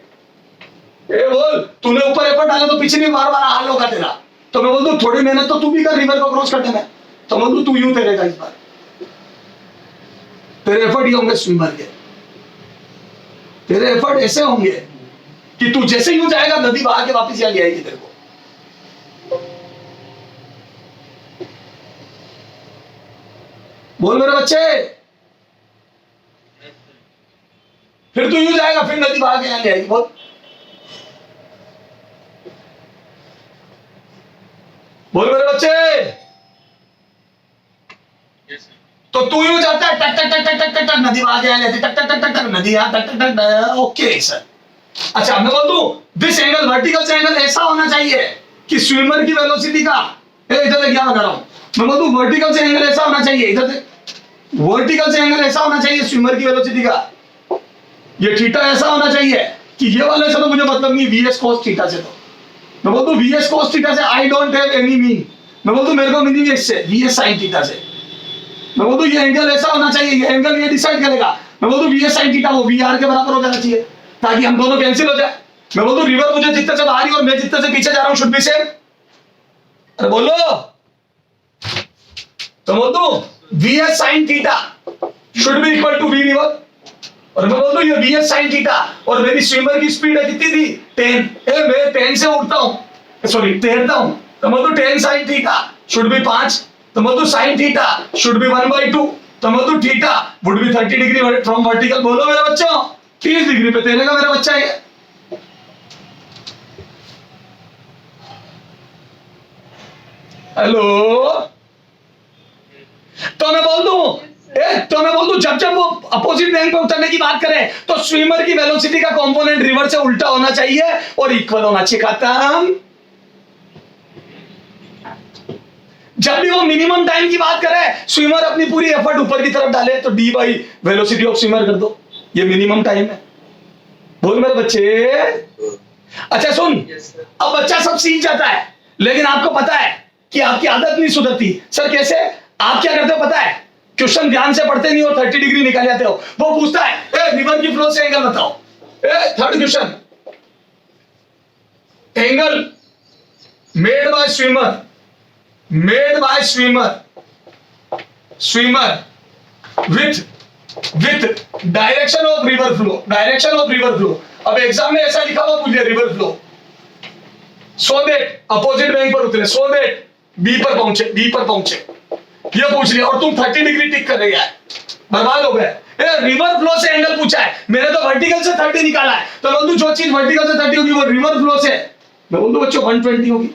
ए बोल, तूने ऊपर एफर्ट डाला तो पीछे भी बार बार हाल होगा तेरा। तो मैं बोल दूं थोड़ी मेहनत तो तू भी कर रिवर को क्रॉस करने में। तो बोल दूं तू यूं तैरेगा इस बार, तेरे एफर्ट ये होंगे स्विमर के, तेरे एफर्ट ऐसे होंगे कि तू जैसे यूं जाएगा नदी बहा के वापस यहाँ ले आएगी तेरे को। बोल मेरे बच्चे, फिर तू यूं जाएगा, फिर नदी बहा के यहाँ ले आएगी। बोल बोल मेरे बच्चे। Yes, sir. तो तू यूं जाता है, टक टक टक टक टक टक टक नदी वहां गया लेती, टक टक टक टक टक नदी यहाँ टक टक टक। Okay sir. अच्छा मैं बोल दूं, दिस एंगल वर्टिकल से एंगल ऐसा होना चाहिए कि स्विमर की वेलोसिटी का, इधर देख क्या बता रहा हूं मैं, बोल दूं वर्टिकल से एंगल ऐसा होना चाहिए, इधर देख, वर्टिकल से एंगल ऐसा होना चाहिए स्विमर की वेलोसिटी का, ये थीटा ऐसा होना चाहिए कि ये वाले से तो मुझे मतलब नहीं, वीएस cos थीटा से। तो मैं बोल दूं वीएस cos थीटा से I don't have any mean, मैं बोल दूं मेरे को मीनिंग है इससे वीएस sin थीटा से। मैं बोल दूं ये एंगल ऐसा होना चाहिए, ये एंगल ये डिसाइड करेगा। मैं बोल दूं वीएस sin थीटा वो वीआर के बराबर हो जाना चाहिए ताकि हम दोनों कैंसिल हो जाए। मैं बोल दूं रिवर मुझे जितने से बाहरी और मैं जितने से पीछे जा रहा हूं शुड बी सेम। अरे बोलो, तो बोल दूं VS sin theta should be equal to V river, और मैं बोल दूं ये वीएस sin थीटा और मेरी स्विमर की स्पीड है कितनी थी 10, मैं 10 से उठता हूं, सॉरी तैरता हूं, तो मैं बोल दूं 10 sin थीटा शुड बी 5, तो मैं बोल दूं sin थीटा शुड बी 1/2, तो मैं बोल दूं theta would be 30 degree from vertical. बोलो मेरे बच्चों, 30 डिग्री पे तैरेगा मेरा बच्चा ये। हेलो, तो मैं बोल दूं जब जब वो अपोजिट बैंक पे उतरने की बात करें तो स्विमर की वेलोसिटी का कंपोनेंट रिवर से उल्टा होना चाहिए और इक्वल होना चाहिए। खत्म। जब भी वो मिनिमम टाइम की बात करे, स्विमर अपनी पूरी एफर्ट ऊपर की तरफ डाले तो D by velocity of swimmer कर दो, ये मिनिमम टाइम है। बोल मेरे बच्चे। अच्छा सुन, Yes, sir. अब बच्चा सब सीख जाता है, लेकिन आपको पता है कि आपकी आदत नहीं सुधरती। सर कैसे? आप क्या करते हो पता है? क्वेश्चन ध्यान से पढ़ते नहीं हो, 30 डिग्री निकाल जाते हो। वो पूछता है ए रिवर की फ्लो से एंगल बताओ। Third question, angle made by swimmer with direction of river flow. अब एग्जाम में ऐसा लिखा हुआ पूछ लिया river flow, so that opposite bank पर उतरे, सो दैट बी पर पहुंचे, ये पूछ लिया और तुम 30 डिग्री टिक कर रहे हैं। बर्बाद हो गए। रिवर फ्लो से एंगल पूछा है, मैंने तो वर्टिकल से 30 निकाला है, तो बोल दू जो चीज वर्टिकल से 30 होगी वो रिवर फ्लो से मैं बोल दू बच्चों 120 होगी।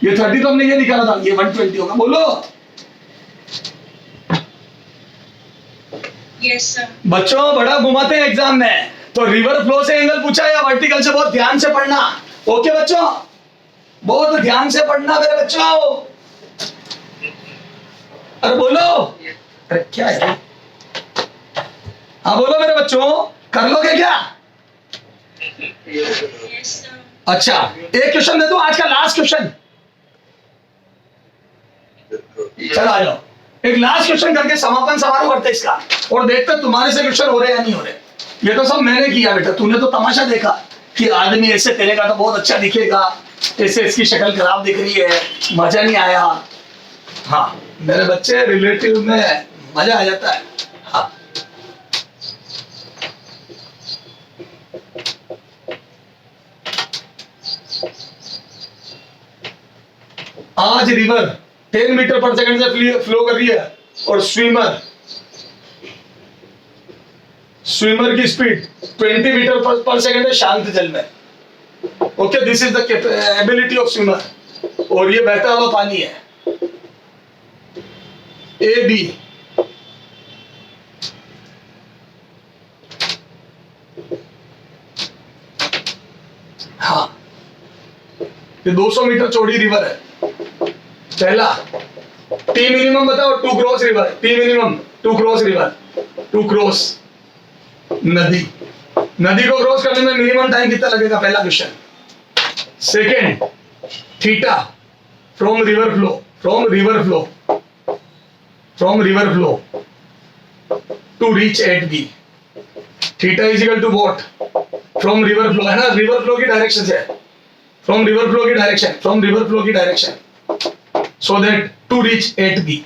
ये 30 तो हमने ये निकाला था, ये 120 होगा। बोलो Yes, sir. बच्चों, बड़ा घुमाते हैं एग्जाम में, तो रिवर फ्लो से एंगल पूछा है या वर्टिकल से, बहुत ध्यान से पढ़ना। ओके बच्चों, बहुत ध्यान से पढ़ना मेरे बच्चों। अरे बोलो, अरे क्या है, हाँ बोलो मेरे बच्चों, कर लोगे क्या? Yes, sir. अच्छा, एक क्वेश्चन दे दूं, आज का लास्ट क्वेश्चन। चलो आ जाओ, एक लास्ट क्वेश्चन करके समापन समारोह करते इसका, और देखते तुम्हारे से क्वेश्चन हो रहे या नहीं हो रहे। ये तो सब मैंने किया बेटा, तूने तो तमाशा देखा कि आदमी ऐसे करेगा तो बहुत अच्छा दिखेगा, ऐसे इसकी शक्ल खराब दिख रही है, मजा नहीं आया। हाँ मेरे बच्चे, रिलेटिव में मजा आ जाता है। हाँ आज रिवर 10 मीटर पर सेकंड से फ्लो कर रही है, और स्विमर की स्पीड 20 मीटर पर सेकंड है शांत जल में। Okay, this is the ability of swimmer, और ये बहता हुआ पानी है। ए बी, हाँ ये 200 मीटर चौड़ी रिवर है। पहला टी मिनिमम बताओ, to cross river, T minimum to cross river, to cross नदी को क्रॉस करने में मिनिमम टाइम कितना लगेगा, पहला question. Second, theta from river flow to reach at B, theta is equal to what, from river flow, है ना, river flow की डायरेक्शन से, फ्रॉम रिवर फ्लो की direction, so that to reach at B,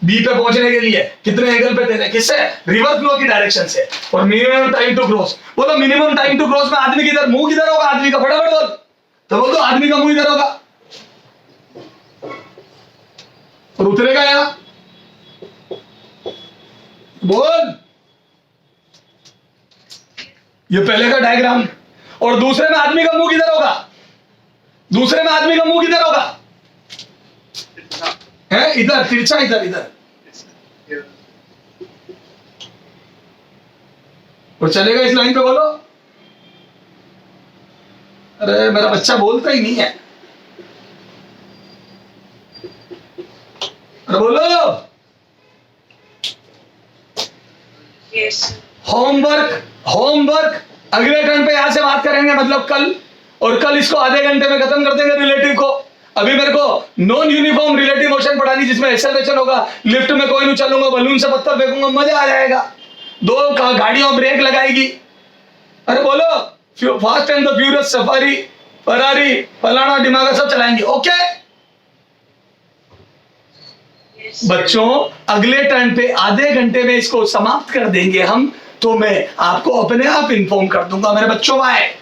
B पे पहुंचने के लिए कितने एंगल पे देना है, किससे, रिवर फ्लो की डायरेक्शन से। और मिनिमम टाइम टू क्रॉस, बोलो मिनिमम टाइम टू क्रॉस में आदमी किधर, मुंह किधर होगा आदमी का, फटाफट बोल, तो बोल दो आदमी का मुंह इधर होगा, और उतरेगा यहां, बोल। ये पहले का डायग्राम, और दूसरे में आदमी का मुंह किधर होगा, है इधर, तिरछा इधर, और चलेगा इस लाइन पे, बोलो। अरे मेरा बच्चा बोलता ही नहीं है, अरे बोलो। Yes, sir. होमवर्क अगले टर्न पे यहां से बात करेंगे, मतलब कल, और कल इसको आधे घंटे में खत्म कर देंगे रिलेटिव को। अभी मेरे को नॉन यूनिफॉर्म रिलेटिव मोशन पढ़ानी, जिसमें एक्सेलरेशन होगा, लिफ्ट में कोई नहीं चलूंगा, बलून से पत्थर फेंकूंगा, मजा आ जाएगा, 2 गाड़ियों ब्रेक लगाएगी। अरे बोलो, fast and the furious, safari, Ferrari, फलाना दिमाग सब चलाएंगे। Okay Yes. बच्चों, अगले टर्न पे आधे घंटे में इसको समाप्त कर देंगे हम, तो मैं आपको अपने आप इन्फॉर्म कर दूंगा मेरे बच्चों। बाय।